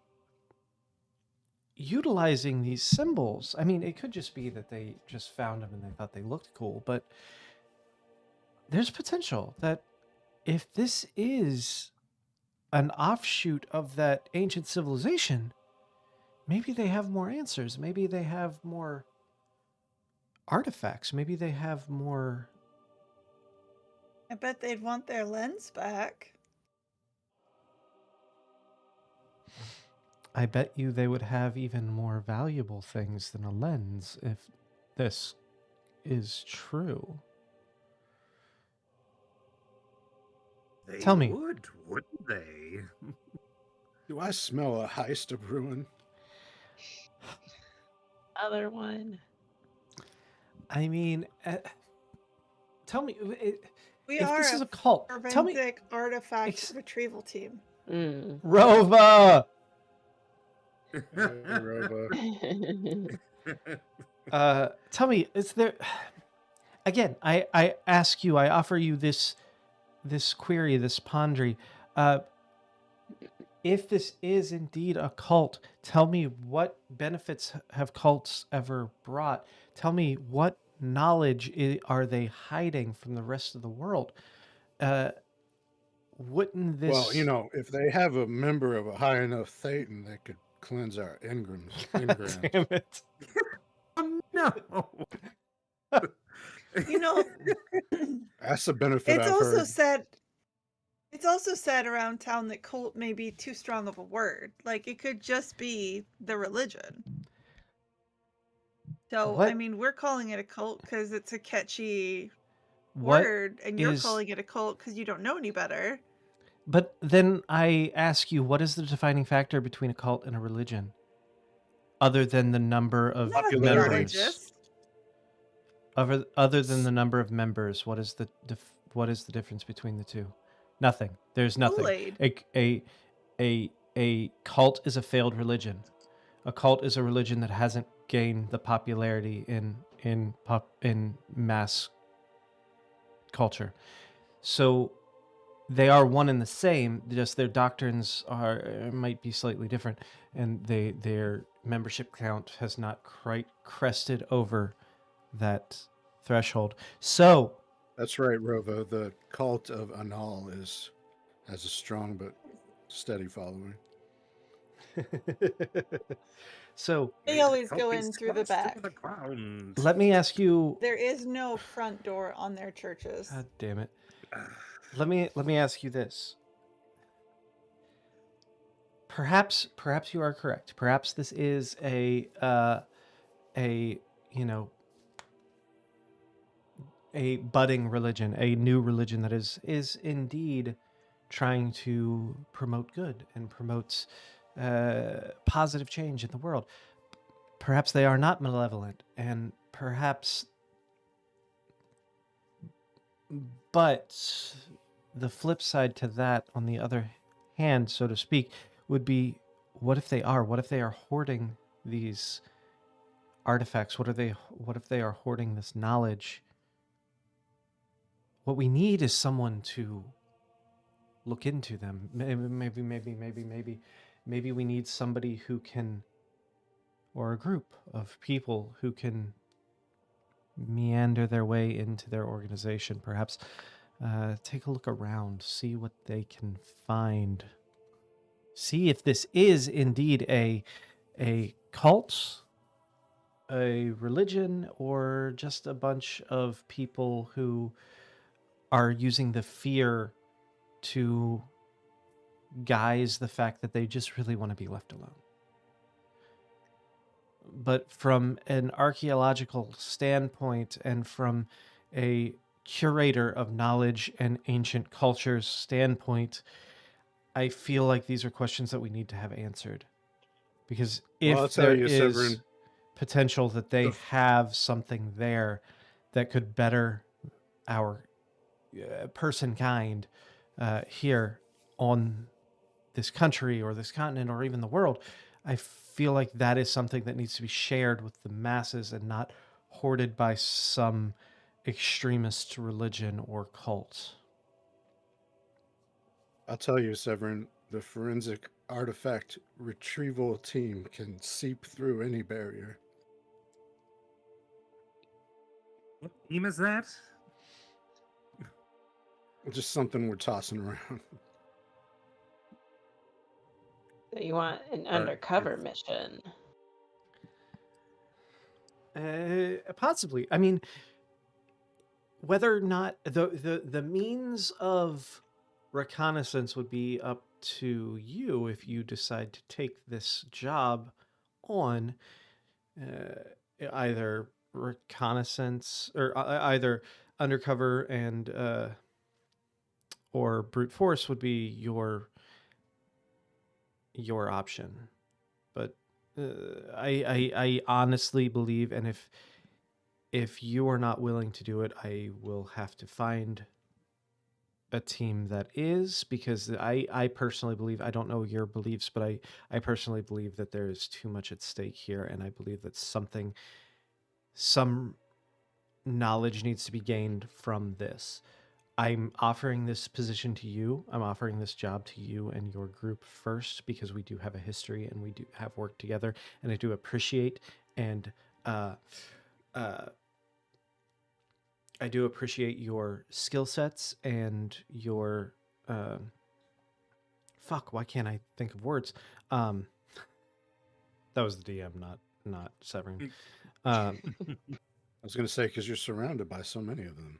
[SPEAKER 1] utilizing these symbols, I mean, it could just be that they just found them and they thought they looked cool, but there's potential that if this is an offshoot of that ancient civilization, maybe they have more answers. Maybe they have more artifacts. Maybe they have more.
[SPEAKER 3] I bet they'd want their lens back.
[SPEAKER 1] I bet you they would have even more valuable things than a lens if this is true.
[SPEAKER 4] They
[SPEAKER 1] Tell me.
[SPEAKER 4] wouldn't they?
[SPEAKER 2] Do I smell a heist of ruin?
[SPEAKER 5] Other one.
[SPEAKER 1] I mean, tell me,
[SPEAKER 3] We
[SPEAKER 1] if
[SPEAKER 3] are
[SPEAKER 1] this
[SPEAKER 3] a
[SPEAKER 1] is a cult, tell me,
[SPEAKER 3] forensic artifact retrieval team.
[SPEAKER 5] Mm.
[SPEAKER 1] Rova,
[SPEAKER 2] Robo.
[SPEAKER 1] tell me, is there, again, I ask you, I offer you this query, this quandary. If this is indeed a cult, tell me what benefits have cults ever brought? Tell me what knowledge are they hiding from the rest of the world? Wouldn't this...
[SPEAKER 2] Well, you know, if they have a member of a high enough Thetan, they could cleanse our engrams.
[SPEAKER 1] Damn it.
[SPEAKER 6] Oh, no.
[SPEAKER 3] You know,
[SPEAKER 2] That's the benefit
[SPEAKER 3] it's
[SPEAKER 2] I've
[SPEAKER 3] also
[SPEAKER 2] heard.
[SPEAKER 3] said. It's also said around town that cult may be too strong of a word. Like, it could just be the religion. So, I
[SPEAKER 1] What-
[SPEAKER 3] mean, we're calling it a cult because it's a catchy
[SPEAKER 1] What
[SPEAKER 3] word, and you're
[SPEAKER 1] is-
[SPEAKER 3] calling it a cult because you don't know any better.
[SPEAKER 1] But then I ask you, what is the defining factor between a cult and a religion? Other than the number of
[SPEAKER 3] None of them are
[SPEAKER 2] Popularity.
[SPEAKER 1] members.
[SPEAKER 3] religious.
[SPEAKER 1] Other than the number of members, what is the difference between the two? Nothing. There's nothing.
[SPEAKER 3] Kool-Aid.
[SPEAKER 1] A cult is a failed religion. A cult is a religion that hasn't gained the popularity in mass culture. So they are one and the same. Just their doctrines might be slightly different, and their membership count has not quite crested over that threshold. So
[SPEAKER 2] That's right, Robo. The cult of Anal has a strong but steady following.
[SPEAKER 1] so
[SPEAKER 3] They always
[SPEAKER 4] Help
[SPEAKER 3] go
[SPEAKER 4] these
[SPEAKER 3] in through the
[SPEAKER 4] clowns to
[SPEAKER 3] back.
[SPEAKER 4] the ground.
[SPEAKER 1] let me ask you.
[SPEAKER 3] There is no front door on their churches.
[SPEAKER 1] God damn it. Let me ask you this. Perhaps you are correct. Perhaps this is a budding religion, a new religion that is indeed trying to promote good and promotes positive change in the world. Perhaps they are not malevolent, and perhaps, but the flip side to that, on the other hand, so to speak, would be, what if they are? What if they are hoarding these artifacts? What if they are hoarding this knowledge? What we need is someone to look into them. Maybe we need somebody who can, or a group of people who can meander their way into their organization. Perhaps take a look around, see what they can find. See if this is indeed a cult, a religion, or just a bunch of people who are using the fear to guise the fact that they just really want to be left alone. But from an archaeological standpoint and from a curator of knowledge and ancient cultures standpoint, I feel like these are questions that we need to have answered. Because
[SPEAKER 2] Well, I'll
[SPEAKER 1] if
[SPEAKER 2] tell
[SPEAKER 1] there
[SPEAKER 2] you,
[SPEAKER 1] is
[SPEAKER 2] Severin,
[SPEAKER 1] potential that they
[SPEAKER 2] the-
[SPEAKER 1] have something there that could better our person kind here on this country or this continent or even the world, I feel like that is something that needs to be shared with the masses and not hoarded by some extremist religion or cult.
[SPEAKER 2] I'll tell you, Severin, the forensic artifact retrieval team can seep through any barrier.
[SPEAKER 6] What team is that?
[SPEAKER 2] Just something we're tossing around.
[SPEAKER 5] So you want an
[SPEAKER 4] But
[SPEAKER 5] undercover
[SPEAKER 4] it's-
[SPEAKER 5] mission?
[SPEAKER 1] Possibly. I mean, whether or not the means of reconnaissance would be up to you if you decide to take this job on, either reconnaissance or either undercover and or brute force would be your option. But I honestly believe, and if you are not willing to do it, I will have to find a team that is, because I personally believe, I don't know your beliefs, but I personally believe that there is too much at stake here, and I believe that some knowledge needs to be gained from this. I'm offering this position to you. I'm offering this job to you and your group first because we do have a history and we do have worked together, and I do appreciate and I do appreciate your skill sets and your fuck. Why can't I think of words? That was the DM, not Severing.
[SPEAKER 2] I was going to say, because you're surrounded by so many of them.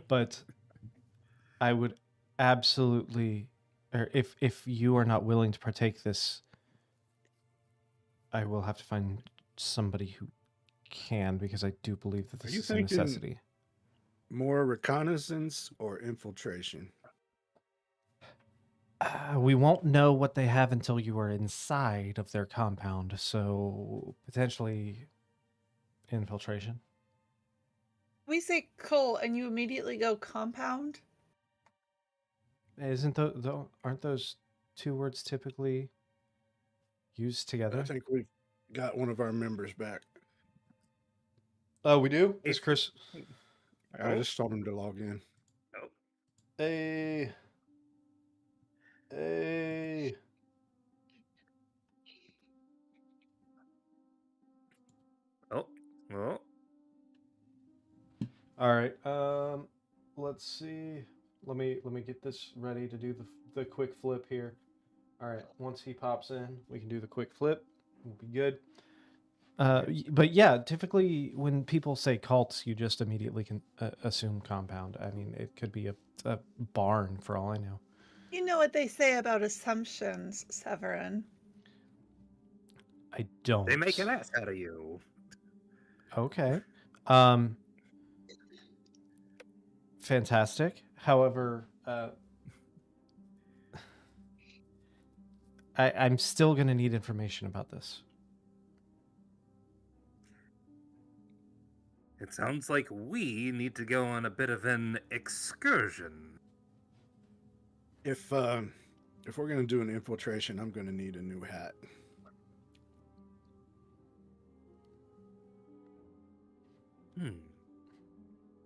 [SPEAKER 1] But I would absolutely, or if you are not willing to partake this, I will have to find somebody who can, because I do believe that
[SPEAKER 2] Are
[SPEAKER 1] this
[SPEAKER 2] you
[SPEAKER 1] is a
[SPEAKER 2] thinking-
[SPEAKER 1] necessity.
[SPEAKER 2] More reconnaissance or infiltration?
[SPEAKER 1] We won't know what they have until you are inside of their compound, so potentially infiltration.
[SPEAKER 3] We say cult and you immediately go compound.
[SPEAKER 1] Isn't aren't those two words typically used together?
[SPEAKER 2] I think we've got one of our members back.
[SPEAKER 1] Oh, we do? Is
[SPEAKER 4] If-
[SPEAKER 1] Chris?
[SPEAKER 2] I
[SPEAKER 4] Oh.
[SPEAKER 2] just told him to log in.
[SPEAKER 1] Hey.
[SPEAKER 4] Oh, well,
[SPEAKER 1] All right. Let's see. Let me get this ready to do the quick flip here. All right. Once he pops in, we can do the quick flip. We'll be good. But yeah, typically when people say cults, you just immediately can assume compound. I mean, it could be a barn for all I know.
[SPEAKER 3] You know what they say about assumptions, Severin.
[SPEAKER 1] I don't.
[SPEAKER 4] they make an ass out of you.
[SPEAKER 1] Okay. Fantastic. However, I'm still going to need information about this.
[SPEAKER 4] It sounds like we need to go on a bit of an excursion.
[SPEAKER 2] If we're going to do an infiltration, I'm going to need a new hat.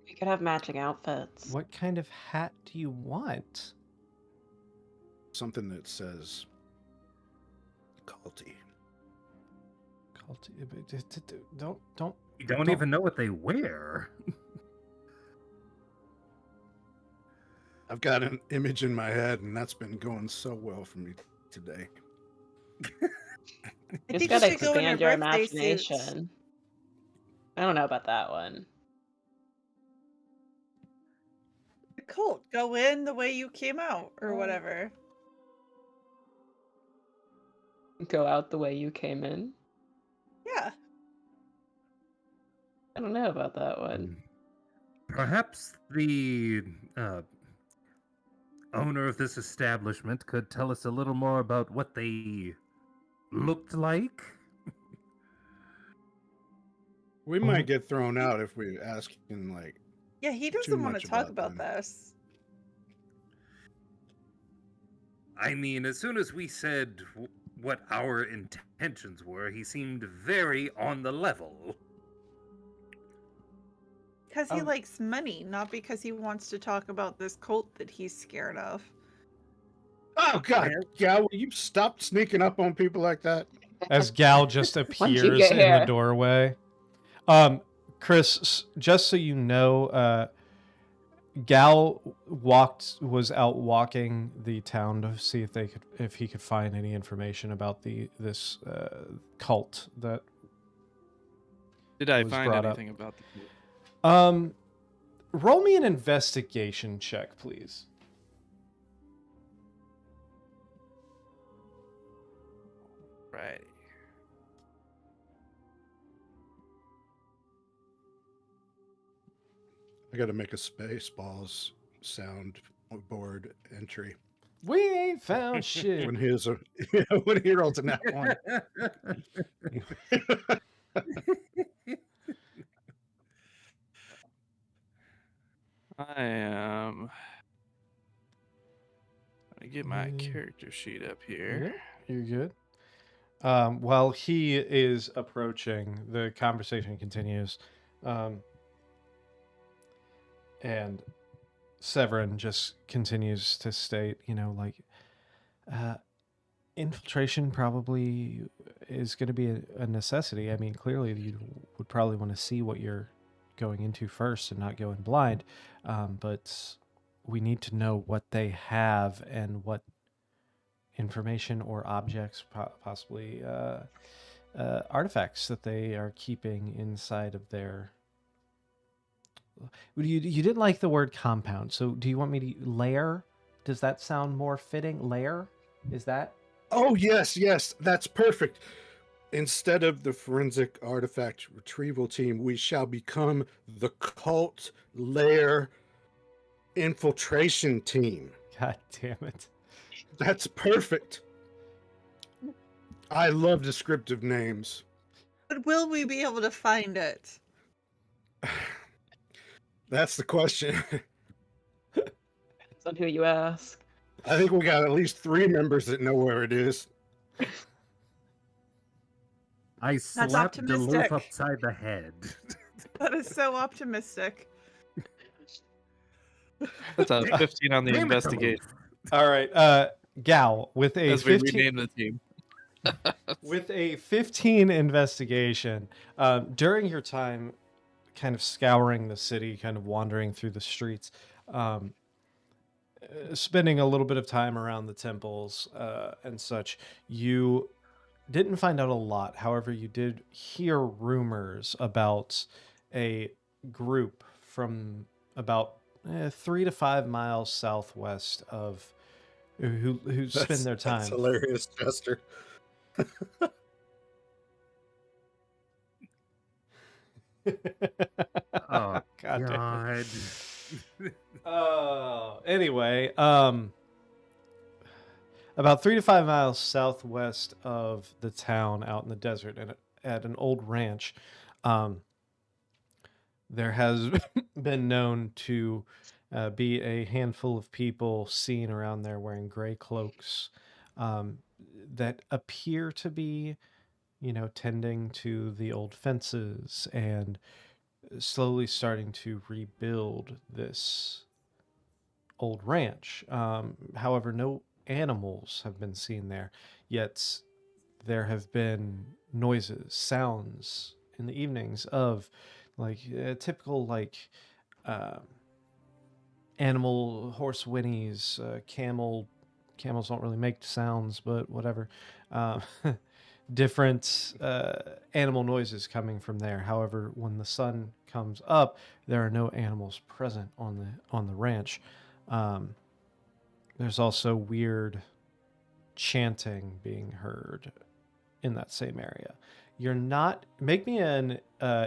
[SPEAKER 5] We could have matching outfits.
[SPEAKER 1] What kind of hat do you want?
[SPEAKER 2] Something that says culty.
[SPEAKER 1] Don't.
[SPEAKER 6] You don't even know what they wear.
[SPEAKER 2] I've got an image in my head, and that's been going so well for me today.
[SPEAKER 3] I
[SPEAKER 5] You
[SPEAKER 3] think
[SPEAKER 5] just
[SPEAKER 3] you
[SPEAKER 5] gotta
[SPEAKER 3] should go in your
[SPEAKER 5] expand your
[SPEAKER 3] birthday suits.
[SPEAKER 5] imagination. I don't know about that one.
[SPEAKER 3] The cult. Go in the way you came out, or
[SPEAKER 5] Oh.
[SPEAKER 3] whatever.
[SPEAKER 5] Go out the way you came in.
[SPEAKER 3] Yeah.
[SPEAKER 5] I don't know about that one.
[SPEAKER 6] Perhaps the owner of this establishment could tell us a little more about what they looked like.
[SPEAKER 2] We might get thrown out if we ask him, like,
[SPEAKER 3] Yeah, he
[SPEAKER 2] Too
[SPEAKER 3] doesn't want
[SPEAKER 2] much
[SPEAKER 3] to talk
[SPEAKER 2] about
[SPEAKER 3] about
[SPEAKER 2] them.
[SPEAKER 3] this.
[SPEAKER 4] I mean, as soon as we said what our intentions were, he seemed very on the level.
[SPEAKER 3] Because he likes money, not because he wants to talk about this cult that he's scared of.
[SPEAKER 2] Oh God, Gal, will you stop sneaking up on people like that?
[SPEAKER 1] As Gal just
[SPEAKER 5] Once you
[SPEAKER 1] appears
[SPEAKER 5] get
[SPEAKER 1] in the
[SPEAKER 5] here.
[SPEAKER 1] doorway. Chris, just so you know, Gal was out walking the town to see if he could find any information about this cult that
[SPEAKER 7] Did I
[SPEAKER 1] was
[SPEAKER 7] find
[SPEAKER 1] brought up.
[SPEAKER 7] anything about the
[SPEAKER 1] Roll me an investigation check, please.
[SPEAKER 7] right?
[SPEAKER 2] I got to make a Spaceballs sound board entry
[SPEAKER 1] We ain't found shit.
[SPEAKER 2] when he rolls in that one.
[SPEAKER 7] I am. Let me get my
[SPEAKER 1] Mm.
[SPEAKER 7] character sheet up here.
[SPEAKER 1] You're good. While he is approaching, the conversation continues. And Severin just continues to state, infiltration probably is going to be a necessity. I mean, clearly you would probably want to see what you're going into first and not go in blind. But we need to know what they have and what information or objects, possibly artifacts that they are keeping inside of their... You didn't like the word compound, so do you want me to lair? Does that sound more fitting? Lair? Is that?
[SPEAKER 2] Oh, yes, that's perfect. Instead of the forensic artifact retrieval team, we shall become the cult lair infiltration team.
[SPEAKER 1] God damn it.
[SPEAKER 2] That's perfect. I love descriptive names.
[SPEAKER 3] But will we be able to find it?
[SPEAKER 2] That's the question.
[SPEAKER 5] Depends on who you ask.
[SPEAKER 2] I think we got at least 3 members that know where it is.
[SPEAKER 6] I slapped Duluth
[SPEAKER 3] optimistic.
[SPEAKER 6] upside the head.
[SPEAKER 3] That is so optimistic.
[SPEAKER 7] That's a 15 on the
[SPEAKER 6] Damn it,
[SPEAKER 7] investigation
[SPEAKER 1] All right, Gal, with a
[SPEAKER 7] as we
[SPEAKER 1] 15,
[SPEAKER 7] rename the team.
[SPEAKER 1] with a 15 investigation, during your time kind of scouring the city, kind of wandering through the streets, spending a little bit of time around the temples and such, you didn't find out a lot. However, you did hear rumors about a group from about 3 to 5 miles southwest of who spend their time.
[SPEAKER 2] That's hilarious, Chester.
[SPEAKER 6] Oh,
[SPEAKER 1] God damn it.
[SPEAKER 6] God.
[SPEAKER 1] Anyway, about 3 to 5 miles southwest of the town, out in the desert, and at an old ranch, there has been known to be a handful of people seen around there wearing gray cloaks that appear to be, tending to the old fences and slowly starting to rebuild this old ranch. However, no animals have been seen there, yet there have been noises, sounds in the evenings of typical animal, horse whinnies, camels don't really make sounds, but whatever. Different animal noises coming from there. However, when the sun comes up, there are no animals present on the ranch. There's also weird chanting being heard in that same area. You're not... Make me an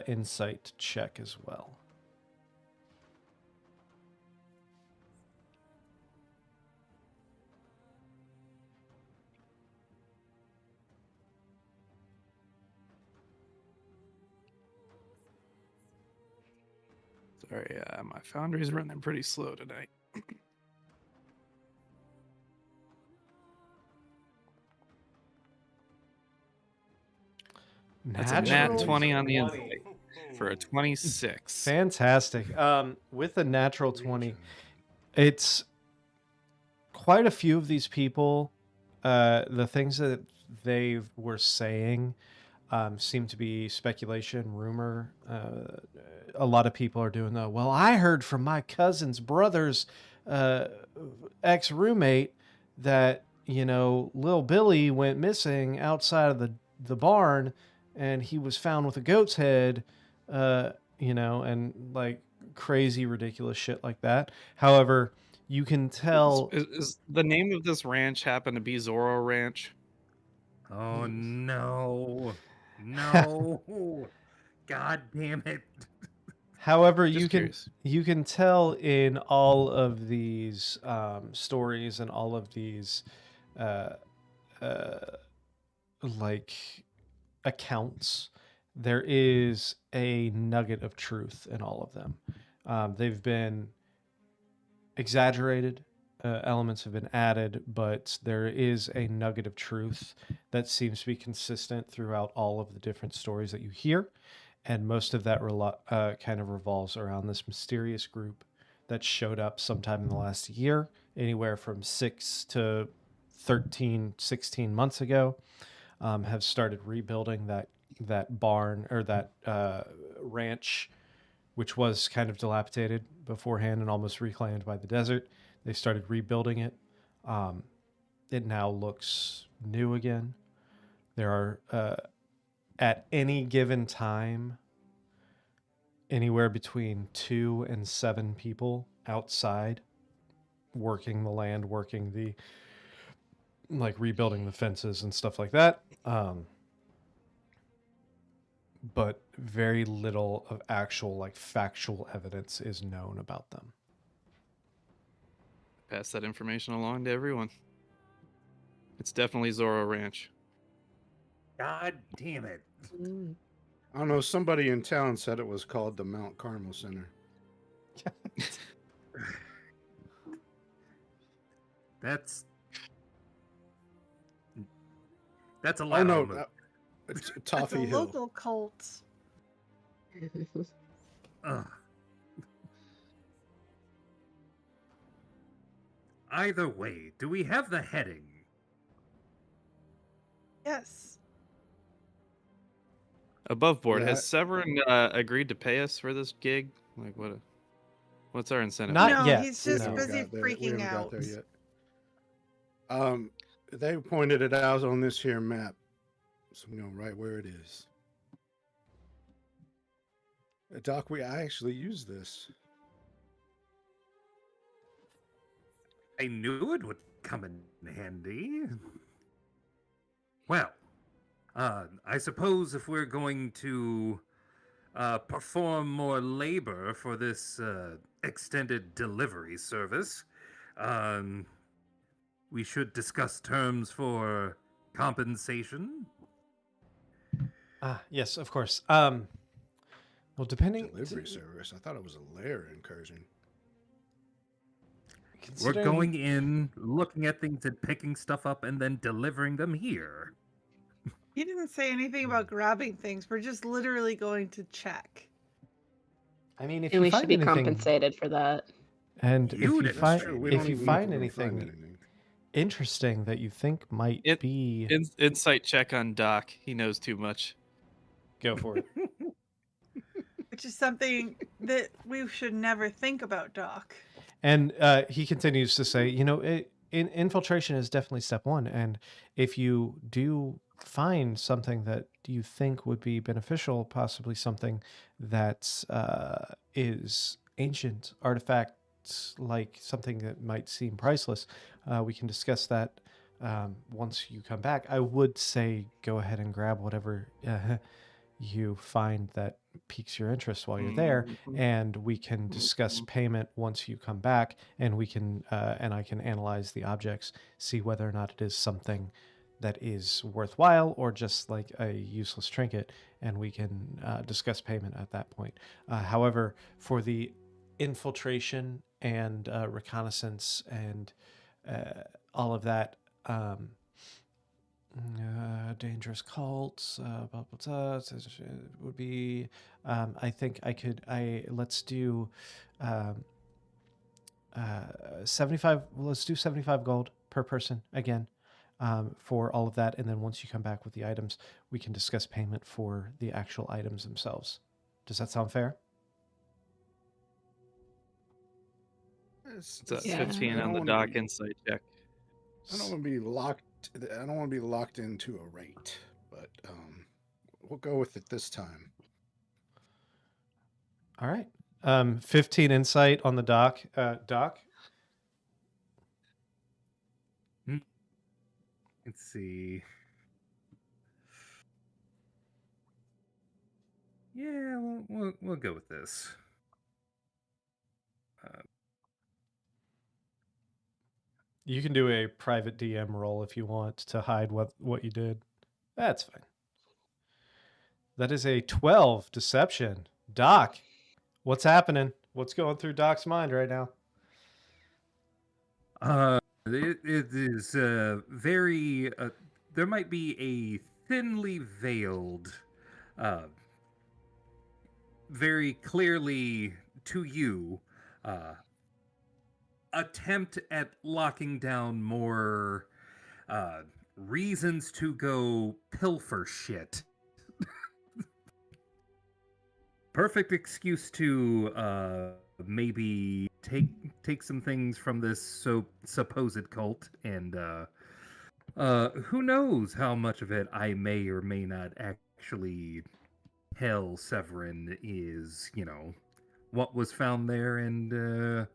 [SPEAKER 1] insight check as well.
[SPEAKER 7] Sorry, my Foundry's running pretty slow tonight. That's a nat
[SPEAKER 1] Natural
[SPEAKER 7] 20 on the
[SPEAKER 1] 20.
[SPEAKER 7] insight for a 26.
[SPEAKER 1] Fantastic. With a natural 20, it's quite a few of these people. The things that they were saying seem to be speculation, rumor. A lot of people are doing the, well, I heard from my cousin's brother's ex-roommate that, little Billy went missing outside of the barn and he was found with a goat's head, and like crazy, ridiculous shit like that. However, you can tell.
[SPEAKER 7] Is the name of this ranch happen to be Zorro Ranch?
[SPEAKER 6] Oh no. No. God damn it.
[SPEAKER 1] However,
[SPEAKER 7] Just curious.
[SPEAKER 1] you can tell in all of these stories and all of these uh, like accounts, there is a nugget of truth in all of them. They've been exaggerated, elements have been added, but there is a nugget of truth that seems to be consistent throughout all of the different stories that you hear. And most of that kind of revolves around this mysterious group that showed up sometime in the last year, anywhere from 6 to 13, 16 months ago, have started rebuilding that barn or that ranch, which was kind of dilapidated beforehand and almost reclaimed by the desert. They started rebuilding it. It now looks new again. There are, at any given time, anywhere between 2 and 7 people outside working the land, working the, like, rebuilding the fences and stuff like that. But very little of actual, like, factual evidence is known about them.
[SPEAKER 7] Pass that information along to everyone. It's definitely Zorro Ranch.
[SPEAKER 6] God damn it.
[SPEAKER 2] I don't know. Somebody in town said it was called the Mount Carmel Center.
[SPEAKER 6] That's a
[SPEAKER 2] Oh
[SPEAKER 6] lot.
[SPEAKER 2] no,
[SPEAKER 6] of
[SPEAKER 3] It's a
[SPEAKER 2] Toffee Hill.
[SPEAKER 3] local cult.
[SPEAKER 6] Ugh. Either way, do we have the heading?
[SPEAKER 3] Yes.
[SPEAKER 7] Above board,
[SPEAKER 2] Yeah,
[SPEAKER 7] has Severin agreed to pay us for this gig? Like, what's our incentive?
[SPEAKER 1] Not
[SPEAKER 3] No,
[SPEAKER 1] yet.
[SPEAKER 3] he's
[SPEAKER 2] We
[SPEAKER 3] just
[SPEAKER 2] haven't
[SPEAKER 3] busy
[SPEAKER 2] got there- we
[SPEAKER 3] freaking
[SPEAKER 2] haven't got
[SPEAKER 3] out.
[SPEAKER 2] there yet. They pointed it out on this here map, so I'm going right where it is. Doc, I actually use this.
[SPEAKER 6] I knew it would come in handy. Well, I suppose if we're going to perform more labor for this extended delivery service, we should discuss terms for compensation.
[SPEAKER 1] Yes, of course. Well, depending...
[SPEAKER 2] Delivery service. I thought it was a lair incursion.
[SPEAKER 6] We're
[SPEAKER 1] considering
[SPEAKER 6] going in, looking at things and picking stuff up and then delivering them here.
[SPEAKER 3] He didn't say anything about grabbing things. We're just literally going to check.
[SPEAKER 1] I mean, if
[SPEAKER 5] And
[SPEAKER 1] you
[SPEAKER 5] we should
[SPEAKER 1] find
[SPEAKER 5] be
[SPEAKER 1] anything...
[SPEAKER 5] compensated for that.
[SPEAKER 1] And
[SPEAKER 6] You
[SPEAKER 1] if you
[SPEAKER 6] didn't
[SPEAKER 1] find
[SPEAKER 6] say
[SPEAKER 2] We
[SPEAKER 1] if
[SPEAKER 2] don't
[SPEAKER 1] you
[SPEAKER 2] even
[SPEAKER 1] find
[SPEAKER 2] know if
[SPEAKER 1] anything
[SPEAKER 2] we anything.
[SPEAKER 1] interesting that you think might
[SPEAKER 7] It-
[SPEAKER 1] be,
[SPEAKER 7] Insight check on Doc. He knows too much.
[SPEAKER 1] go for it.
[SPEAKER 3] Which is something that we should never think about, Doc.
[SPEAKER 1] And he continues to say, infiltration is definitely step one. And if you do find something that you think would be beneficial, possibly something that is ancient artifacts, like something that might seem priceless, we can discuss that once you come back. I would say go ahead and grab whatever you find that piques your interest while you're there, and we can discuss payment once you come back, and we can and I can analyze the objects, see whether or not it is something that is worthwhile or just like a useless trinket, and we can discuss payment at that point. However, for the infiltration and reconnaissance and all of that, Dangerous cults. Blah, blah, blah, would be. I think I could. Let's do. 75. Let's do 75 gold per person again, for all of that, and then once you come back with the items, we can discuss payment for the actual items themselves. Does that sound fair?
[SPEAKER 2] It's,
[SPEAKER 7] It's a
[SPEAKER 5] Yeah.
[SPEAKER 7] 15 on the dock insight check.
[SPEAKER 2] I don't want to be locked. I don't want to be locked into a rate, but we'll go with it this time.
[SPEAKER 1] All right. 15 insight on the dock. Doc.
[SPEAKER 4] Let's see. Yeah, we'll go with this.
[SPEAKER 1] You can do a private DM roll if you want to hide what you did. That's fine. That is a 12 deception. Doc, what's happening? What's going through Doc's mind right now?
[SPEAKER 4] It is very. There might be a thinly veiled, very clearly to you, attempt at locking down more reasons to go pilfer shit. Perfect excuse to maybe take some things from this supposed cult, and who knows how much of it I may or may not actually tell Severin is, what was found there, and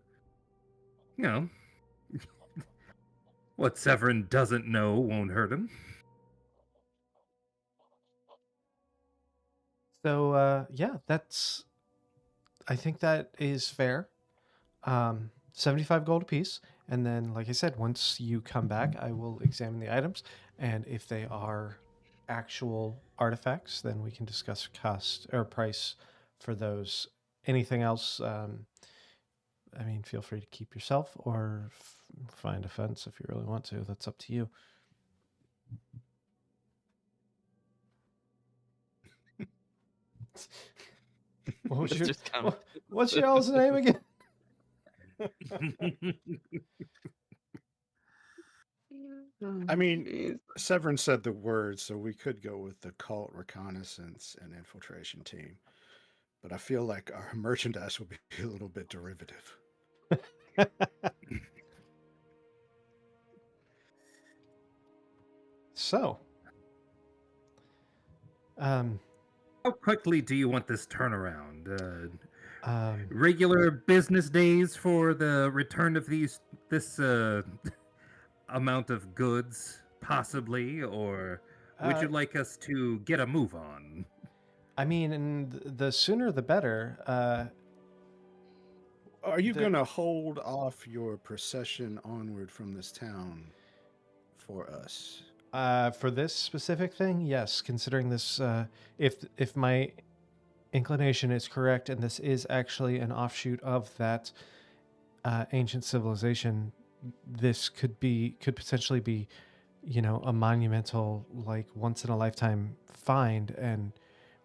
[SPEAKER 4] what Severin doesn't know won't hurt him.
[SPEAKER 1] So yeah, I think that is fair. 75 gold apiece, and then, like I said, once you come back, I will examine the items, and if they are actual artifacts, then we can discuss cost or price for those. Anything else? I mean, feel free to keep yourself or find a fence if you really want to. That's up to you. What was
[SPEAKER 7] It's
[SPEAKER 1] your,
[SPEAKER 7] just kind of-
[SPEAKER 1] what's your all's name again?
[SPEAKER 2] I mean,
[SPEAKER 5] Jeez.
[SPEAKER 2] Severin said the word, so we could go with the cult reconnaissance and infiltration team. But I feel like our merchandise will be a little bit derivative.
[SPEAKER 1] So,
[SPEAKER 4] How quickly do you want this turnaround?
[SPEAKER 1] um,
[SPEAKER 4] Regular business days for the return of this amount of goods, possibly, or would you like us to get a move on?
[SPEAKER 1] I mean, and the sooner the better.
[SPEAKER 2] Are you
[SPEAKER 1] The-
[SPEAKER 2] going to hold off your procession onward from this town for us?
[SPEAKER 1] For this specific thing, yes. Considering this, if my inclination is correct, and this is actually an offshoot of that ancient civilization, this could potentially be, a monumental, like, once in a lifetime find, and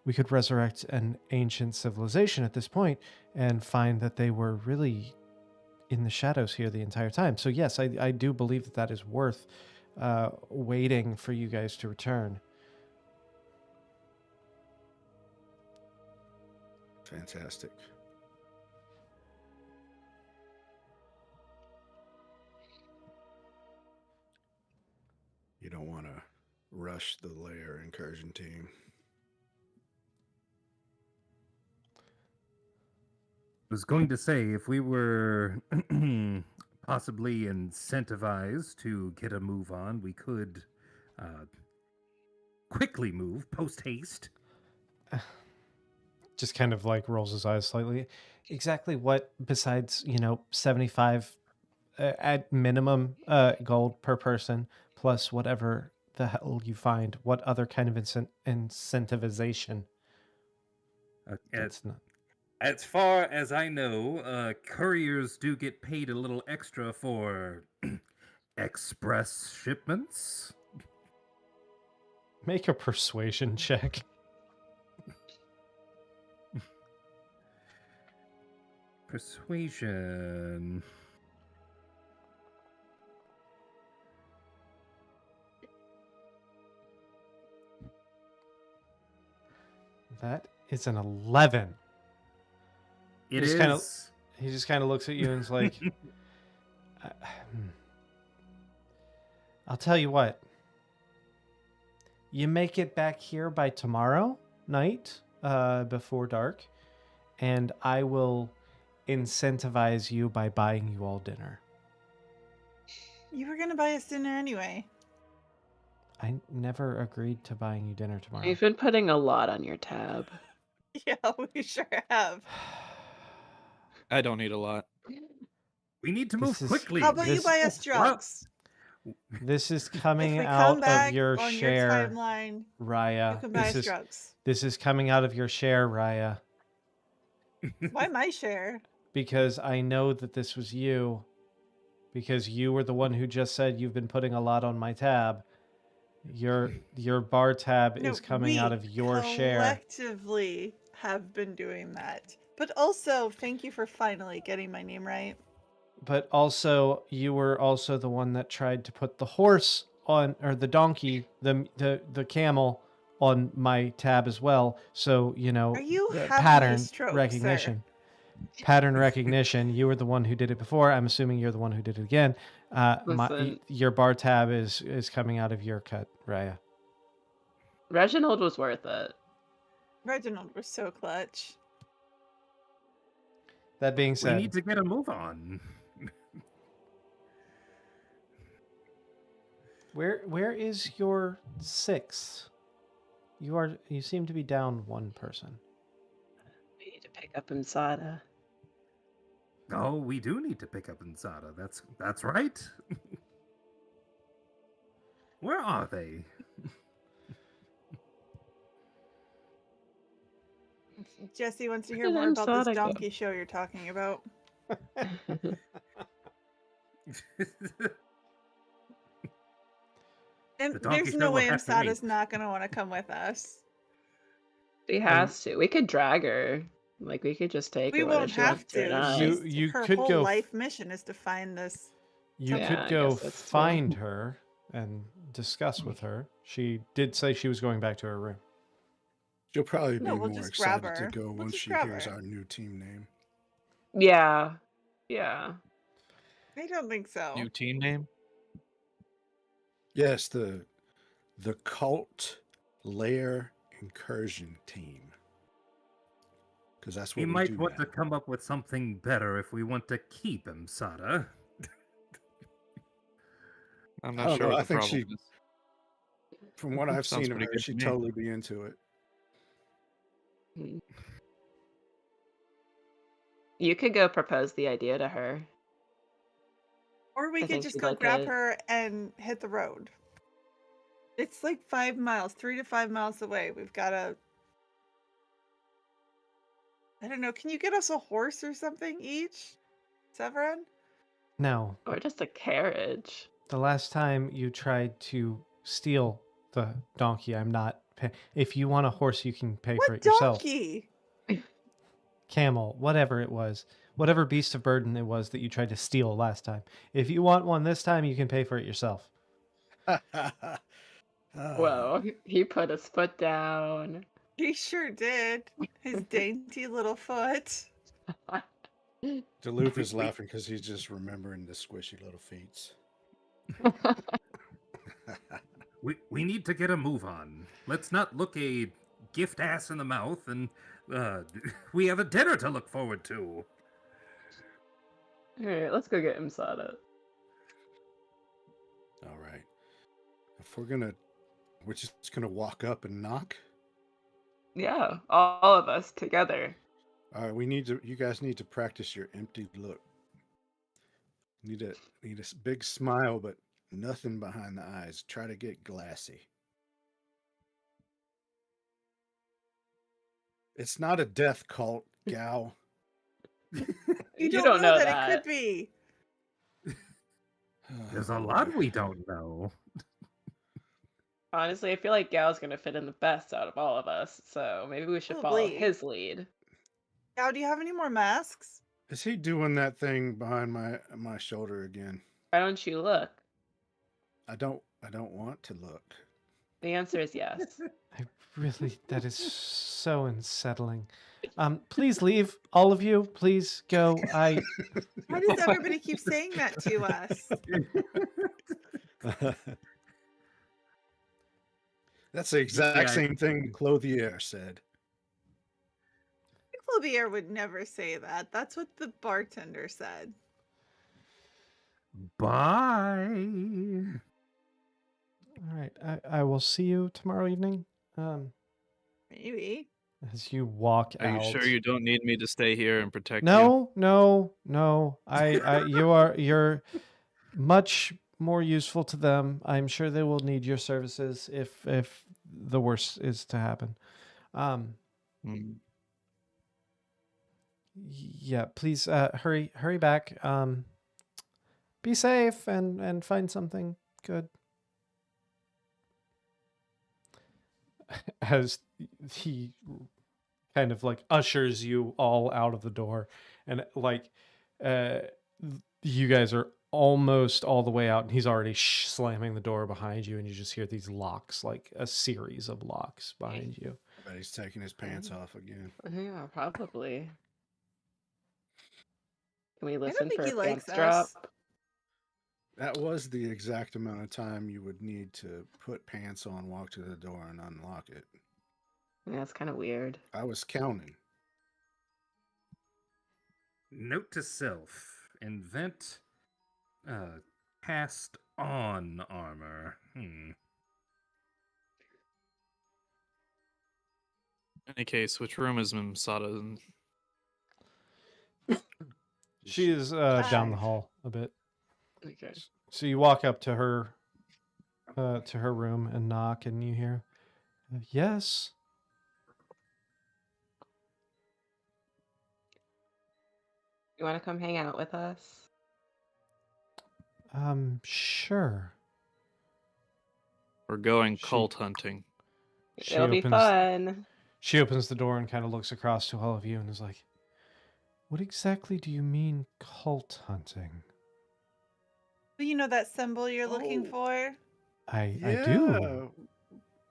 [SPEAKER 1] we could resurrect an ancient civilization at this point and find that they were really in the shadows here the entire time. So yes, I do believe that is worth waiting for you guys to return.
[SPEAKER 2] Fantastic. You don't want to rush the lair incursion team.
[SPEAKER 4] I was going to say, if we were possibly incentivized to get a move on, we could quickly move post haste.
[SPEAKER 1] Just kind of like rolls his eyes slightly. Exactly what, besides 75 at minimum gold per person, plus whatever the hell you find, what other kind of incentivization? It's not.
[SPEAKER 4] As far as I know, couriers do get paid a little extra for express shipments.
[SPEAKER 1] Make a persuasion check.
[SPEAKER 6] Persuasion.
[SPEAKER 1] That is an 11.
[SPEAKER 6] It
[SPEAKER 1] Just
[SPEAKER 6] is.
[SPEAKER 1] kinda- He just kind of looks at you and is like, I'll tell you what. You make it back here by tomorrow night, before dark, and I will incentivize you by buying you all dinner.
[SPEAKER 3] You were gonna buy us dinner anyway.
[SPEAKER 1] I never agreed to buying you dinner tomorrow.
[SPEAKER 5] You've been putting a lot on your tab.
[SPEAKER 3] Yeah, we sure have.
[SPEAKER 7] I don't need a lot.
[SPEAKER 6] We need to
[SPEAKER 1] This
[SPEAKER 6] move
[SPEAKER 1] is-
[SPEAKER 6] quickly.
[SPEAKER 3] How about you
[SPEAKER 1] This-
[SPEAKER 3] buy us drugs?
[SPEAKER 1] This is
[SPEAKER 3] If
[SPEAKER 1] coming
[SPEAKER 3] we come
[SPEAKER 1] out
[SPEAKER 3] back
[SPEAKER 1] of your
[SPEAKER 3] on
[SPEAKER 1] share,
[SPEAKER 3] your timeline,
[SPEAKER 1] Raya.
[SPEAKER 3] you can buy
[SPEAKER 1] This
[SPEAKER 3] us
[SPEAKER 1] is
[SPEAKER 3] drugs.
[SPEAKER 1] this is coming out of your share, Raya,
[SPEAKER 3] Why my share?
[SPEAKER 1] because I know that this was you, because you were the one who just said you've been putting a lot on my tab. Your bar tab
[SPEAKER 3] No,
[SPEAKER 1] is coming out
[SPEAKER 3] we
[SPEAKER 1] of your share.
[SPEAKER 3] collectively have been doing that. But also, thank you for finally getting my name right.
[SPEAKER 1] But also, you were also the one that tried to put the horse on, or the donkey, the camel on my tab as well. So, you know,
[SPEAKER 3] Are you
[SPEAKER 1] the
[SPEAKER 3] having a
[SPEAKER 1] pattern
[SPEAKER 3] stroke, sir?
[SPEAKER 1] recognition. Pattern recognition. You were the one who did it before. I'm assuming you're the one who did it again.
[SPEAKER 5] Listen.
[SPEAKER 1] Your bar tab is coming out of your cut, Raya.
[SPEAKER 5] Reginald was worth it.
[SPEAKER 3] Reginald was so clutch.
[SPEAKER 1] That being
[SPEAKER 6] We
[SPEAKER 1] said,
[SPEAKER 6] need to get a move on.
[SPEAKER 1] where is your 6? You seem to be down one person.
[SPEAKER 5] We need to pick up Imsada.
[SPEAKER 6] Oh, we do need to pick up Insada. That's right. Where are they?
[SPEAKER 3] Jesse wants to
[SPEAKER 5] Where
[SPEAKER 3] hear
[SPEAKER 5] did
[SPEAKER 3] more about
[SPEAKER 5] Imsada
[SPEAKER 3] this
[SPEAKER 5] go?
[SPEAKER 3] donkey show you're talking about. And
[SPEAKER 6] The donkey
[SPEAKER 3] there's
[SPEAKER 6] show
[SPEAKER 3] no
[SPEAKER 6] will
[SPEAKER 3] way
[SPEAKER 6] have to
[SPEAKER 3] Imsada's
[SPEAKER 6] wait.
[SPEAKER 3] not going to want to come with us.
[SPEAKER 5] She has to. We could drag her. Like, we could just take
[SPEAKER 3] We
[SPEAKER 5] her whether
[SPEAKER 3] won't
[SPEAKER 5] she
[SPEAKER 3] have
[SPEAKER 5] wants to or
[SPEAKER 3] to.
[SPEAKER 5] not.
[SPEAKER 1] You
[SPEAKER 3] Her
[SPEAKER 1] could
[SPEAKER 3] whole
[SPEAKER 1] go.
[SPEAKER 3] life mission is to find this.
[SPEAKER 1] You
[SPEAKER 5] Yeah,
[SPEAKER 1] could
[SPEAKER 5] I
[SPEAKER 1] go
[SPEAKER 5] guess that's true.
[SPEAKER 1] find her and discuss with her. She did say she was going back to her room.
[SPEAKER 2] She'll probably be
[SPEAKER 3] No, we'll
[SPEAKER 2] more
[SPEAKER 3] just grab
[SPEAKER 2] excited to
[SPEAKER 3] her.
[SPEAKER 2] go
[SPEAKER 3] We'll
[SPEAKER 2] once
[SPEAKER 3] just
[SPEAKER 2] she
[SPEAKER 3] grab
[SPEAKER 2] hears
[SPEAKER 3] her.
[SPEAKER 2] our new team name.
[SPEAKER 5] Yeah. Yeah.
[SPEAKER 3] I don't think so.
[SPEAKER 7] New team name?
[SPEAKER 2] Yes, the Cult Lair Incursion Team. Because that's what
[SPEAKER 6] We
[SPEAKER 2] we
[SPEAKER 6] might
[SPEAKER 2] do
[SPEAKER 6] want
[SPEAKER 2] now.
[SPEAKER 6] to come up with something better if we want to keep Imsada.
[SPEAKER 7] I'm
[SPEAKER 2] I
[SPEAKER 7] not
[SPEAKER 2] don't
[SPEAKER 7] sure
[SPEAKER 2] know,
[SPEAKER 7] what
[SPEAKER 2] I
[SPEAKER 7] the
[SPEAKER 2] think
[SPEAKER 7] problem
[SPEAKER 2] she-
[SPEAKER 7] is.
[SPEAKER 2] From what I've
[SPEAKER 7] Sounds
[SPEAKER 2] seen of
[SPEAKER 7] pretty
[SPEAKER 2] her,
[SPEAKER 7] good to
[SPEAKER 2] she'd
[SPEAKER 7] me.
[SPEAKER 2] totally be into it.
[SPEAKER 5] Hmm. You could go propose the idea to her.
[SPEAKER 3] Or we
[SPEAKER 5] I
[SPEAKER 3] could
[SPEAKER 5] think
[SPEAKER 3] just
[SPEAKER 5] she'd
[SPEAKER 3] go
[SPEAKER 5] like
[SPEAKER 3] grab
[SPEAKER 5] it.
[SPEAKER 3] her and hit the road. It's like 5 miles, 3 to 5 miles away. We've got to... I don't know. Can you get us a horse or something each? Severin?
[SPEAKER 1] No,
[SPEAKER 5] Or just a carriage.
[SPEAKER 1] the last time you tried to steal the donkey, I'm not. If you want a horse, you can pay for
[SPEAKER 3] What
[SPEAKER 1] it yourself.
[SPEAKER 3] donkey?
[SPEAKER 1] Camel, whatever it was, whatever beast of burden it was that you tried to steal last time. If you want one this time, you can pay for it yourself.
[SPEAKER 5] Whoa. He put his foot down.
[SPEAKER 3] He sure did. His dainty little foot.
[SPEAKER 2] Duluth is laughing because he's just remembering the squishy little feet.
[SPEAKER 6] We need to get a move on. Let's not look a gift ass in the mouth, and we have a dinner to look forward to.
[SPEAKER 5] Alright, let's go get Imsada.
[SPEAKER 2] All right. If we're just gonna walk up and knock.
[SPEAKER 5] Yeah, all of us together.
[SPEAKER 2] All right, you guys need to practice your empty look. Need a big smile, but nothing behind the eyes. Try to get glassy. It's not a death cult, gal.
[SPEAKER 3] You don't know that it could be.
[SPEAKER 6] There's a lot we don't know.
[SPEAKER 5] Honestly, I feel like Gal's gonna fit in the best out of all of us, so maybe we should follow
[SPEAKER 3] Probably.
[SPEAKER 5] his lead.
[SPEAKER 3] Gao, do you have any more masks?
[SPEAKER 2] Is he doing that thing behind my shoulder again?
[SPEAKER 5] Why don't you look?
[SPEAKER 2] I don't want to look.
[SPEAKER 5] The answer is yes.
[SPEAKER 1] I really, that is so unsettling. Please leave, all of you. Please go.
[SPEAKER 3] Why does everybody keep saying that to us?
[SPEAKER 2] That's the exact
[SPEAKER 4] Yeah.
[SPEAKER 2] same thing Clothier said.
[SPEAKER 3] Clothier would never say that. That's what the bartender said.
[SPEAKER 6] Bye.
[SPEAKER 1] All right, I will see you tomorrow evening.
[SPEAKER 3] Maybe.
[SPEAKER 1] As you walk
[SPEAKER 7] Are you
[SPEAKER 1] out.
[SPEAKER 7] sure you don't need me to stay here and protect you?
[SPEAKER 1] No. You're much more useful to them. I'm sure they will need your services if the worst is to happen.
[SPEAKER 7] Mm.
[SPEAKER 1] Yeah, please hurry back. Be safe and find something good. As he kind of like ushers you all out of the door, and like you guys are almost all the way out, and he's already slamming the door behind you, and you just hear these locks, like a series of locks behind you.
[SPEAKER 2] But he's taking his pants off again.
[SPEAKER 5] Yeah, probably. Can we
[SPEAKER 3] I
[SPEAKER 5] listen
[SPEAKER 3] don't think
[SPEAKER 5] for
[SPEAKER 3] he
[SPEAKER 5] a
[SPEAKER 3] likes
[SPEAKER 5] pants drop?
[SPEAKER 3] us.
[SPEAKER 2] That was the exact amount of time you would need to put pants on, walk to the door, and unlock it.
[SPEAKER 5] Yeah, that's kind of weird.
[SPEAKER 2] I was counting.
[SPEAKER 4] Note to self: invent cast on armor.
[SPEAKER 7] In any case, which room is Mimsada in?
[SPEAKER 1] She is down the hall a bit.
[SPEAKER 5] Okay.
[SPEAKER 1] So you walk up to her room and knock, and you hear, yes.
[SPEAKER 5] You want to come hang out with us?
[SPEAKER 1] Sure.
[SPEAKER 7] We're going
[SPEAKER 1] She-
[SPEAKER 7] cult hunting.
[SPEAKER 1] She
[SPEAKER 5] It'll be
[SPEAKER 1] opens-
[SPEAKER 5] fun.
[SPEAKER 1] She opens the door and kind of looks across to all of you and is like, what exactly do you mean cult hunting?
[SPEAKER 3] But you know that symbol you're looking
[SPEAKER 2] Oh.
[SPEAKER 3] for?
[SPEAKER 1] I do.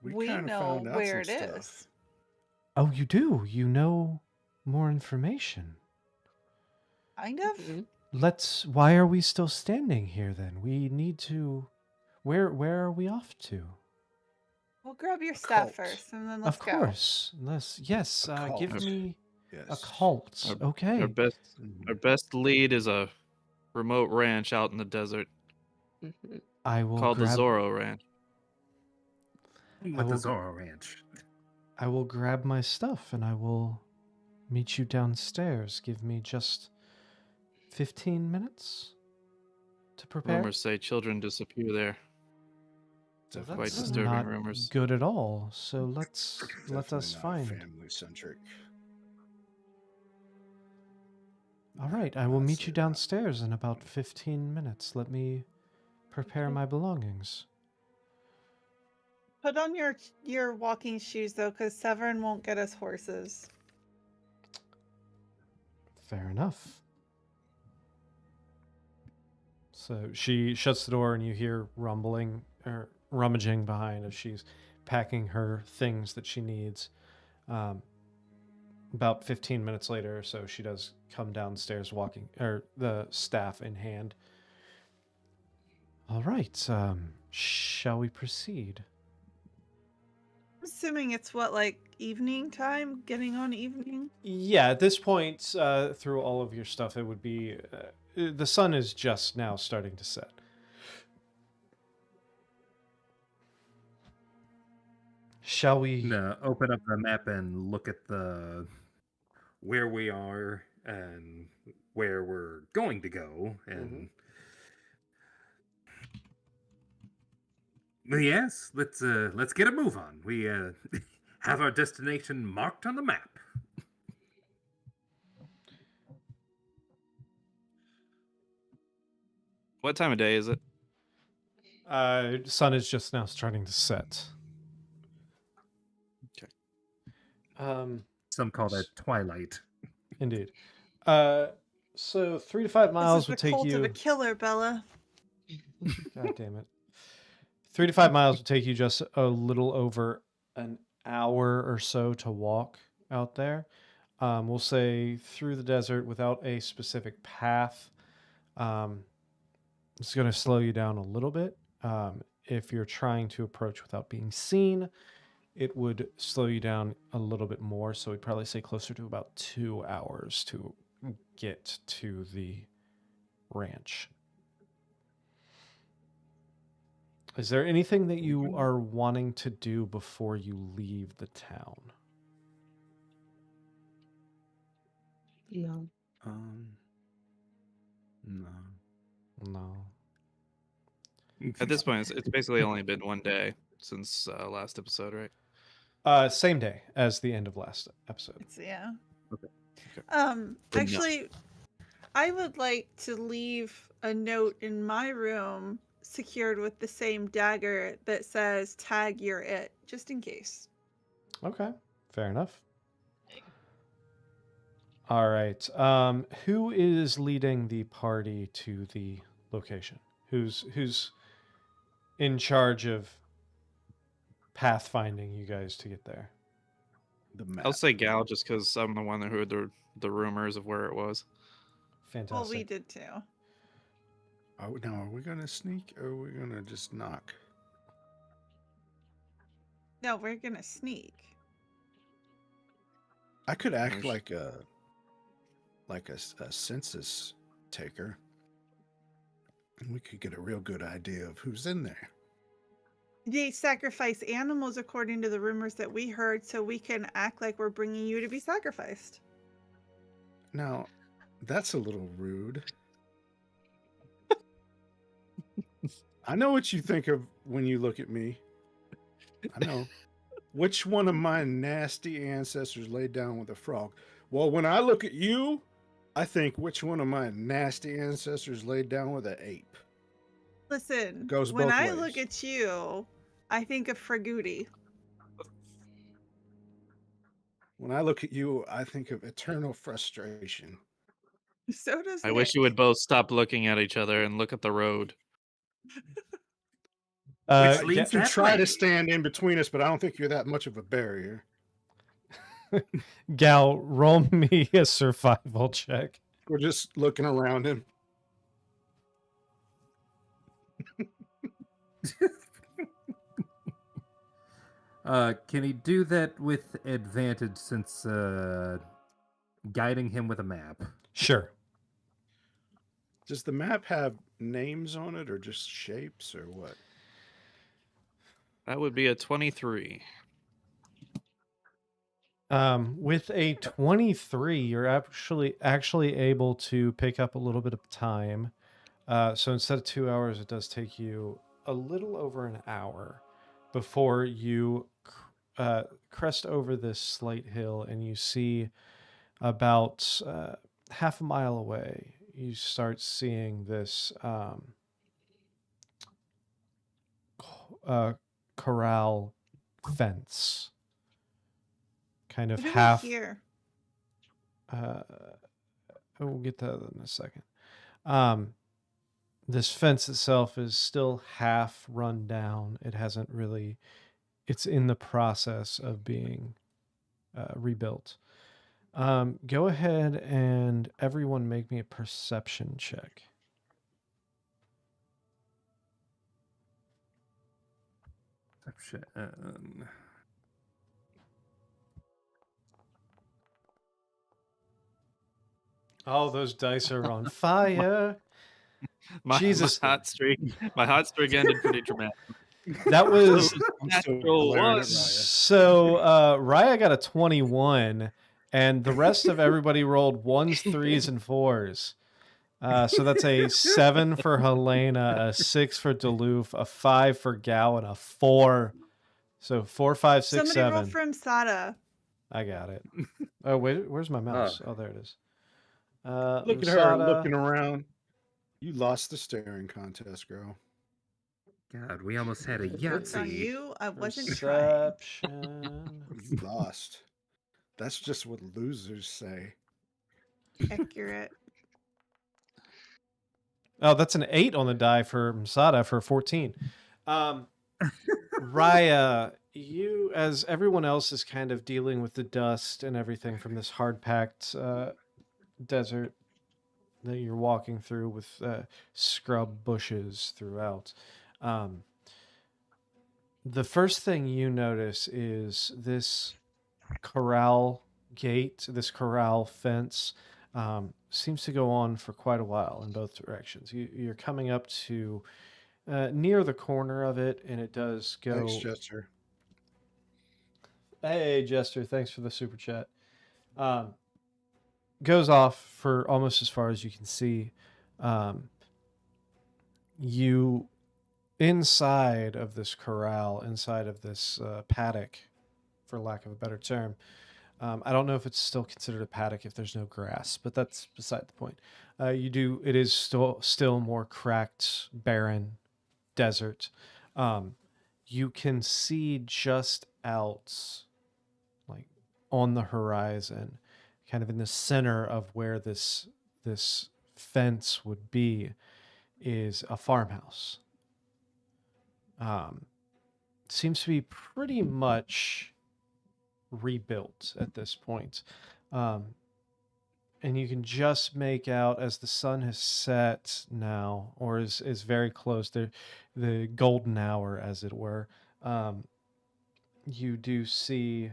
[SPEAKER 3] We
[SPEAKER 2] kinda
[SPEAKER 3] know
[SPEAKER 2] found out
[SPEAKER 3] where it
[SPEAKER 2] some
[SPEAKER 3] is.
[SPEAKER 2] stuff.
[SPEAKER 1] Oh, you do? You know more information.
[SPEAKER 3] Kind of.
[SPEAKER 5] Mhm.
[SPEAKER 1] Why are we still standing here then? We need to, where are we off to?
[SPEAKER 3] We'll grab your stuff
[SPEAKER 2] cult.
[SPEAKER 3] first, and then let's
[SPEAKER 1] Of course. Yes,
[SPEAKER 2] A
[SPEAKER 1] give
[SPEAKER 2] cult.
[SPEAKER 1] me
[SPEAKER 2] Yes.
[SPEAKER 1] a cult.
[SPEAKER 7] Our-
[SPEAKER 1] Okay.
[SPEAKER 7] Our best lead is a remote ranch out in the desert
[SPEAKER 5] Mhm.
[SPEAKER 1] I will
[SPEAKER 7] called the
[SPEAKER 1] grab
[SPEAKER 7] Zorro Ranch.
[SPEAKER 4] With
[SPEAKER 1] will-
[SPEAKER 4] the Zorro Ranch.
[SPEAKER 1] I will grab my stuff and I will meet you downstairs. Give me just 15 minutes to prepare.
[SPEAKER 7] Rumors say children disappear there.
[SPEAKER 1] Well,
[SPEAKER 2] Definitely
[SPEAKER 7] Quite
[SPEAKER 1] that's
[SPEAKER 7] disturbing
[SPEAKER 1] not
[SPEAKER 7] rumors.
[SPEAKER 1] good at all. So let us
[SPEAKER 2] Definitely not
[SPEAKER 1] find.
[SPEAKER 2] family centric.
[SPEAKER 1] All right, I will
[SPEAKER 2] I'd
[SPEAKER 1] meet
[SPEAKER 2] say
[SPEAKER 1] you
[SPEAKER 2] not.
[SPEAKER 1] downstairs in about 15 minutes. Let me prepare my belongings.
[SPEAKER 3] Put on your walking shoes though, because Severin won't get us horses.
[SPEAKER 1] Fair enough. So she shuts the door, and you hear rumbling or rummaging behind as she's packing her things that she needs. About 15 minutes later or so, she does come downstairs walking, or the staff in hand. All right, shall we proceed?
[SPEAKER 3] I'm assuming it's what, like evening time? Getting on evening?
[SPEAKER 1] Yeah, at this point, through all of your stuff, it would be the sun is just now starting to set. Shall we?
[SPEAKER 4] Open up the map and look at where we are and where we're going to go, and yes, let's get a move on. We have our destination marked on the map.
[SPEAKER 7] What time of day is it?
[SPEAKER 1] Sun is just now starting to set.
[SPEAKER 7] Okay.
[SPEAKER 6] Some call that twilight.
[SPEAKER 1] Indeed. So 3 to 5
[SPEAKER 3] This
[SPEAKER 1] miles
[SPEAKER 3] is the
[SPEAKER 1] would take
[SPEAKER 3] cult of
[SPEAKER 1] you.
[SPEAKER 3] a killer, Bella.
[SPEAKER 1] God damn it. 3 to 5 miles would take you just a little over an hour or so to walk out there. We'll say through the desert without a specific path. It's going to slow you down a little bit. If you're trying to approach without being seen, it would slow you down a little bit more. So we'd probably say closer to about 2 hours to get to the ranch. Is there anything that you are wanting to do before you leave the town?
[SPEAKER 5] No.
[SPEAKER 2] No.
[SPEAKER 1] No.
[SPEAKER 7] At this point, it's basically only been one day since last episode, right?
[SPEAKER 1] Same day as the end of last episode.
[SPEAKER 3] Yeah.
[SPEAKER 7] Okay.
[SPEAKER 5] But no.
[SPEAKER 3] Actually, I would like to leave a note in my room secured with the same dagger that says "Tag, you're it," just in case.
[SPEAKER 1] Okay, fair enough. All right. Who is leading the party to the location? Who's in charge of pathfinding you guys to get there?
[SPEAKER 2] The map.
[SPEAKER 7] I'll say Gal just because I'm the one that heard the rumors of where it was.
[SPEAKER 1] Fantastic.
[SPEAKER 3] Well, we did too.
[SPEAKER 2] Now, are we gonna sneak or are we gonna just knock?
[SPEAKER 3] No, we're gonna sneak.
[SPEAKER 2] I could act
[SPEAKER 7] Nice.
[SPEAKER 2] like a census taker, and we could get a real good idea of who's in there.
[SPEAKER 3] They sacrifice animals according to the rumors that we heard, so we can act like we're bringing you to be sacrificed.
[SPEAKER 2] Now, that's a little rude. I know what you think of when you look at me. I know. Which one of my nasty ancestors laid down with a frog? Well, when I look at you, I think which one of my nasty ancestors laid down with an ape?
[SPEAKER 3] Listen,
[SPEAKER 2] Goes
[SPEAKER 3] when
[SPEAKER 2] both
[SPEAKER 3] I
[SPEAKER 2] ways.
[SPEAKER 3] look at you, I think of Fraguti.
[SPEAKER 2] When I look at you, I think of eternal frustration.
[SPEAKER 3] So does
[SPEAKER 7] I wish you
[SPEAKER 3] Nick.
[SPEAKER 7] would both stop looking at each other and look at the road.
[SPEAKER 1] Uh,
[SPEAKER 4] Which leads
[SPEAKER 2] You
[SPEAKER 4] that
[SPEAKER 2] try
[SPEAKER 4] way.
[SPEAKER 2] to stand in between us, but I don't think you're that much of a barrier.
[SPEAKER 1] Gal, roll me a survival check.
[SPEAKER 2] We're just looking around him.
[SPEAKER 6] Can he do that with advantage since guiding him with a map?
[SPEAKER 1] Sure.
[SPEAKER 2] Does the map have names on it or just shapes or what?
[SPEAKER 7] That would be a 23.
[SPEAKER 1] With a 23, you're actually able to pick up a little bit of time. So instead of 2 hours, it does take you a little over an hour before you crest over this slight hill and you see about half a mile away, you start seeing this corral fence. Kind of
[SPEAKER 3] What do we
[SPEAKER 1] half.
[SPEAKER 3] hear?
[SPEAKER 1] We'll get to that in a second. This fence itself is still half run down. It hasn't really. It's in the process of being rebuilt. Go ahead and everyone make me a perception check.
[SPEAKER 6] Perception.
[SPEAKER 1] Oh, those dice are on fire.
[SPEAKER 7] My
[SPEAKER 1] Jesus.
[SPEAKER 7] hot streak ended pretty dramatic.
[SPEAKER 1] That was
[SPEAKER 2] I'm still
[SPEAKER 7] Natural
[SPEAKER 2] glaring
[SPEAKER 7] one.
[SPEAKER 2] at Raya.
[SPEAKER 1] so. Raya got a 21, and the rest of everybody rolled 1s, 3s, and 4s. So that's a 7 for Helena, a 6 for Duluth, a 5 for Gal, and a 4. So 4, 5, 6,
[SPEAKER 3] Somebody roll
[SPEAKER 1] 7.
[SPEAKER 3] from Sada.
[SPEAKER 1] I got it. Oh, wait, where's my mouse? Oh, there it is.
[SPEAKER 2] Look at her
[SPEAKER 1] Lusada.
[SPEAKER 2] looking around. You lost the staring contest, girl.
[SPEAKER 6] God, we almost had a
[SPEAKER 3] Joke's on
[SPEAKER 6] Yahtzee.
[SPEAKER 3] you. I wasn't trying.
[SPEAKER 1] Perception.
[SPEAKER 2] You lost. That's just what losers say.
[SPEAKER 3] Accurate.
[SPEAKER 1] Oh, that's an 8 on the die for Masada for 14. Raya, you, as everyone else is kind of dealing with the dust and everything from this hard-packed desert that you're walking through with scrub bushes throughout. The first thing you notice is this corral gate, this corral fence, seems to go on for quite a while in both directions. You're coming up to near the corner of it, and it does go.
[SPEAKER 2] Thanks, Jester.
[SPEAKER 1] Hey, Jester, thanks for the super chat. Goes off for almost as far as you can see. You inside of this corral, inside of this paddock, for lack of a better term. I don't know if it's still considered a paddock if there's no grass, but that's beside the point. It is still more cracked, barren desert. You can see just out, like on the horizon, kind of in the center of where this fence would be, is a farmhouse. Seems to be pretty much rebuilt at this point. And you can just make out as the sun has set now, or is very close, the golden hour, as it were. You do see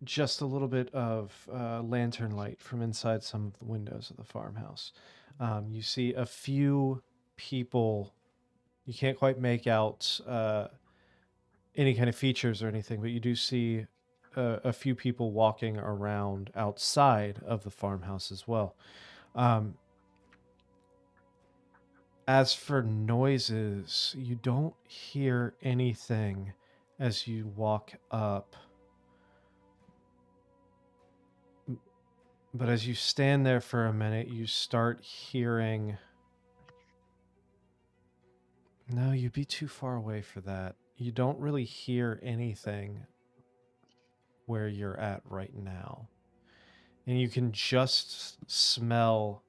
[SPEAKER 1] just a little bit of lantern light from inside some of the windows of the farmhouse. You see a few people. You can't quite make out any kind of features or anything, but you do see a few people walking around outside of the farmhouse as well. As for noises, you don't hear anything as you walk up. But as you stand there for a minute, you start hearing... No, you'd be too far away for that. You don't really hear anything where you're at right now. And you can just smell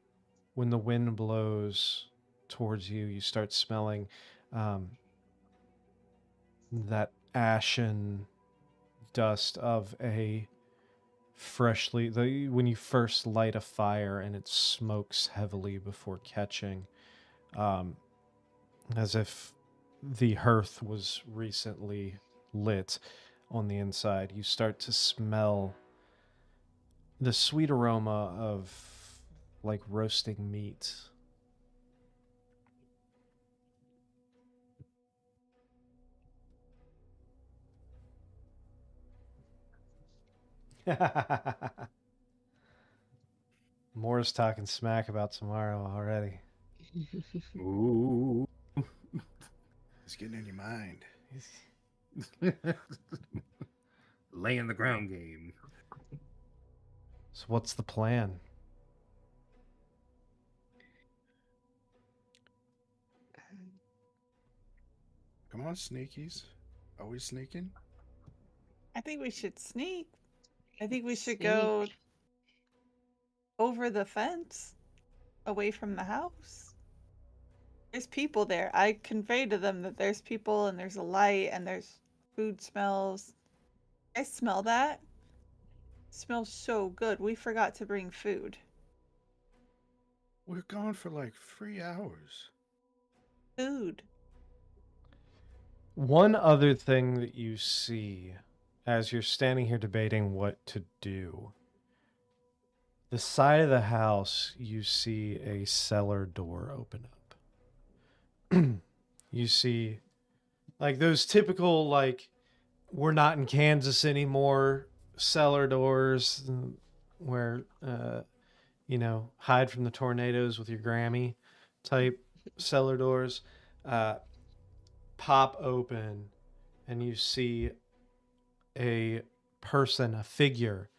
[SPEAKER 1] when the wind blows towards you. You start smelling that ashen dust of a when you first light a fire and it smokes heavily before catching, as if the hearth was recently lit on the inside. You start to smell the sweet aroma of like roasting meat. Moore's talking smack about tomorrow already.
[SPEAKER 6] Ooh.
[SPEAKER 2] It's getting in your mind.
[SPEAKER 6] Laying the ground game.
[SPEAKER 1] So what's the plan?
[SPEAKER 2] Come on, sneakies. Are we sneaking?
[SPEAKER 3] I think we should sneak. I think we should go over the fence, away from the house. There's people there. I convey to them that there's people and there's a light and there's food smells. I smell that. It smells so good. We forgot to bring food.
[SPEAKER 2] We're gone for like 3 hours.
[SPEAKER 3] Food.
[SPEAKER 1] One other thing that you see as you're standing here debating what to do, the side of the house, you see a cellar door open up. You see, like, those typical, like, we're not in Kansas anymore cellar doors where, hide from the tornadoes with your Grammy type cellar doors. Pop open, and you see a person, a figure.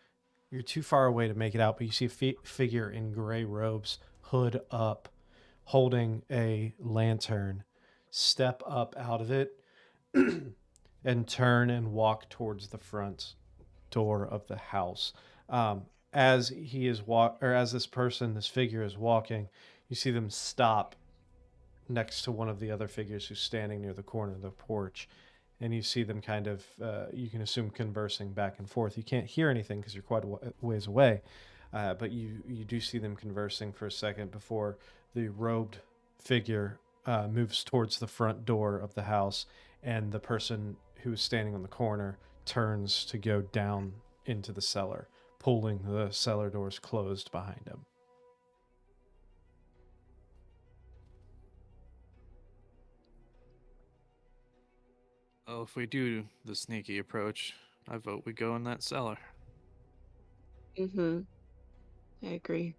[SPEAKER 1] You're too far away to make it out, but you see a figure in gray robes, hood up, holding a lantern step up out of it and turn and walk towards the front door of the house. As he is as this figure is walking, you see them stop next to one of the other figures who's standing near the corner of the porch, and you see them kind of, you can assume, conversing back and forth. You can't hear anything because you're quite a ways away, but you do see them conversing for a second before the robed figure moves towards the front door of the house, and the person who's standing on the corner turns to go down into the cellar, pulling the cellar doors closed behind him.
[SPEAKER 7] Well, if we do the sneaky approach, I vote we go in that cellar.
[SPEAKER 5] Mm-hmm. I agree.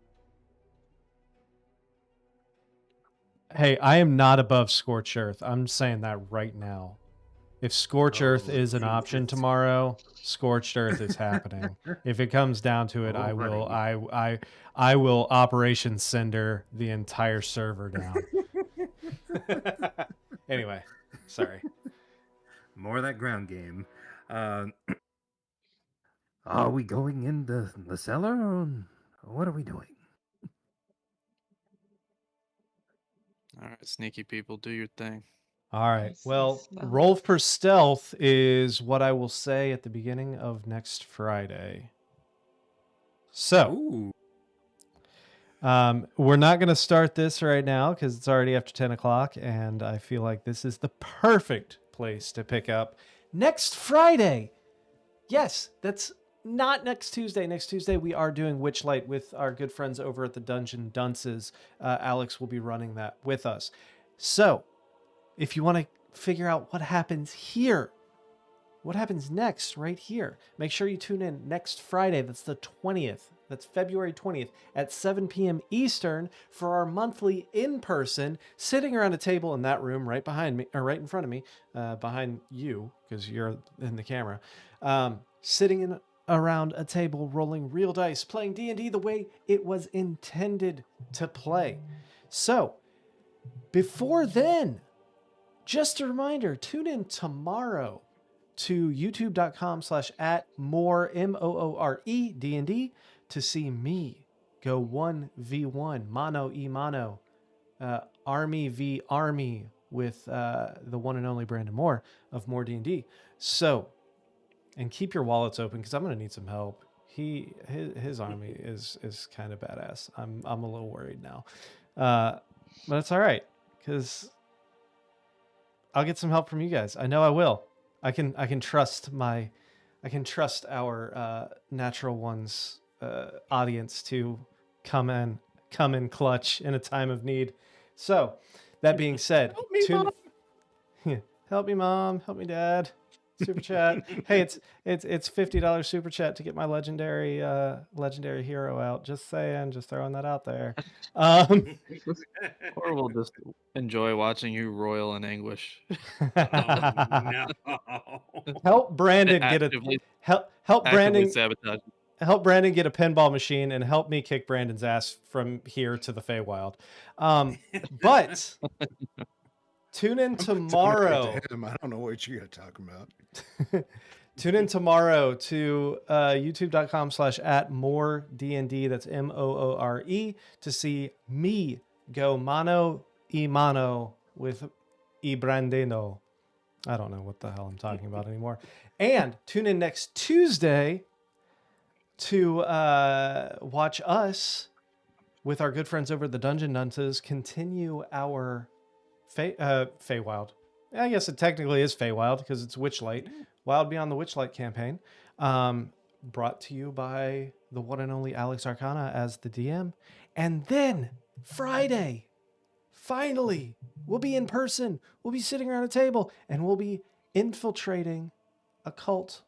[SPEAKER 1] Hey, I am not above Scorch Earth. I'm saying that right now. If Scorch Earth is an option tomorrow, Scorched Earth is happening. If it comes down to it, I will Operation Cinder the entire server down. Anyway, sorry.
[SPEAKER 6] More of that ground game. Are we going in the cellar, or what are we doing?
[SPEAKER 7] All right, sneaky people, do your thing.
[SPEAKER 1] All right.
[SPEAKER 5] Nice
[SPEAKER 1] Well,
[SPEAKER 5] stealth.
[SPEAKER 1] roll for stealth is what I will say at the beginning of next Friday. So,
[SPEAKER 6] Ooh.
[SPEAKER 1] we're not going to start this right now because it's already after 10 o'clock, and I feel like this is the perfect place to pick up next Friday. Yes, that's not next Tuesday. Next Tuesday, we are doing Witchlight with our good friends over at the Dungeon Dunces. Alex will be running that with us. So, if you want to figure out what happens here, what happens next right here, make sure you tune in next Friday. That's the 20th. That's February 20th at 7 p.m. Eastern for our monthly in-person, sitting around a table in that room right behind me, or right in front of me, behind you, because you're in the camera, sitting around a table, rolling real dice, playing D&D the way it was intended to play. So, before then, just a reminder, tune in tomorrow to youtube.com/@more MOORE D&D to see me go 1v1 mano e mano, army v army with the one and only Brandon Moore of More D&D. So, and keep your wallets open because I'm going to need some help. His army is kind of badass. I'm a little worried now, but it's all right because I'll get some help from you guys. I know I will. I can trust our Natural Ones audience to come in clutch in a time of need. So, that being said,
[SPEAKER 2] Help me, Mom.
[SPEAKER 1] Help me, Mom. Help me, Dad. Super chat. Hey, it's $50 super chat to get my legendary hero out. Just saying, just throwing that out there.
[SPEAKER 7] Or we'll just enjoy watching you roil in anguish.
[SPEAKER 4] No.
[SPEAKER 1] Help Brandon get
[SPEAKER 7] Actively-
[SPEAKER 1] help
[SPEAKER 7] Actively
[SPEAKER 1] Brandon
[SPEAKER 7] sabotage.
[SPEAKER 1] help Brandon get a pinball machine and help me kick Brandon's ass from here to the Feywild. But tune in tomorrow.
[SPEAKER 2] I don't know what you're talking about.
[SPEAKER 1] Tune in tomorrow to youtube.com/@more D&D. That's MOORE to see me go mano e mano with Brandeno. I don't know what the hell I'm talking about anymore. And tune in next Tuesday to watch us with our good friends over at the Dungeon Dunces continue our Feywild. I guess it technically is Feywild because it's Witchlight. Wild Beyond the Witchlight campaign. Brought to you by the one and only Alex Arcana as the DM. And then Friday, finally, we'll be in person. We'll be sitting around a table and we'll be infiltrating a cult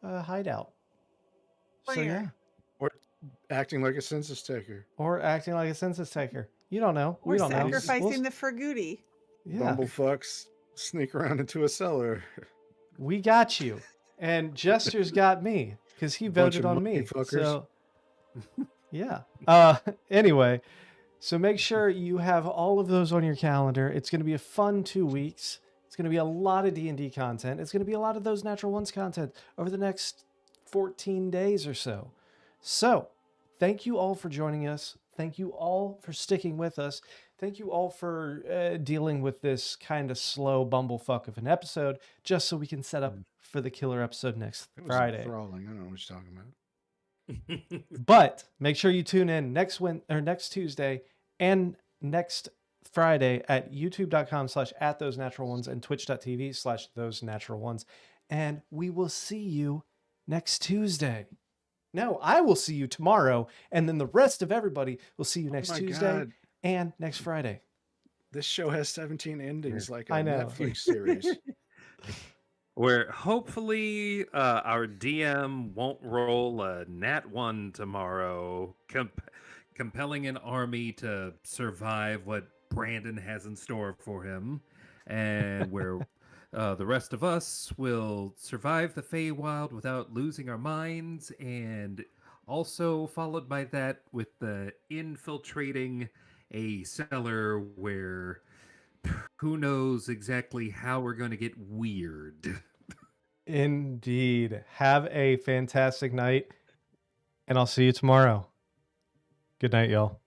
[SPEAKER 1] hideout. So yeah.
[SPEAKER 2] Or acting like a census taker.
[SPEAKER 1] Or acting like a census taker. You don't know.
[SPEAKER 3] Or
[SPEAKER 1] We don't know.
[SPEAKER 3] sacrificing the Ferguti.
[SPEAKER 1] Yeah.
[SPEAKER 2] Bumblefucks sneak around into a cellar.
[SPEAKER 1] We got you. And Jester's got me because he
[SPEAKER 2] Bunch
[SPEAKER 1] voted
[SPEAKER 2] of
[SPEAKER 1] on me.
[SPEAKER 2] monkey fuckers.
[SPEAKER 1] So, yeah. Anyway, So make sure you have all of those on your calendar. It's going to be a fun 2 weeks. It's going to be a lot of D&D content. It's going to be a lot of those Natural Ones content over the next 14 days or so. So thank you all for joining us. Thank you all for sticking with us. Thank you all for dealing with this kind of slow bumblefuck of an episode, just so we can set up for the killer episode next
[SPEAKER 2] It was
[SPEAKER 1] Friday.
[SPEAKER 2] enthralling. I don't know what you're talking about.
[SPEAKER 1] But make sure you tune in next Tuesday and next Friday at youtube.com/@thosenatural_ones and twitch.tv/thosenatural_ones. And we will see you next Tuesday. No, I will see you tomorrow. And then the rest of everybody will see you next
[SPEAKER 2] my
[SPEAKER 1] Tuesday
[SPEAKER 2] God.
[SPEAKER 1] and next Friday.
[SPEAKER 2] This show has 17 endings, like a
[SPEAKER 1] I know.
[SPEAKER 2] Netflix series.
[SPEAKER 4] Where hopefully our DM won't roll a nat 1 tomorrow, compelling an army to survive what Brandon has in store for him, and where the rest of us will survive the Feywild without losing our minds, and also followed by that with the infiltrating a cellar where who knows exactly how we're going to get weird.
[SPEAKER 1] Indeed. Have a fantastic night, and I'll see you tomorrow. Good night, y'all.